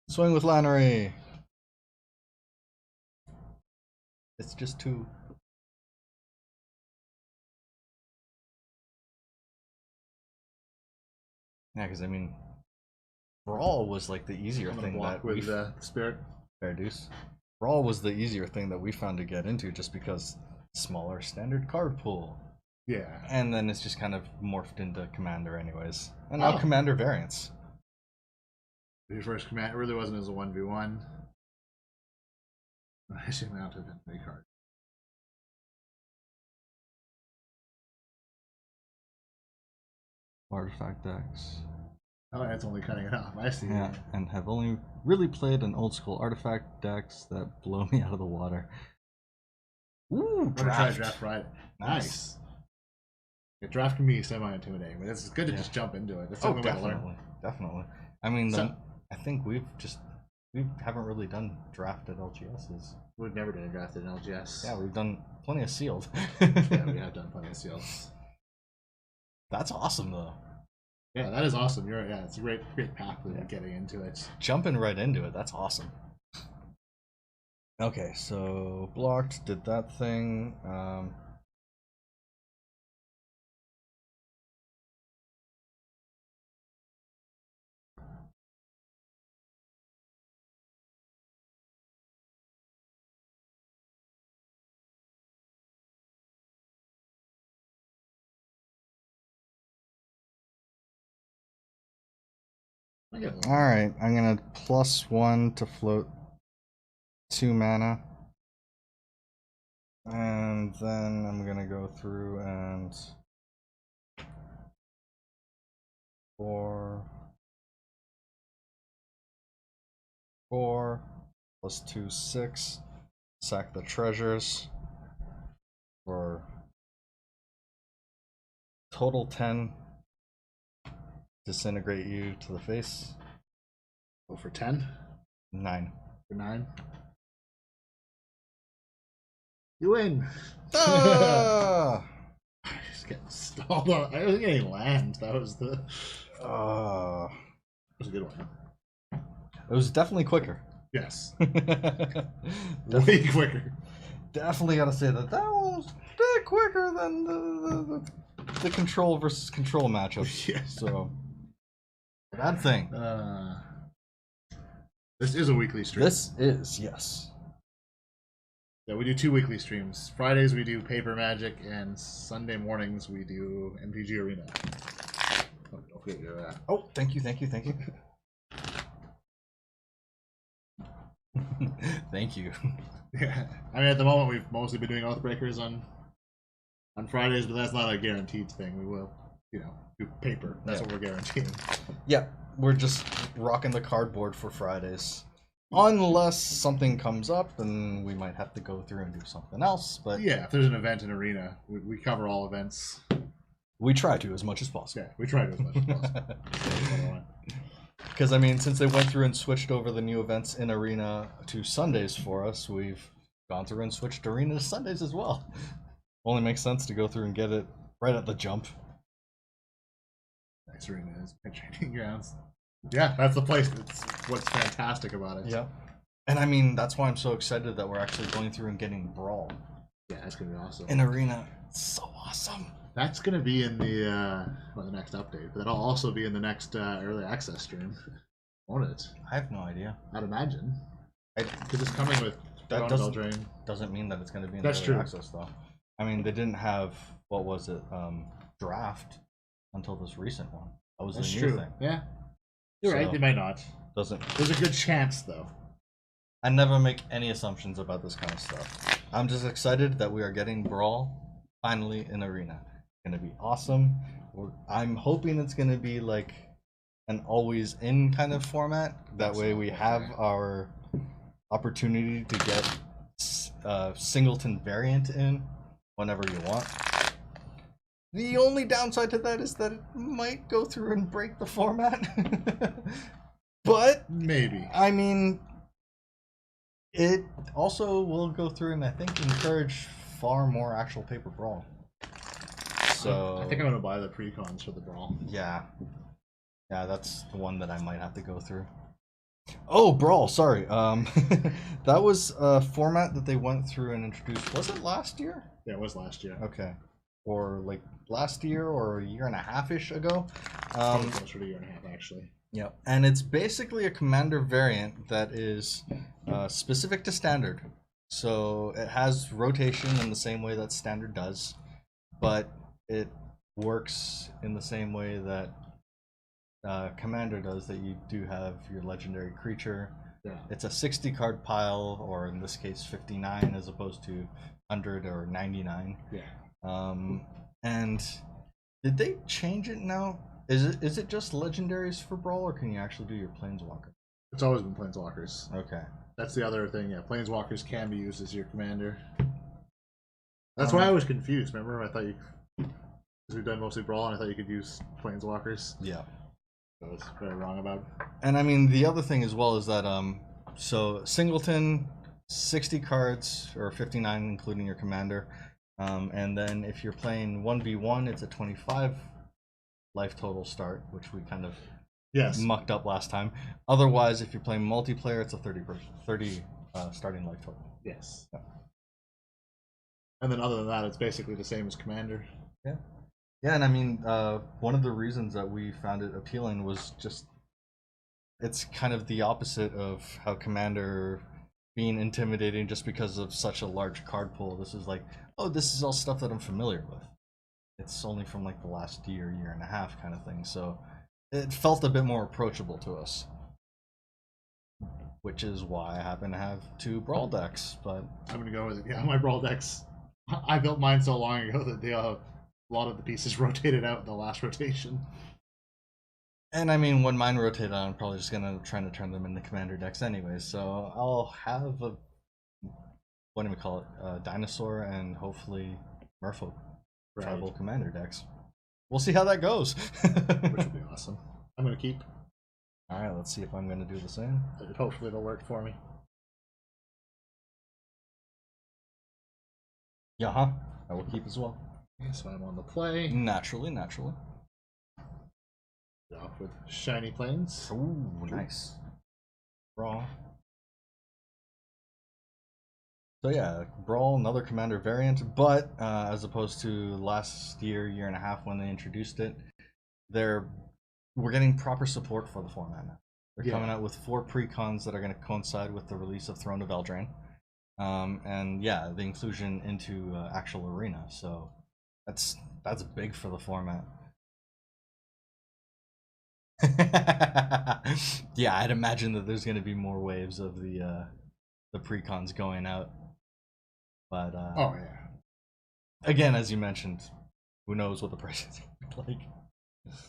Swing with Lannery. It's just too. Yeah, because I mean, Brawl was like the easier thing that with Spirit. Fair deuce. Brawl was the easier thing that we found to get into, just because smaller standard card pool. Yeah. And then it's just kind of morphed into Commander anyways. And now Oh. Commander variants. Your first command really wasn't as a 1v1. Nice amount of infinity cards. Artifact decks. Oh, that's only cutting it off. I see. Yeah, and have only really played an old school artifact decks that blow me out of the water. Ooh, I'm gonna try Draft Friday. Nice. Yeah, draft can be semi-intimidating, but it's good to just jump into it. It's something we gotta learn. Definitely. I mean, I think we haven't really done drafted LGSs. We've never done a drafted in LGS. Yeah, we've done plenty of sealed. Yeah, we have done plenty of seals. That's awesome, though. Yeah, that is awesome. It's a great pathway to getting into it. Jumping right into it, that's awesome. Okay, so blocked, did that thing. Alright, I'm gonna +1 to float 2 mana. And then I'm gonna go through and 4 +2 6. Sack the treasures for total 10. Disintegrate you to the face. Go for 10. 9. For 9. You win. Ah! I just getting stalled on. I wasn't getting land. That was the. That was a good one. It was definitely quicker. Yes. Definitely, Way quicker. definitely gotta say that was a bit quicker than the control versus control matchups. Yeah. So, bad thing. This is a weekly stream. This is, yes. Yeah, we do 2 weekly streams. Fridays we do Paper Magic, and Sunday mornings we do MTG Arena. Oh, don't forget your. Oh, thank you. Thank you. Yeah, I mean at the moment we've mostly been doing Oathbreakers on Fridays, but that's not a guaranteed thing. We will, do paper. That's what we're guaranteeing. Yeah, we're just rocking the cardboard for Fridays. Unless something comes up and we might have to go through and do something else, but Yeah, if there's an event in Arena, we cover all events. we try to as much as possible. Yeah, we try to as much as possible. Because, I mean, since they went through and switched over the new events in Arena to Sundays for us, we've gone through and switched Arena to Sundays as well. Only makes sense to go through and get it right at the jump. Nice Arena is training grounds. Yeah, that's the place. It's what's fantastic about it. Yeah. And, I mean, that's why I'm so excited that we're actually going through and getting Brawl. Yeah, that's going to be awesome. In Arena. It's so awesome. That's going to be in the next update, but that'll also be in the next early access stream. Won't it? I have no idea. I'd imagine. Because it's coming with That doesn't mean that it's going to be in That's early true. access, though. I mean, they didn't have, what was it, draft until this recent one. That was That's a new true. thing. Yeah. You're right, they might not. Doesn't. There's a good chance, though. I never make any assumptions about this kind of stuff. I'm just excited that we are getting Brawl finally in Arena. It's gonna be awesome. I'm hoping it's gonna be like an always in kind of format. That way we have our opportunity to get singleton variant in whenever you want. The only downside to that is that it might go through and break the format. But maybe. I mean, it also will go through and I think encourage far more actual paper Brawl. So I think I'm gonna buy the precons for the Brawl. Yeah, that's the one that I might have to go through. Oh, Brawl, sorry. That was a format that they went through and introduced. Was it last year? Yeah, it was last year. Okay, or like last year or a year and a half-ish ago. Probably closer to a year and a half, actually. Yep, and it's basically a commander variant that is specific to standard. So it has rotation in the same way that Standard does, but it works in the same way that Commander does, that you do have your legendary creature. Yeah. It's a 60 card pile, or in this case 59 as opposed to 100 or 99. Yeah. And did they change it now? Is it just legendaries for Brawl, or can you actually do your Planeswalker? It's always been Planeswalkers. Okay. That's the other thing, yeah. Planeswalkers can be used as your commander. That's why I was confused, remember? I thought you... Because we've done mostly Brawl, and I thought you could use Planeswalkers. Yeah. I was very wrong about it. And I mean, the other thing as well is that, so Singleton, 60 cards, or 59 including your commander. And then if you're playing 1v1, it's a 25 life total start, which we kind of mucked up last time. Otherwise, if you're playing multiplayer, it's a 30 starting life total. Yes. Yeah. And then other than that, it's basically the same as Commander. Yeah. Yeah, and I mean, one of the reasons that we found it appealing was just, it's kind of the opposite of how Commander being intimidating just because of such a large card pool. This is like, oh, this is all stuff that I'm familiar with. It's only from like the last year and a half kind of thing. So it felt a bit more approachable to us. Which is why I happen to have 2 Brawl decks, but... I'm going to go with it. Yeah, my Brawl decks, I built mine so long ago that they, a lot of the pieces rotated out in the last rotation. And I mean, when mine rotate out, I'm probably just gonna try to turn them into commander decks anyway. So I'll have a, what do we call it, dinosaur and hopefully Merfolk tribal commander decks. We'll see how that goes. Which would be awesome. I'm gonna keep. All right, let's see if I'm gonna do the same. Hopefully it'll work for me. Yeah, huh? I will keep as well. Okay, so I'm on the play. Naturally. Off with Shiny Plains. Ooh, nice. Brawl. So yeah, Brawl, another commander variant, but as opposed to last year and a half when they introduced it, we're getting proper support for the format now. They're coming out with 4 precons that are going to coincide with the release of Throne of Eldraine. And yeah, the inclusion into actual arena. So that's big for the format. Yeah, I'd imagine that there's going to be more waves of the precons going out. But oh yeah. Again, as you mentioned, who knows what the price is like.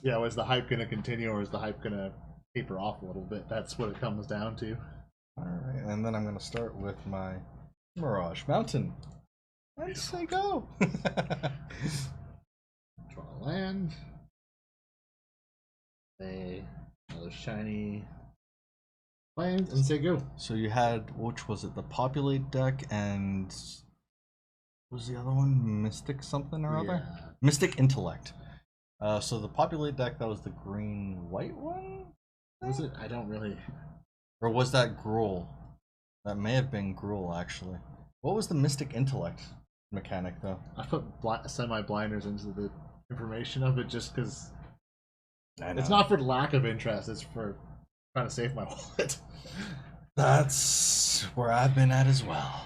Yeah, was the hype going to continue, or is the hype going to taper off a little bit? That's what it comes down to. All right, and then I'm going to start with my Mirage Mountain. Let's say go. Draw a land. Another Shiny Plains, and say go. So you had, which was it, the Populate deck, and what was the other one? Mystic something or other? Yeah. Mystic Intellect. So the Populate deck, that was the green-white one? Was it? I don't really... Or was that Gruul? That may have been Gruul, actually. What was the Mystic Intellect mechanic, though? I put semi-blinders into the information of it just because... It's not for lack of interest, it's for trying to save my wallet. That's where I've been at as well.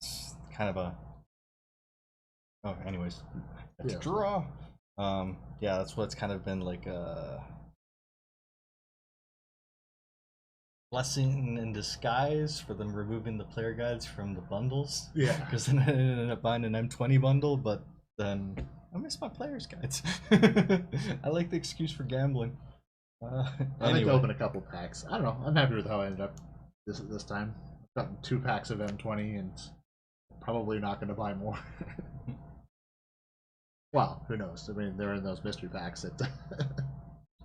It's kind of a... Oh, anyways. Let's draw. Yeah, that's what's kind of been like a blessing in disguise for them removing the player guides from the bundles. Yeah. Because then I ended up buying an M20 bundle, but then I miss my player's guides. I like the excuse for gambling. I like to open a couple packs. I don't know. I'm happy with how I ended up this time. I've gotten 2 packs of M20 and probably not going to buy more. Well, who knows? I mean, they're in those mystery packs.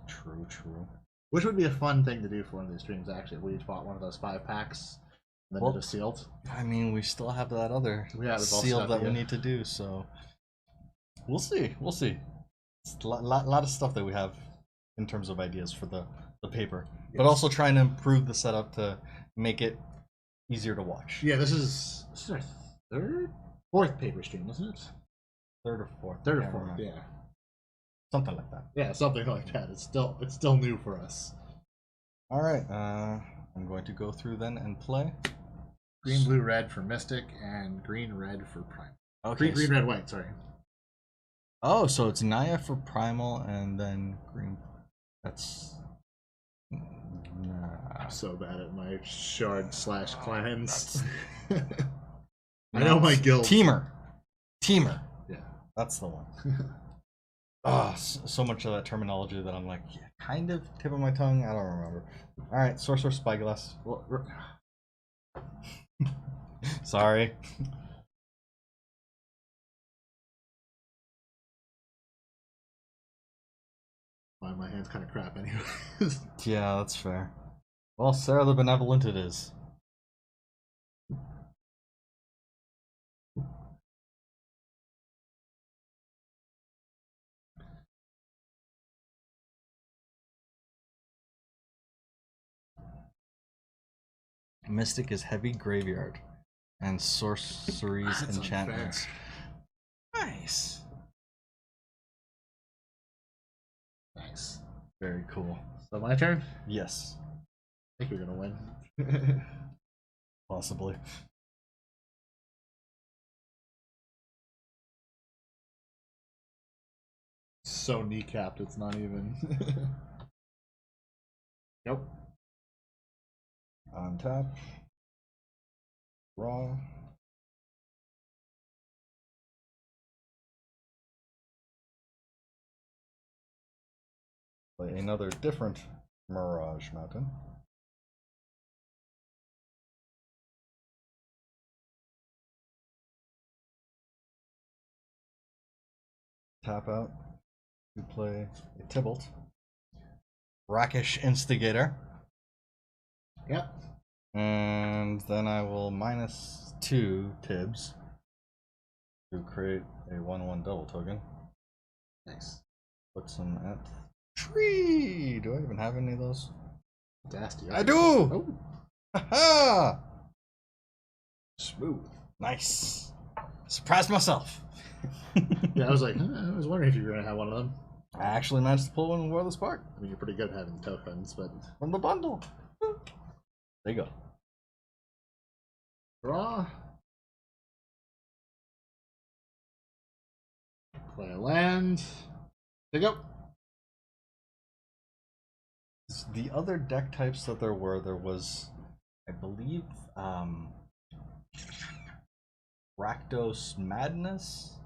True. Which would be a fun thing to do for one of these streams, actually. We each bought one of those 5 packs and then did a sealed. I mean, we still have that other sealed that we need to do, so we'll see. It's a lot of stuff that we have in terms of ideas for the paper, but also trying to improve the setup to make it easier to watch. Yeah, this is our 4th paper stream, isn't it? 3rd or 4th. 3rd or 4th, yeah. Something like that. Yeah, something like that. It's still new for us. All right, I'm going to go through then and play. Green, blue, red for Mystic, and green, red for Prime. Okay. Green, red, white. Sorry. Oh, so it's Naya for Primal and then green. That's. Nah. I'm so bad at my shard / cleanse. No, I know my guild. Teamer. Yeah. That's the one. Ah, so much of that terminology that I'm like, yeah, kind of tip of my tongue. I don't remember. All right, Sorcerer Spyglass. Well, Sorry. my hand's kind of crap anyways. Yeah, that's fair. Well, Serra the Benevolent it is. Mystic is heavy graveyard, and sorceries That's enchantments. Nice. Nice. Very cool. So my turn? Yes. I think we're gonna win. Possibly. So kneecapped, it's not even. Nope. Untap. Raw. Play another different Mirage Mountain. Tap out. You play a Tybalt. Rakish Instigator. Yep. And then I will -2 Tibbs to create a 1/1 double token. Nice. Put some at tree. Do I even have any of those? Nasty. I do! Oh. Haha! Smooth. Nice. Surprised myself. Yeah, I was like, I was wondering if you were gonna have one of them. I actually managed to pull one in World Spark I mean, you're pretty good at having tokens, but from the bundle. There you go. draw. Play a land. Pick up. The other deck types that there was, I believe, Rakdos Madness,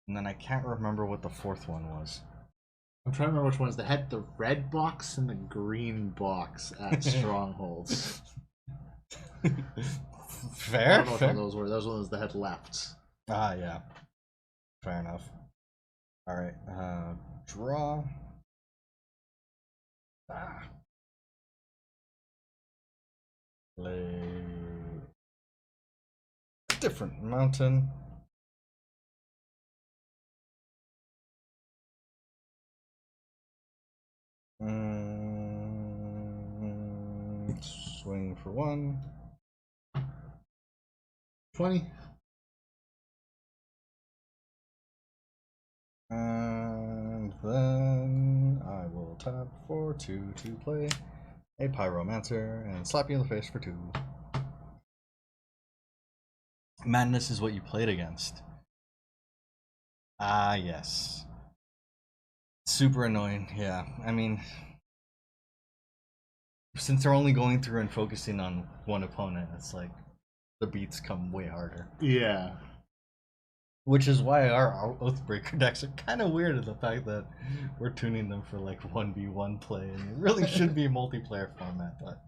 and then I can't remember what the fourth one was. I'm trying to remember which ones. They had the red box and the green box at Strongholds. Fair. I don't know which fair. one those were. Those ones that had left. Ah, yeah. Fair enough. All right. Draw. Play a different mountain. Swing for 1. 20. And then I will tap for 2 to play a Pyromancer and slap you in the face for 2. Madness is what you played against. Ah, yes. Super annoying, yeah. I mean, since they're only going through and focusing on one opponent, it's like the beats come way harder. Yeah. Which is why our Oathbreaker decks are kind of weird in the fact that we're tuning them for like 1v1 play, and it really should be a multiplayer format, but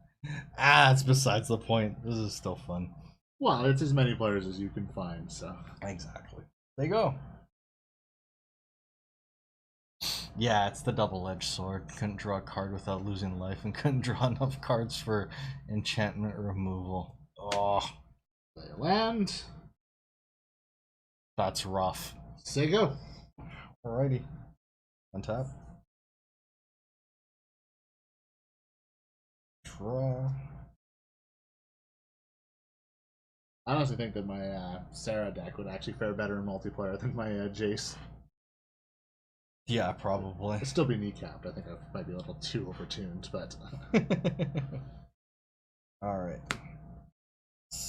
it's besides the point. This is still fun. Well, it's as many players as you can find, so. Exactly. There you go. Yeah, it's the double-edged sword. Couldn't draw a card without losing life, and couldn't draw enough cards for enchantment removal. Oh. Play a land. That's rough. Say go. Alrighty. Untap. Draw. I honestly think that my Serra deck would actually fare better in multiplayer than my Jace. Yeah, probably. It'd still be kneecapped. I think I might be a little too overtuned, but. Alright.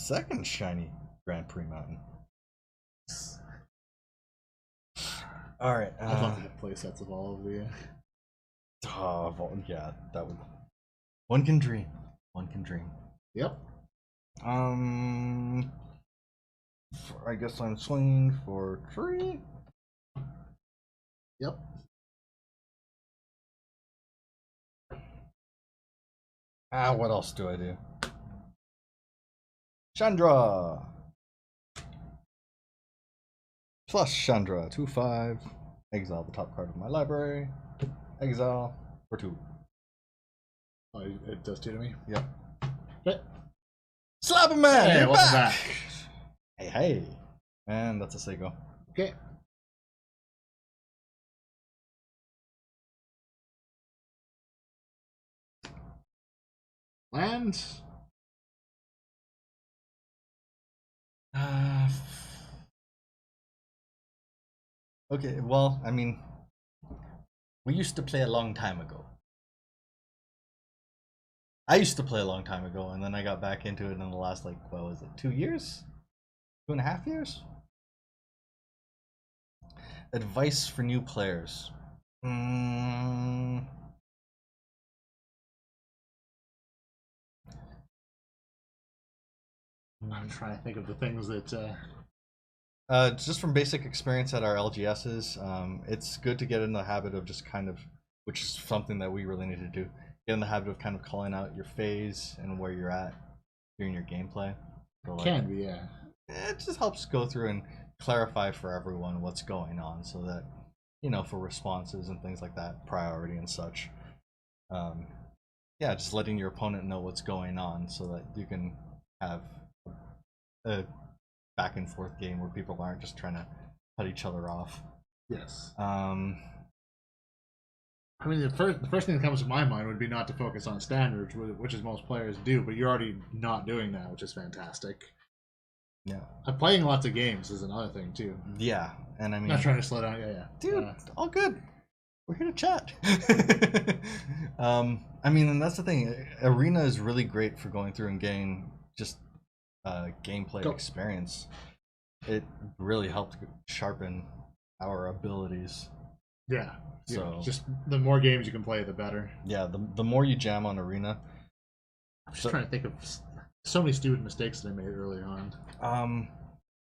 second shiny Grand Prix Mountain. Alright. I'd love to get play sets of all of the. Yeah, that would. One can dream. One can dream. Yep. I guess I'm swinging for 3. Yep. What else do I do? Chandra! Plus Chandra, 2/5. Exile the top card of my library. Exile for 2. Oh, it does 2 to me? Yep. Okay. Slap him, man! Hey, You're welcome back! back. Hey. And that's a Sego. Okay. Land. Okay, well, I mean, we used to play a long time ago. I used to play a long time ago, and then I got back into it in the last, like, what was it, 2 years? 2.5 years? Advice for new players. I'm trying to think of the things that. Just from basic experience at our LGSs, it's good to get in the habit of just kind of, which is something that we really need to do, get in the habit of kind of calling out your phase and where you're at during your gameplay. So, like, Can be, yeah. it just helps go through and clarify for everyone what's going on, so that, you know, for responses and things like that, priority and such. Yeah, just letting your opponent know what's going on so that you can have a back and forth game where people aren't just trying to cut each other off. Yes. I mean, the first thing that comes to my mind would be not to focus on standards, which is most players do, but you're already not doing that, which is fantastic. Yeah. Playing lots of games is another thing too. Yeah, and I mean, Not trying to slow down. Yeah. Dude, all good. We're here to chat. I mean, and that's the thing. Arena is really great for going through and getting just gameplay experience. It really helped sharpen our abilities. Yeah. So just the more games you can play, the better. Yeah, the more you jam on Arena. I'm just trying to think of so many stupid mistakes that I made early on.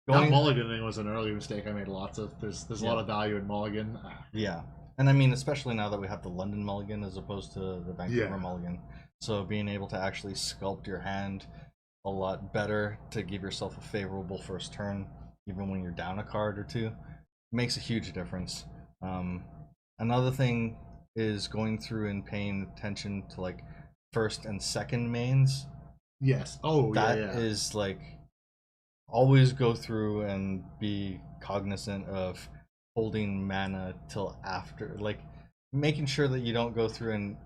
Going mulliganing was an early mistake I made lots of. There's a lot of value in mulligan. Yeah. And I mean, especially now that we have the London mulligan as opposed to the Vancouver mulligan. So being able to actually sculpt your hand a lot better to give yourself a favorable first turn, even when you're down a card or two, makes a huge difference. Another thing is going through and paying attention to, like, first and second mains. Yes. Oh, that yeah. is, like, always go through and be cognizant of holding mana till after, like, making sure that you don't go through and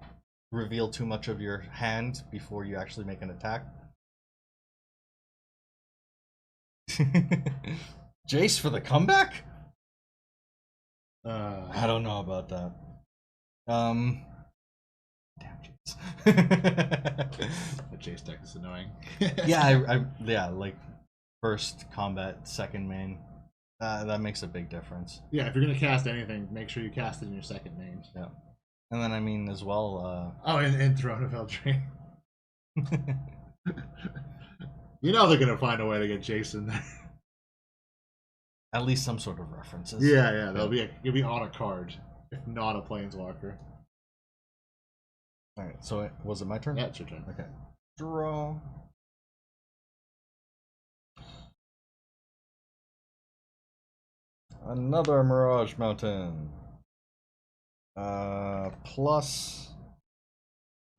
reveal too much of your hand before you actually make an attack. Jace for the comeback? I don't know about that. Damn Jace. The Jace deck is annoying. Yeah, like first combat, second main. That makes a big difference. Yeah, if you're gonna cast anything, make sure you cast it in your second main. Yeah, and then I mean as well. And Throne of Eldraine. You know they're gonna find a way to get Jason there. At least some sort of references. Yeah, you'll be on a card, if not a Planeswalker. Alright, so was it my turn? Yeah, it's your turn. Okay. Draw. Another Mirage Mountain. Plus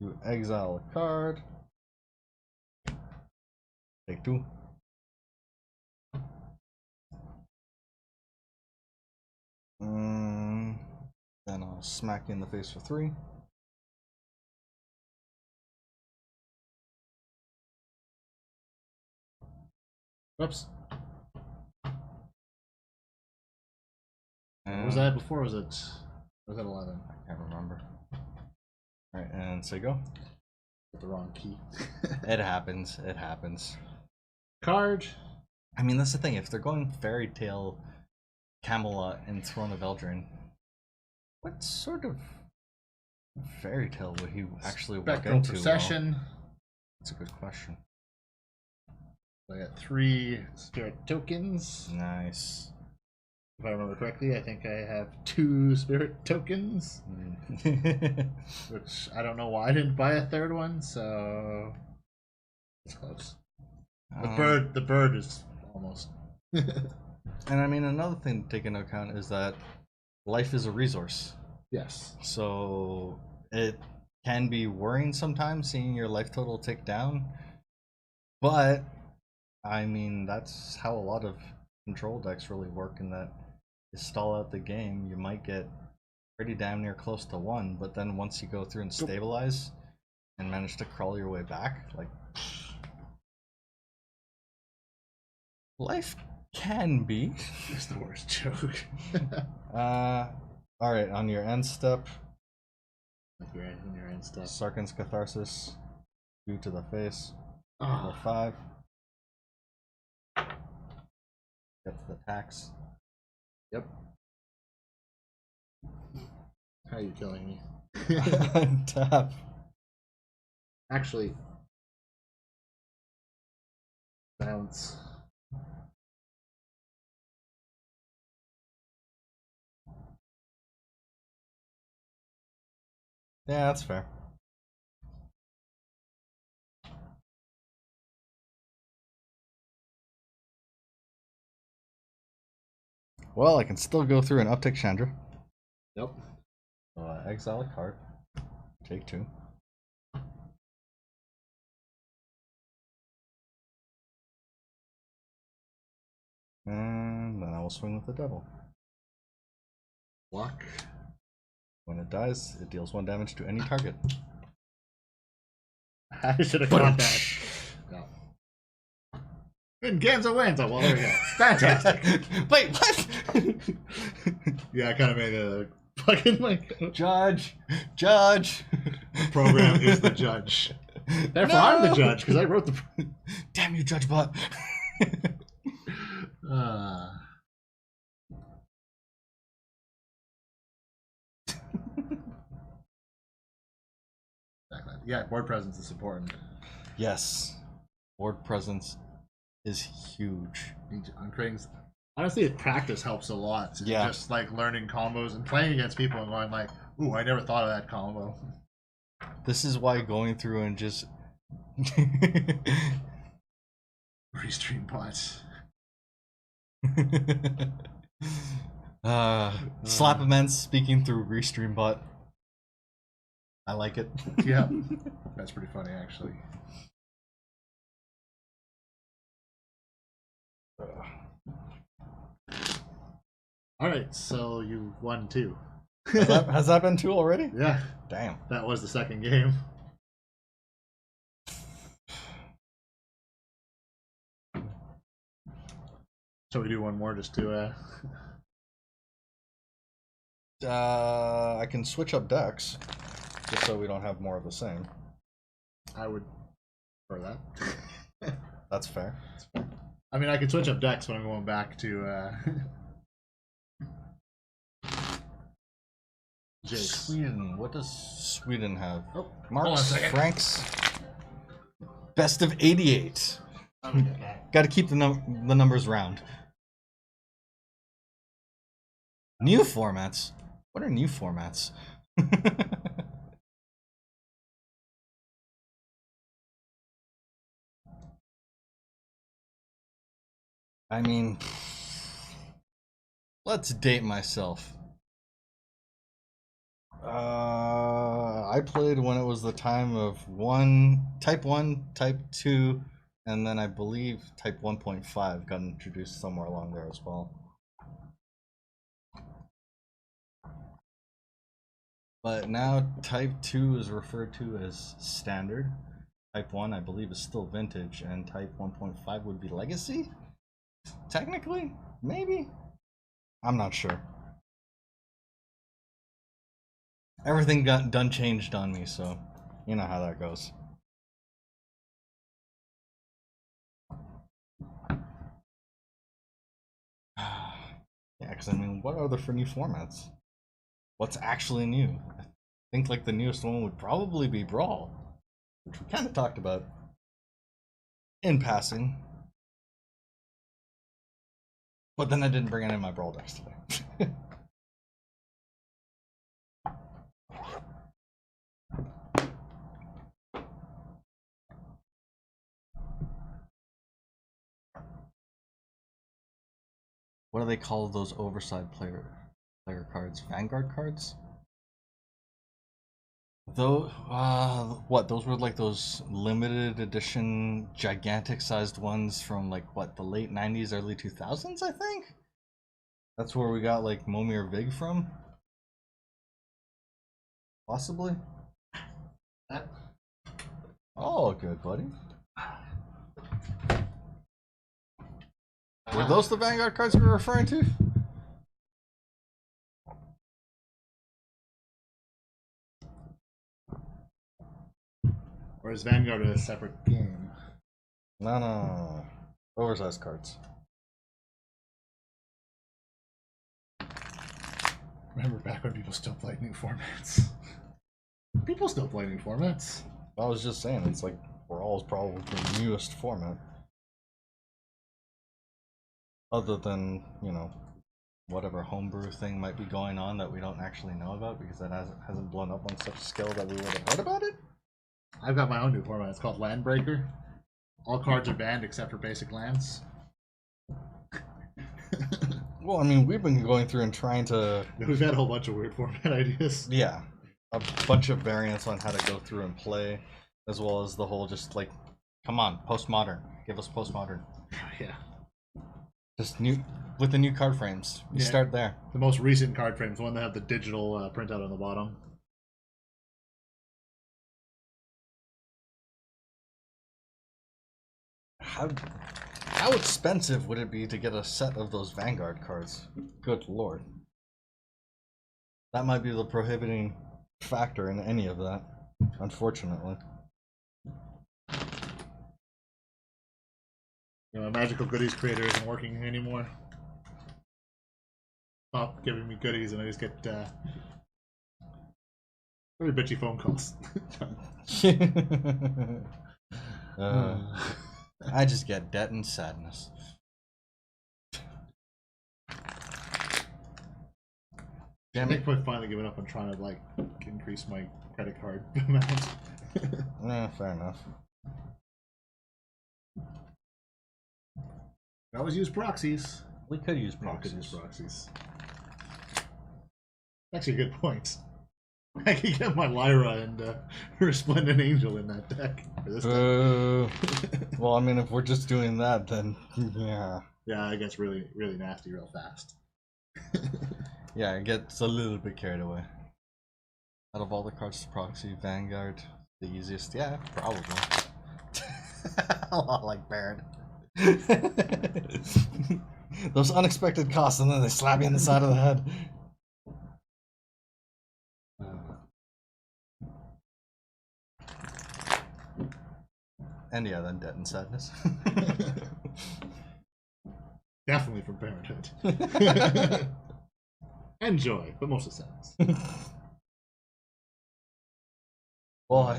you exile a card. Take 2. Then I'll smack you in the face for 3. Whoops. What was that before? Was that 11? I can't remember. Alright, and say go. Hit the wrong key. It happens. It happens. card. I mean, that's the thing. If they're going Fairy Tale, Camelot, and Throne of Eldraine, what sort of Fairy Tale would he actually work Spectral into? Procession. Well, that's a good question. I got 3 spirit tokens. Nice. If I remember correctly, I think I have 2 spirit tokens. Which I don't know why I didn't buy a 3rd one, so it's close. The bird is almost. And I mean, another thing to take into account is that life is a resource. Yes. So it can be worrying sometimes seeing your life total tick down. But I mean, that's how a lot of control decks really work, in that you stall out the game, you might get pretty damn near close to 1, but then once you go through and stabilize and manage to crawl your way back, like, life can be. It's the worst joke. Alright, on your end step, On your end step. Sarkhan's Catharsis, 2 to the face, Oh. level 5. Get to the tax. Yep. How are you killing me? Tap. Actually, bounce. Yeah, that's fair. Well, I can still go through and uptick Chandra. Yep. Exile a card. Take 2. And then I will swing with the devil. Block. When it dies, it deals 1 damage to any target. I should have caught that. No. And Ganza wins. Oh, well, there we go. Fantastic. Wait, what? Yeah, I kind of made a fucking like. Judge! Judge! The program is the judge. Therefore, No! I'm the judge because I wrote the. Damn you, Judge Bot! Yeah, board presence is important. Yes. Board presence is huge. On creating, honestly, practice helps a lot. Yeah. Just like learning combos and playing against people and going like, "Ooh, I never thought of that combo." This is why going through and just Restream bots. Slap immense speaking through Restream bot. I like it. Yeah, that's pretty funny actually. All right, so you won 2. Has that been 2 already? Yeah, Damn. that was the second game. So we do one more just to. I can switch up decks, just so we don't have more of the same. I would prefer that. That's fair. I mean, I could switch up decks when I'm going back to. Jake's. Sweden. What does Sweden have? Oh, hold on a Marks, second. Franks. Best of 88. Okay. Got to keep the numbers round. New formats. What are new formats? I mean, let's date myself. I played when it was the time of Type 1, Type 2, and then I believe Type 1.5 got introduced somewhere along there as well. But now Type 2 is referred to as standard. Type 1, I believe, is still vintage, and Type 1.5 would be legacy? Technically? Maybe? I'm not sure. Everything got done changed on me, so you know how that goes. because I mean, what are there for new formats? What's actually new? I think like the newest one would probably be Brawl, which we kind of talked about in passing. But then I didn't bring any of my Brawl decks today. What do they call those oversized player cards? Vanguard cards? Though, what? Those were like those limited edition, gigantic sized ones from like what, the late 90s, early 2000s, I think? That's where we got like Momir Vig from? Possibly? Oh, good, buddy. Were those the Vanguard cards we were referring to? Or is Vanguard a separate game? No. Oversized cards. Remember back when people still played new formats? People still play new formats. I was just saying, it's like Brawl's probably the newest format. Other than, you know, whatever homebrew thing might be going on that we don't actually know about because that hasn't blown up on such a scale that we would have heard about it. I've got my own new format. It's called Landbreaker. All cards are banned except for basic lands. Well, I mean, we've been going through and trying to... We've had a whole bunch of weird format ideas. Yeah. A bunch of variants on how to go through and play, as well as the whole just like, come on, postmodern. Give us postmodern. Yeah. Just new, with the new card frames. You start there. The most recent card frames, the one that have the digital printout on the bottom. How expensive would it be to get a set of those Vanguard cards? Good lord. That might be the prohibiting factor in any of that, unfortunately. You know, Magical Goodies creator isn't working anymore. Stop giving me goodies and I just get very bitchy phone calls. I just get debt and sadness. I think I've finally given up on trying to like increase my credit card amount. Fair enough. I always use proxies. We could use proxies. Could use proxies. Actually, a good point. I could get my Lyra and Resplendent Angel in that deck for this deck. Well, I mean, if we're just doing that, then yeah. Yeah, it gets really, really nasty real fast. Yeah, it gets a little bit carried away. Out of all the cards to proxy, Vanguard, the easiest. Yeah, probably. A lot like Baron. Those unexpected costs, and then they slap you in the side of the head. And yeah, then debt and sadness. Definitely from parenthood. And joy, but mostly sadness. Well,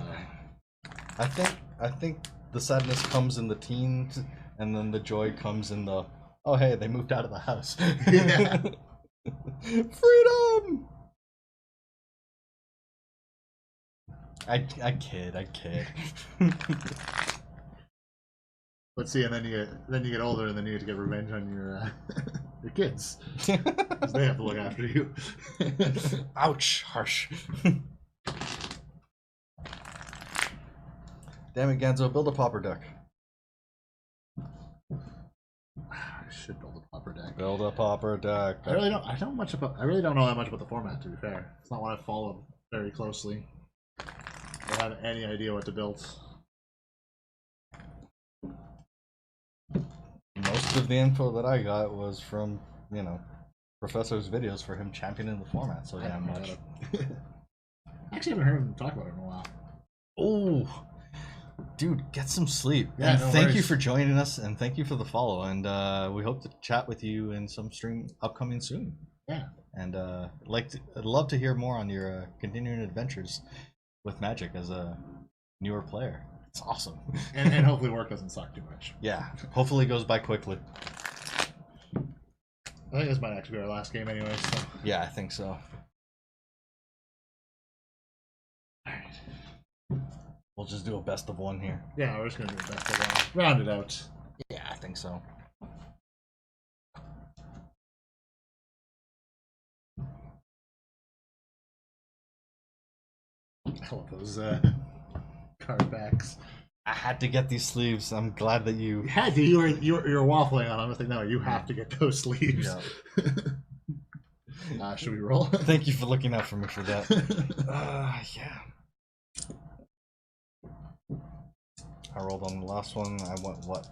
I think the sadness comes in the teens, and then the joy comes in the, oh hey, they moved out of the house. Yeah. Freedom. I kid. Let's see, and then you get older, and then you get to get revenge on your your kids, because they have to look after you. Ouch! Harsh. Damn it, Ganzo! Build a popper deck. I should build a popper deck. Build a popper deck. I really don't know that much about the format. To be fair, it's not one I followed very closely. I don't have any idea what to build. Most of the info that I got was from, you know, Professor's videos for him championing the format, so damn much. I actually haven't heard him talk about it in a while. Oh, dude, get some sleep. Yeah, and no thank you worries. for joining us, and thank you for the follow. And we hope to chat with you in some stream upcoming soon. Yeah. And I'd love to hear more on your continuing adventures with Magic as a newer player. It's awesome. And hopefully work doesn't suck too much. Yeah, hopefully it goes by quickly. I think this might actually be our last game anyway, so. Yeah, I think so. Alright. We'll just do a best of one here. Yeah, we're just gonna do the best of one. Round it out. Yeah, I think so. I love those card backs. I had to get these sleeves. I'm glad that you had to. You were waffling on. I'm like, no, you have to get those sleeves. Yeah. Should we roll? Thank you for looking out for me for that. Yeah. I rolled on the last one. I went what?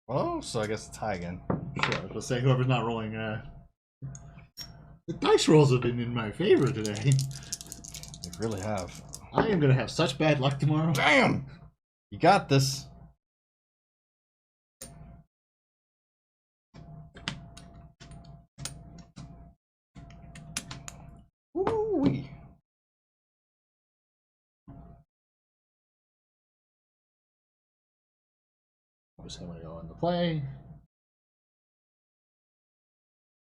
Oh, so I guess it's high again. Sure. I was gonna say whoever's not rolling. The dice rolls have been in my favor today. They really have. I am gonna have such bad luck tomorrow. Damn! You got this. Ooh-wee. Obviously, I'm gonna go into play.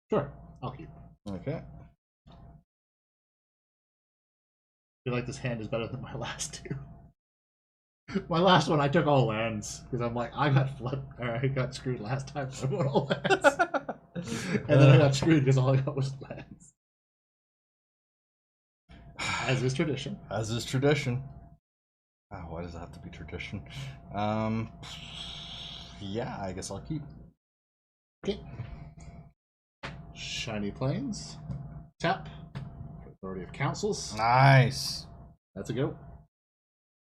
Sure, I'll keep. Okay. I feel like this hand is better than my last two. My last one, I took all lands because I'm like, I got flipped, or I got screwed last time, so I went all lands. And then I got screwed because all I got was lands. As is tradition. As is tradition. Oh, why does it have to be tradition? Yeah, I guess I'll keep. Okay. Shiny Plains. Tap. Authority of Councils. Nice. That's a go.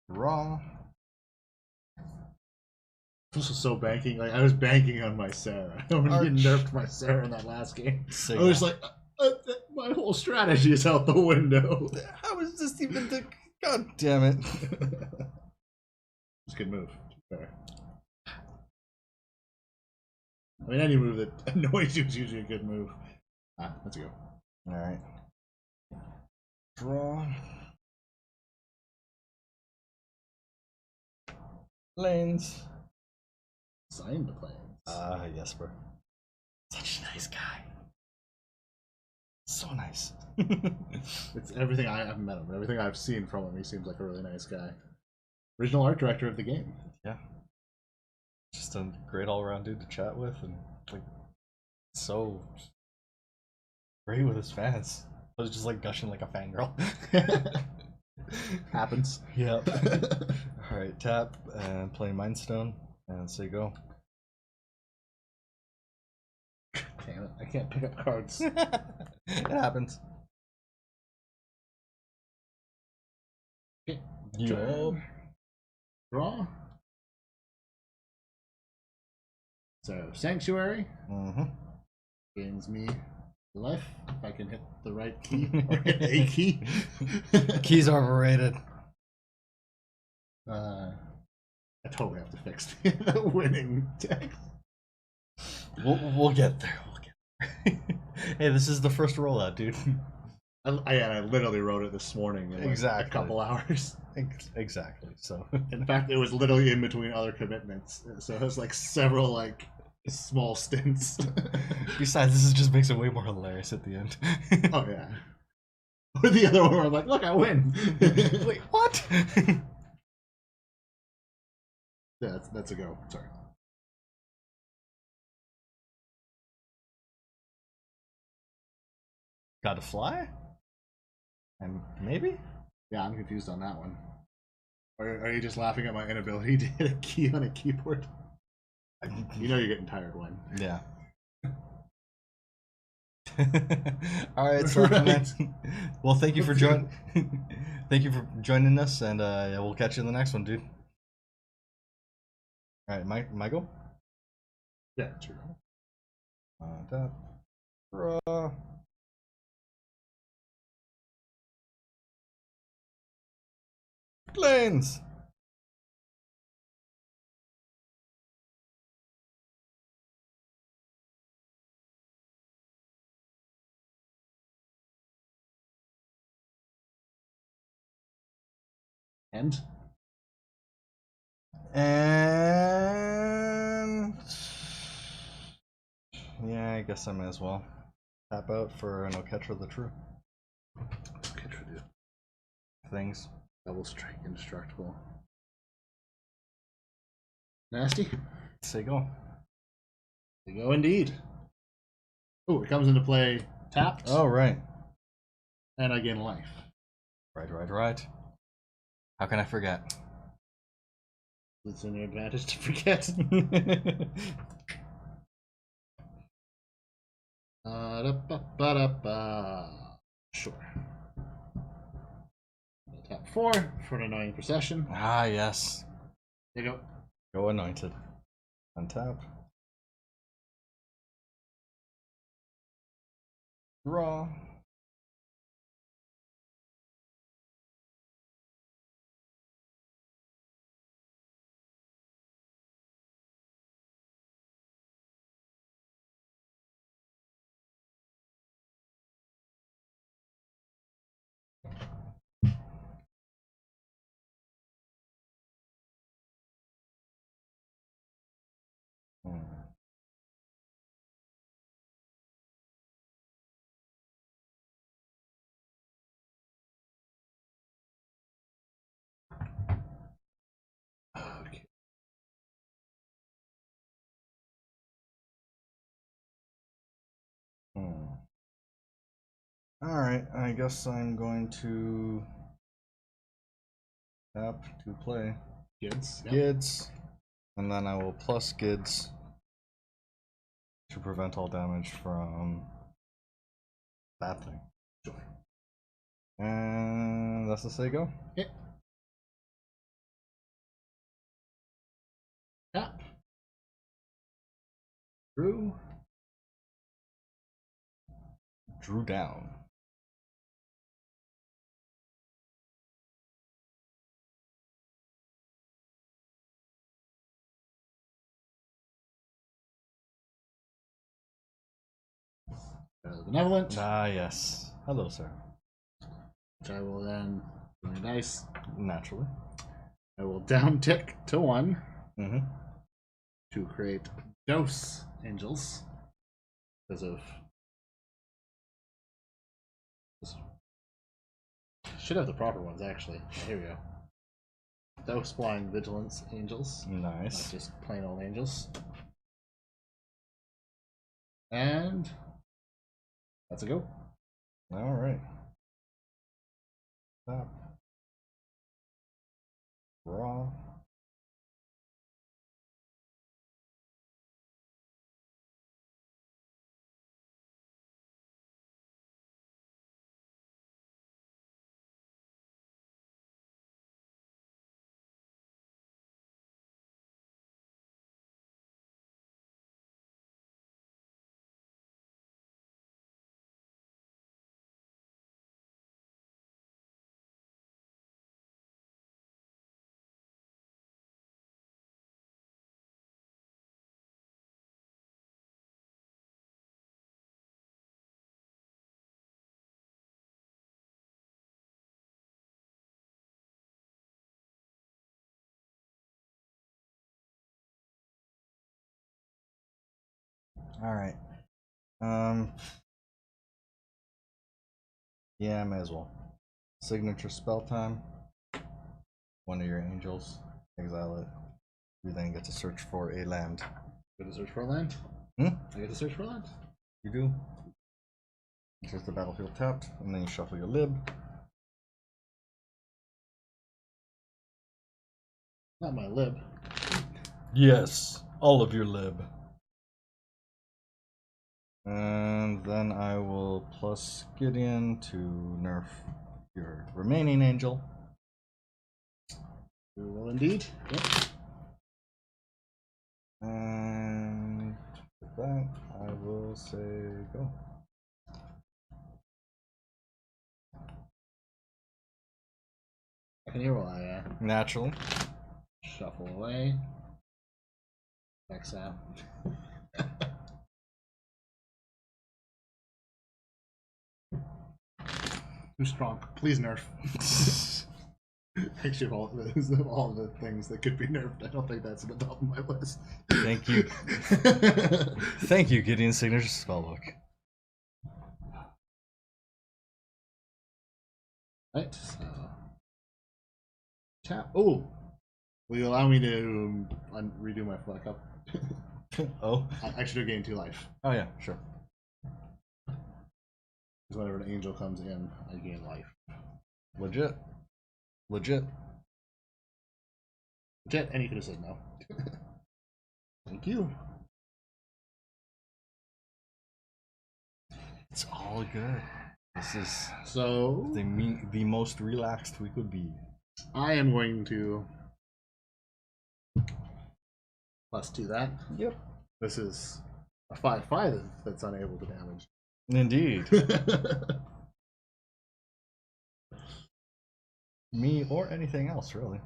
Raw. This was so banking. Like I was banking on my Serra. When you nerfed my Serra in that last game, I was like, my whole strategy is out the window. How is this even the? God damn it! It's a good move. Fair. I mean, any move that annoys you is usually a good move. Let's go. All right. Draw. Lanes. Sign the Plains. Yes, bro. Such a nice guy. So nice. It's everything. I haven't met him, but everything I've seen from him, he seems like a really nice guy. Original art director of the game. Yeah. Just a great all-around dude to chat with, and like so great with his fans. I was just like gushing like a fangirl. Happens. Yep. Alright, tap and play Mindstone and say go. Damn it, I can't pick up cards. It happens. Okay. Yup. Draw. So, Sanctuary. Mm-hmm. Gains me life if I can hit the right key or hit a key. Keys are overrated. I totally have to fix the winning text. We'll get there. We'll get there. Hey, this is the first rollout, dude. I literally wrote it this morning in like a couple hours. Exactly. So, in fact, it was literally in between other commitments, so it was like several like small stints. Besides, this just makes it way more hilarious at the end. Oh yeah. Or the other one where I'm like, look, I win. Wait, what? Yeah, that's a go. Sorry. Got to fly? And maybe? Yeah, I'm confused on that one. Or are you just laughing at my inability to hit a key on a keyboard? You know you're getting tired when. Yeah. All right, so right. Well, thank you for joining. Thank you for joining us, and we'll catch you in the next one, dude. All right, Michael. Yeah, true. Tap. Draw. Planes. End. And yeah, I guess I may as well tap out for no catcher of the true Catcher do. things. Double strike, indestructible. Nasty. Say go. They go indeed. Oh, it comes into play tapped. Oh, right. And I gain life. Right. How can I forget? It's an advantage to forget. Sure. Tap 4 for an annoying procession. Ah, yes. There you go. Go anointed. Untap. Draw. Okay. Alright, I guess I'm going to tap to play Gids. Yep. Gids, and then I will plus Gids to prevent all damage from that thing. Sure. And that's the say go. Okay. Tap. Drew. Drew down. Benevolent. Ah, yes. Hello, sir. Which I will then roll my dice. Naturally. I will down tick to 1 Mm-hmm. to create Dose Angels. Because of. Should have the proper ones actually. Here we go. Dose Blind Vigilance Angels. Nice. Not just plain old angels. And that's a go. Alright. Tap. Draw. Alright. Yeah, I may as well. Signature spell time. One of your angels. Exile it. You then get to search for a land. Get to search for a land? Hmm? I get to search for a land? You do. Enters the battlefield tapped, and then you shuffle your lib. Not my lib. Yes, all of your lib. And then I will plus Gideon to nerf your remaining angel. We will indeed. Yep. And with that, I will say go. I can hear while I Naturally. shuffle away. Exile. Too strong. Please nerf. Actually, of all the things that could be nerfed, I don't think that's at the top of my list. Thank you. Thank you, Gideon Signature Spellbook. Right, so tap. Oh, will you allow me to redo my flat cup? Oh. I should have gained 2 life. Oh yeah, sure. Because whenever an angel comes in, I gain life. Legit. Legit. Legit, and you could have said no. Thank you. It's all good. This is So the most relaxed we could be. I am going to +2 that. Yep. This is a 5/5 that's unable to damage. Indeed. Me or anything else, really.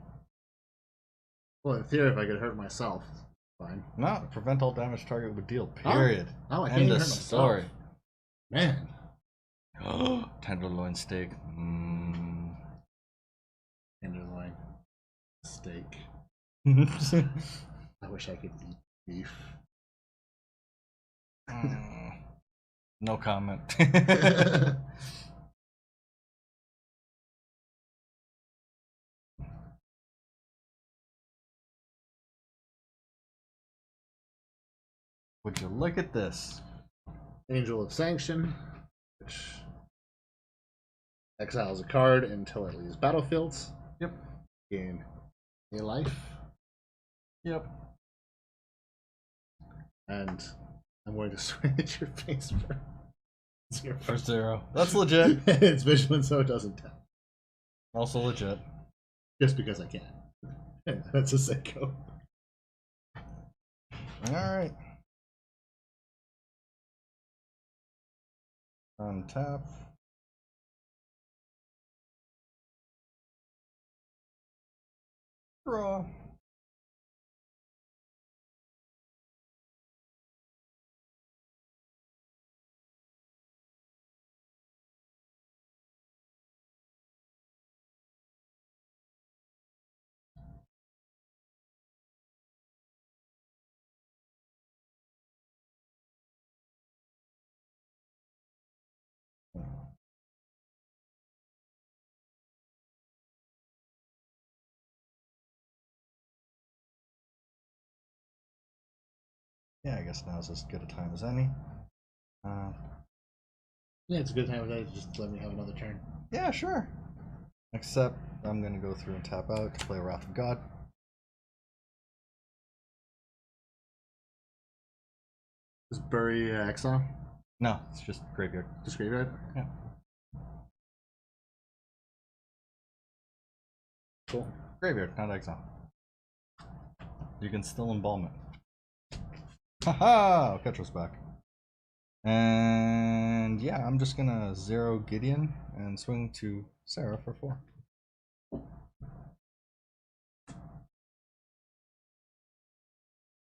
Well, in theory, if I could hurt myself, fine. No, prevent all damage target would deal. Period. Oh, I can't End even of hurt myself. story. Man. Tenderloin steak. Tenderloin steak. I wish I could eat beef. No comment. Would you look at this? Angel of Sanction, which exiles a card until it leaves battlefields. Yep. Gain a life. Yep. And I'm going to switch your face for 0. For 0. That's legit. It's vigilant, so it doesn't tap. Also legit. Just because I can. That's a sicko. Alright. Untap. Draw. Yeah, I guess now is as good a time as any. Yeah, it's a good time of day to just let me have another turn. Yeah, sure. Except I'm gonna go through and tap out to play Wrath of God. Just bury exile? No, it's just graveyard. Just graveyard? Yeah. Cool. Graveyard, not exile. You can still embalm it. Haha! Ketro's back. And yeah, I'm just gonna 0 Gideon and swing to Serra for 4.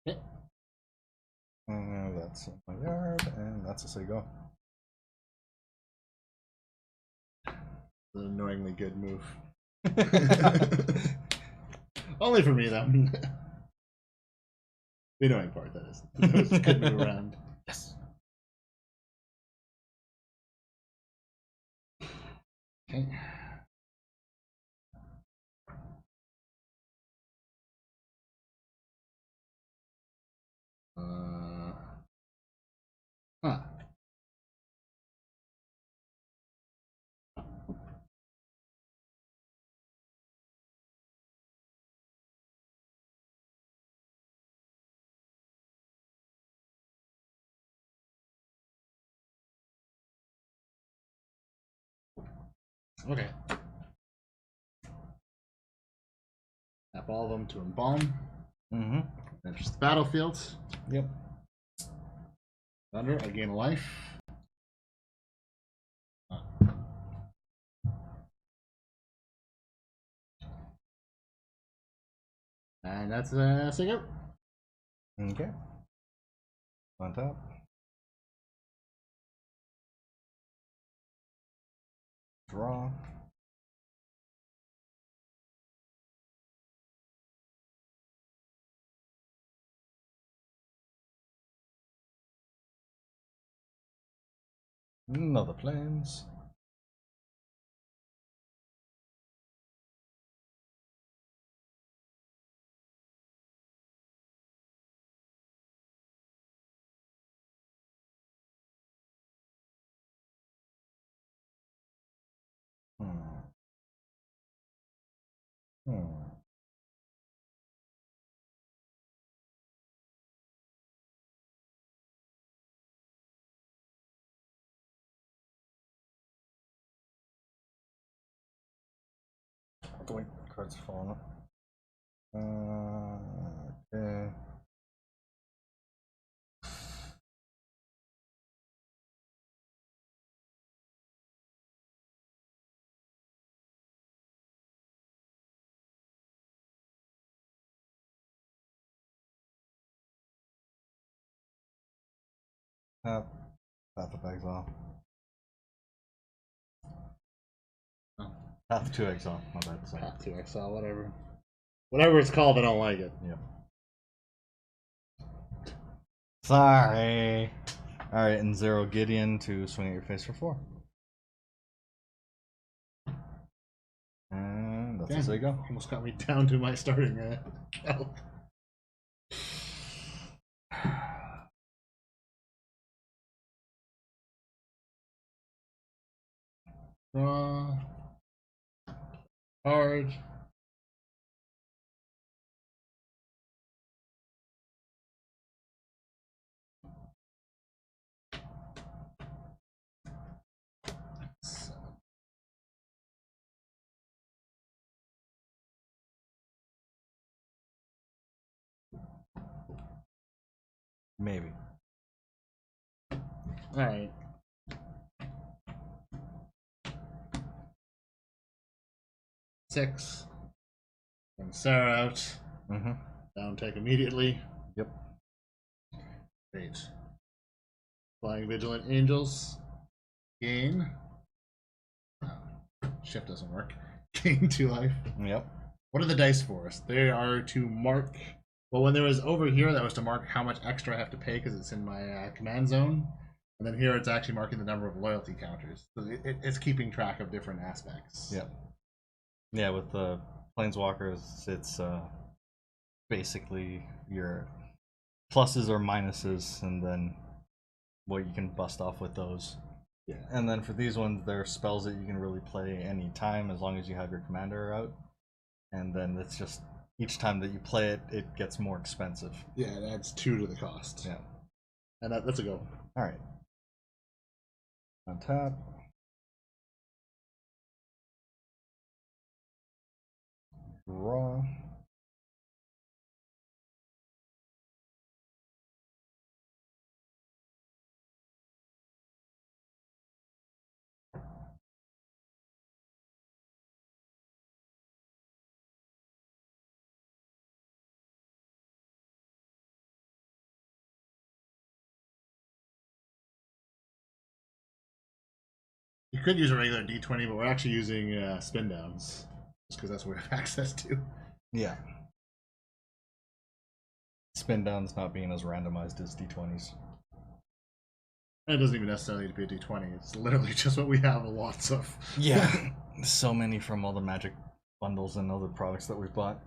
Okay. That's in my yard, and that's a say go. An annoyingly good move. Only for me, though. The annoying part, that is. It was good move around. Yes. Okay. Huh. Okay. Tap all of them to embalm. Mm-hmm. Enters the battlefield. Yep. Thunder, I gain a life. And that's a go. Okay. On top. Draw. Another planes. Hmm. Wait, cards are falling up. Okay. Path of Exile. Oh. Path to Exile, my bad. Sorry. Path to Exile, whatever. Whatever it's called, I don't like it. Yep. Sorry. Alright, and 0 Gideon to swing at your face for 4. And that's as they go. Almost got me down to my starting health. Draw. Hard. Maybe. Alright. Six. And Serra out. Mm-hmm. Down take immediately. Yep. 8. Flying Vigilant Angels. Gain. Shift doesn't work. Gain 2 life. Yep. What are the dice for us? They are to mark. Well, when there was over here, that was to mark how much extra I have to pay because it's in my command zone. And then here it's actually marking the number of loyalty counters. So it's keeping track of different aspects. Yep. Yeah, with the Planeswalkers, it's basically your pluses or minuses, and then what you can bust off with those. Yeah. And then for these ones, they're spells that you can really play any time as long as you have your commander out. And then it's just each time that you play it, it gets more expensive. Yeah, it adds 2 to the cost. Yeah. And that's a go. All right. Untap. Draw. You could use a regular D20, but we're actually using spin downs. Just because that's what we have access to. Yeah. Spin downs not being as randomized as D20s. And it doesn't even necessarily need to be a D20. It's literally just what we have lots of. Yeah. So many from all the Magic bundles and other products that we've bought.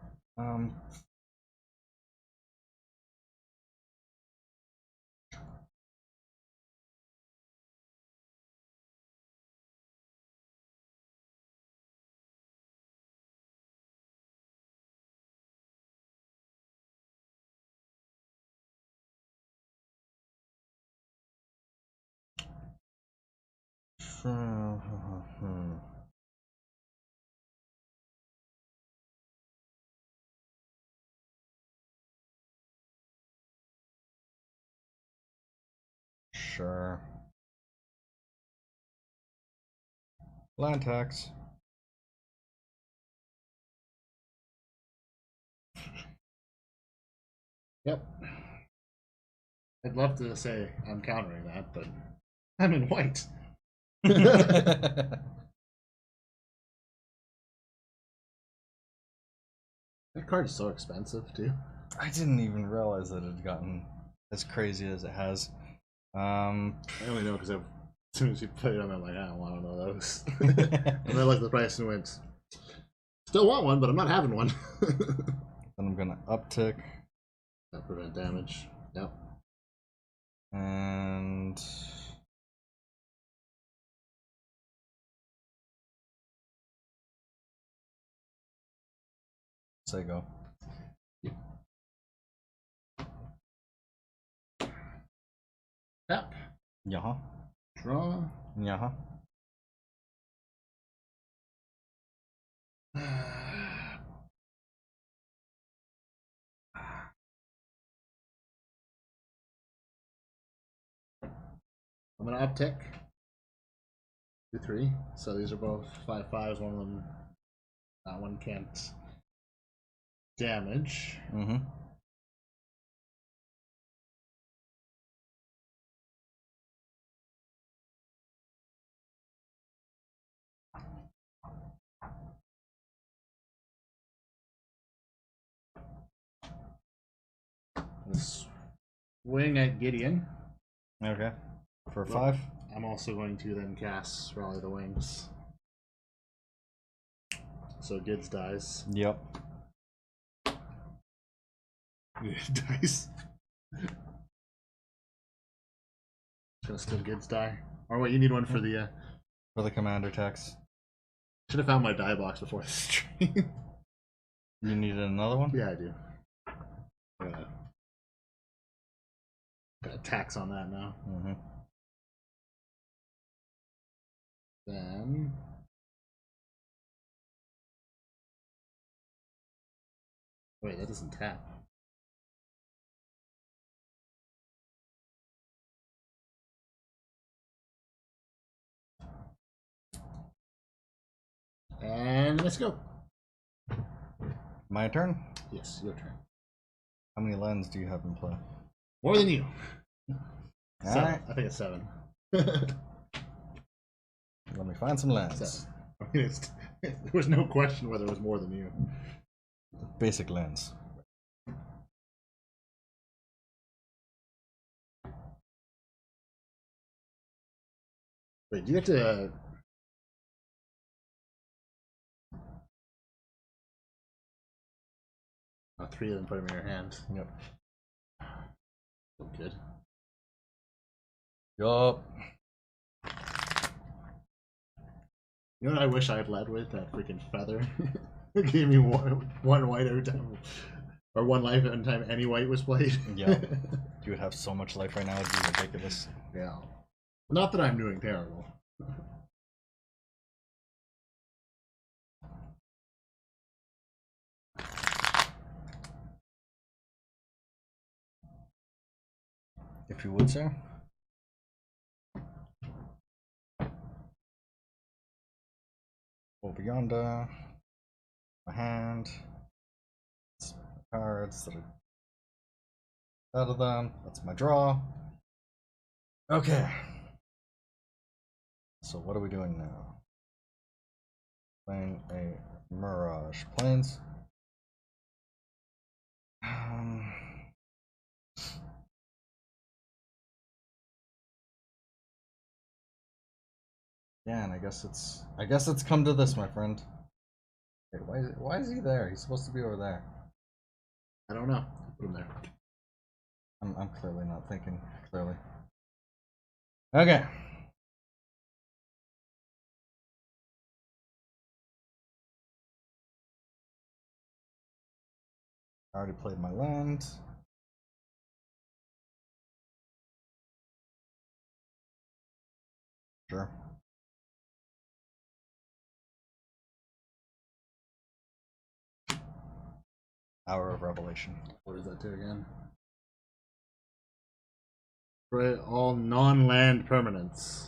Sure. Land tax. Yep. I'd love to say I'm countering that, but I'm in white. That card is so expensive, too. I didn't even realize that it had gotten as crazy as it has. I only know because I've soon as you put it on, I'm like, I don't want one of those. And then I looked at the price and went, still want one, but I'm not having one. Then I'm gonna uptick. That prevent damage. Yep. And say go. Yep. Yeah. Draw. Yeah. I'm gonna uptick. 2/3. So these are both 5/5s. One of them, that one can't damage. Mm-hmm. Swing at Gideon. Okay. For 5. I'm also going to then cast Rally the Wings. So Gids dies. Yep. Dice. Gonna still Gids die. Or wait, you need one for the For the commander text. should have found my die box before the stream. You needed another one? Yeah, I do. Got a tax on that now. Mm-hmm. Then wait, that doesn't tap. And let's go. My turn? Yes, your turn. How many lands do you have in play? More than you. Seven. Alright. I think it's 7. Let me find some lands. 7. I mean, there was no question whether it was more than you. Basic lands. Wait, do you have to? Oh, 3 of them, put them in your hand. Yep. Good. Yup. You know what I wish I had led with? That freaking feather. It gave me one white every time, or 1 life every time any white was played. Yeah. You would have so much life right now, it'd be ridiculous. Yeah. Not that I'm doing terrible. If you would, sir. Over yonder. My hand. That's my cards that are out of them. That's my draw. Okay. So what are we doing now? Playing a Mirage Plains. Yeah, and I guess it's come to this, my friend. Wait, why is he there? He's supposed to be over there. I don't know. Put him there. I'm clearly not thinking clearly. Okay. I already played my land. Sure. Hour of Revelation. What does that do again? Destroy all non-land permanents.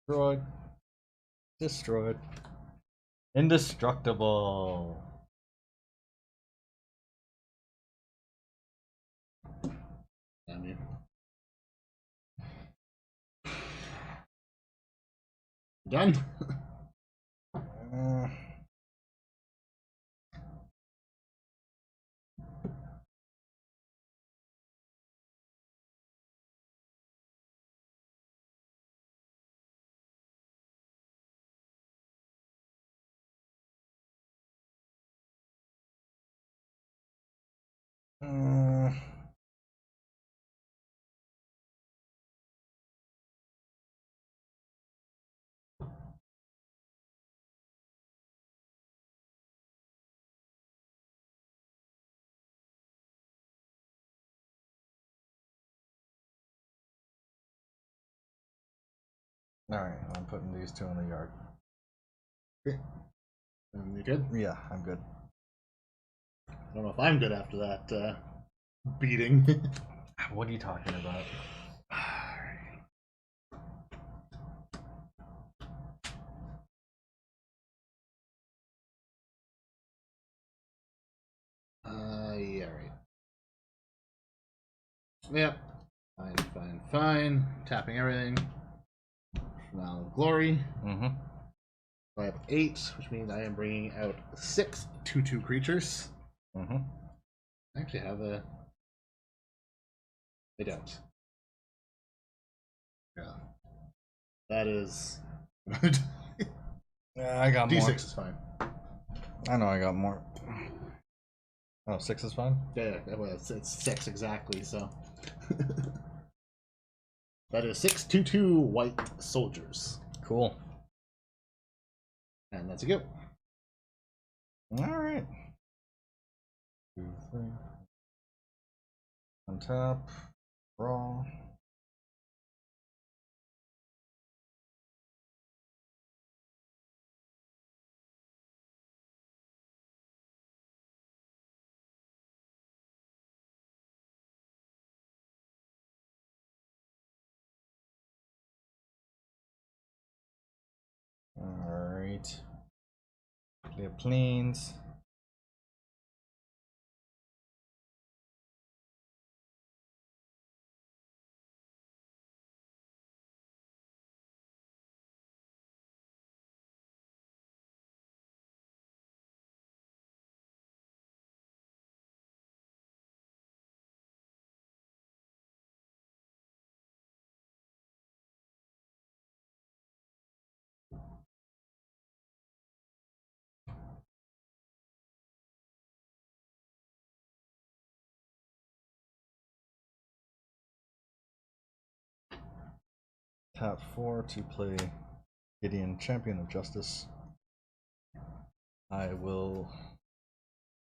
Destroyed. Destroyed. Indestructible. Damn you. Done. Alright, I'm putting these two in the yard. Okay. You good? Yeah, I'm good. I don't know if I'm good after that beating. What are you talking about? Yeah, right. Yep. Fine. Tapping everything. Now Glory. Mm-hmm. I have 8, which means I am bringing out 6 2/2 creatures. Mm-hmm. I actually have a. I don't. Yeah. That is. Yeah, I got D6 more. is fine. I know I got more. Oh, 6 is fine? Yeah, well, it's 6 exactly, so. That is 6 2/2 white soldiers. Cool. And that's a go. Alright. 2, 3. Untap. Draw. Alright. Clear planes. Tap 4 to play Gideon, Champion of Justice. I will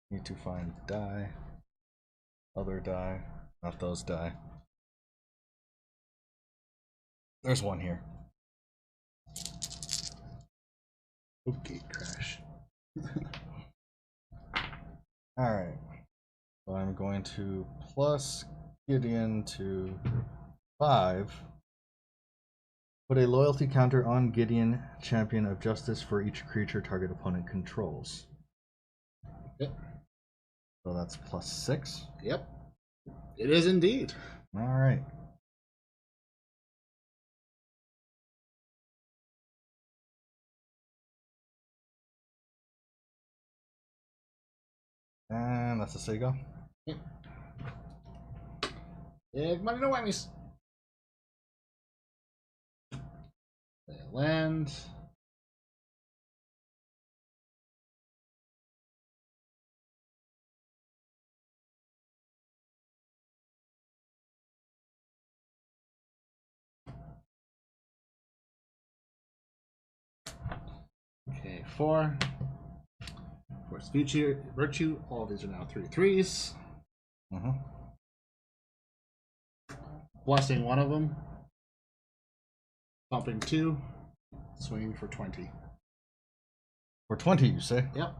need to find die. Other die. Not those die. There's one here. Okay, crash. Alright. So I'm going to plus Gideon to 5. Put a loyalty counter on Gideon, Champion of Justice, for each creature target opponent controls. Yep. So that's plus 6. Yep. It is indeed. Alright. And that's a Sega. Yep. Big money, no whammies. Land. Okay, 4. Force Virtue. All of these are now 3/3s. Mm-hmm. Blessing one of them. Bumping 2. Swinging for 20. For 20, you say? Yep.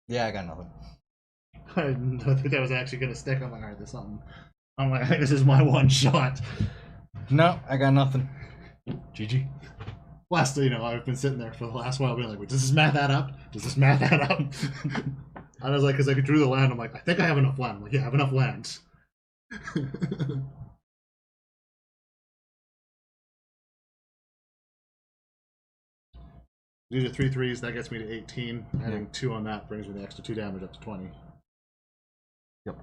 Yeah, I got nothing. I didn't think that was actually going to stick. I'm like, alright, there's something. I'm like, this is my one shot. No, I got nothing. GG. Last, I've been sitting there for the last while being like, wait, does this math add up? Does this math add up? I was like, because I drew the land, I'm like, I think I have enough land. I'm like, yeah, I have enough land. These are 3/3s, that gets me to 18. Adding 2 on that brings me the extra 2 damage up to 20. Yep.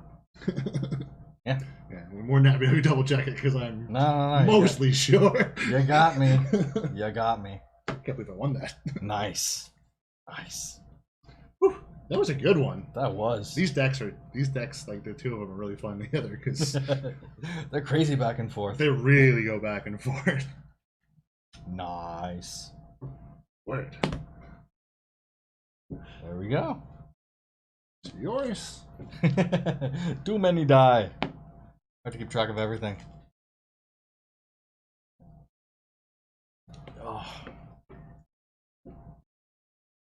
Yeah. Yeah, we're more than happy to double check it because I'm No, mostly sure. You got me. You got me. I can't believe I won that. Nice. Nice. Whew, that was a good one. That was. These decks, like the two of them are really fun together because they're crazy back and forth. they really go back and forth. Nice. Word. There we go. It's yours. Too many die. I have to keep track of everything. Oh.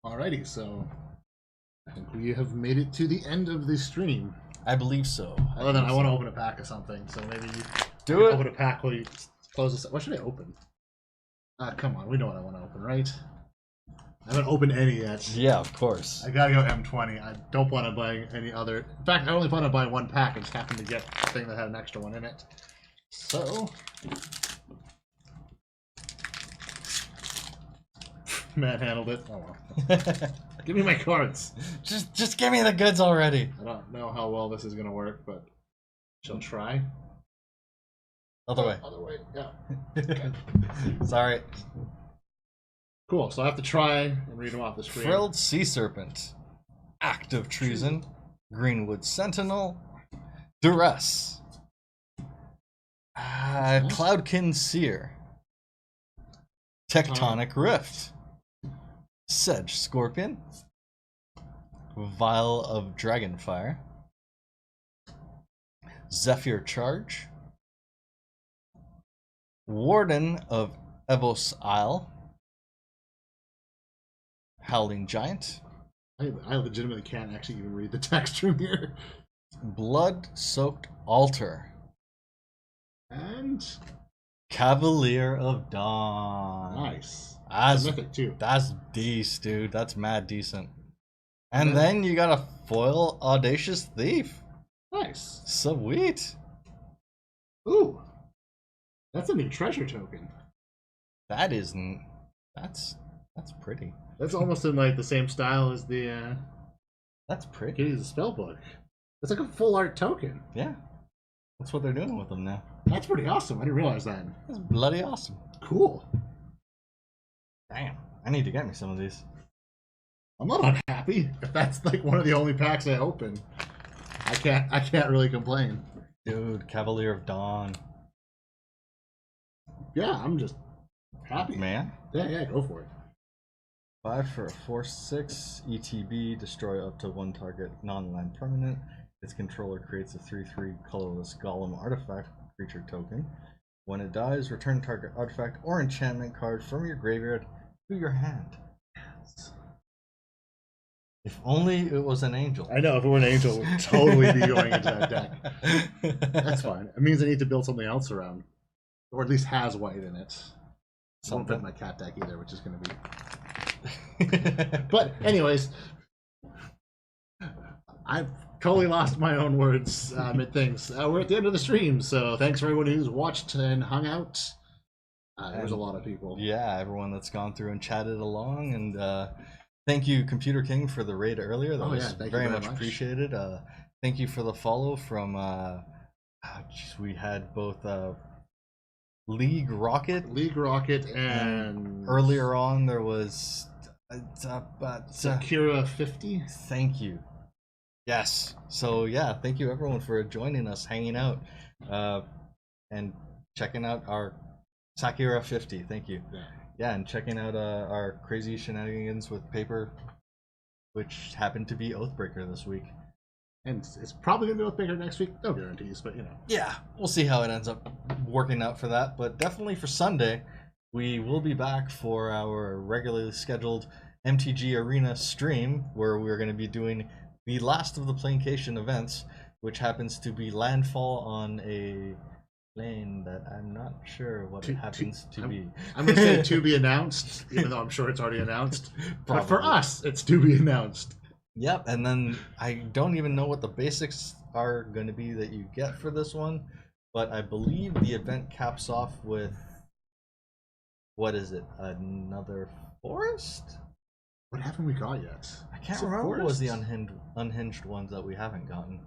Alrighty, so I think we have made it to the end of the stream. I believe so. Other than I want to open a pack of something, so maybe you do it. Open a pack while you close this. What should I open? Come on, we know what I want to open, right? I haven't opened any yet. Yeah, of course. I gotta go M20. I don't plan on buying any other. In fact, I only plan on buying one pack. I just happened to get a thing that had an extra one in it. So, manhandled it. Oh well. Give me my cards. Just give me the goods already. I don't know how well this is gonna work, but she'll try. Other way. Other way. Yeah. Sorry. Cool. So I have to try and read them off the screen. Frilled Sea Serpent. Act of Treason. Greenwood Sentinel. Duress. Cloudkin Seer. Tectonic Rift. Sedge Scorpion. Vial of Dragonfire. Zephyr Charge. Warden of Evos Isle. Howling Giant. I legitimately can't actually even read the text from here. Blood-Soaked Altar. And Cavalier of Dawn. nice. That's mythic too. That's decent, dude. That's mad decent. And then you got a foil Audacious Thief. Nice. Sweet. Ooh. That's a new treasure token. That isn't. That's pretty. That's almost in like the same style as the That's pretty. Kitty's spell book. It's like a full art token. Yeah. That's what they're doing with them now. That's pretty awesome. I didn't realize that. That's bloody awesome. Cool. Damn. I need to get me some of these. I'm not unhappy. If that's like one of the only packs I open, I can't really complain. Dude, Cavalier of Dawn. Yeah, I'm just happy. Man. Yeah, go for it. 5 for a 4/6 ETB, destroy up to one target non-land permanent. Its controller creates a 3/3 colorless golem artifact creature token. When it dies, return target artifact or enchantment card from your graveyard to your hand. If only it was an angel. I know, if it were an angel, it would totally be going into that deck. That's fine. It means I need to build something else around. Or at least has white in it. I won't fit my cat deck either, which is going to be... But anyways, I've totally lost my own words mid things. We're at the end of the stream, so thanks for everyone who's watched and hung out. There's a lot of people. Yeah, everyone that's gone through and chatted along, and thank you, Computer King, for the raid earlier. That was very much appreciated. Thank you for the follow from. We had both League Rocket, and earlier on there was Sakura 50. Thank you. Yes. So yeah, thank you everyone for joining us, hanging out, and checking out our Sakura 50. Thank you. Yeah, and checking out our crazy shenanigans with paper, which happened to be Oathbreaker this week. And it's probably going to be Oathbreaker next week. No guarantees, but you know. Yeah, we'll see how it ends up working out for that. But definitely for Sunday, we will be back for our regularly scheduled MTG Arena stream, where we're going to be doing the last of the Planecation events, which happens to be landfall on a plane that I'm not sure what it happens to be. I'm going to say to be announced, even though I'm sure it's already announced. But for us, it's to be announced. Yep, and then I don't even know what the basics are going to be that you get for this one, but I believe the event caps off with, what is it, another forest? What haven't we got yet? I can't remember what was the unhinged ones that we haven't gotten.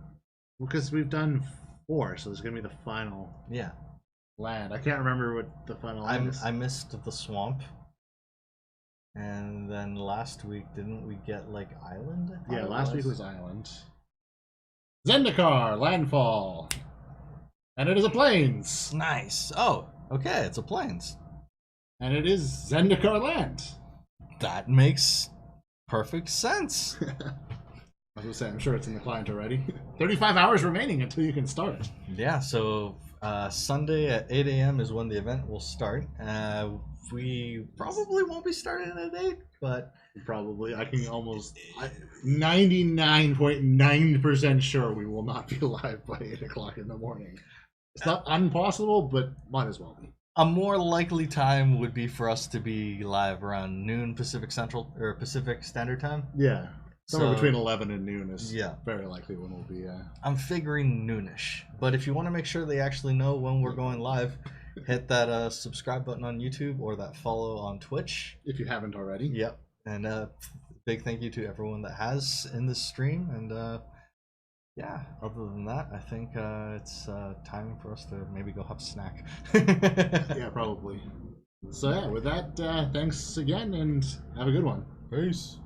Because we've done 4, so there's going to be the final land. I can't remember what the final land is. I missed the swamp. And then last week, didn't we get like Island? I thought Yeah, it last week was Island. Zendikar, Landfall. And it is a Plains. Nice. Oh, okay, it's a Plains. And it is Zendikar Land. That makes perfect sense. I was going to say, I'm sure it's in the client already. 35 hours remaining until you can start. Yeah, so Sunday at 8 a.m. is when the event will start. We probably won't be starting at 8, but... Probably. I can almost... 99.9% sure we will not be live by 8 o'clock in the morning. It's not impossible, but might as well be. A more likely time would be for us to be live around noon Pacific Central or Pacific Standard Time. Yeah. Somewhere So, between 11 and noon is yeah, very likely when we'll be... I'm figuring noonish. But if you want to make sure they actually know when we're going live, hit that subscribe button on YouTube or that follow on Twitch. If you haven't already. Yep. And big thank you to everyone that has in this stream. And yeah, other than that, I think it's time for us to maybe go have a snack. Yeah, probably. So yeah, with that, thanks again and have a good one. Peace.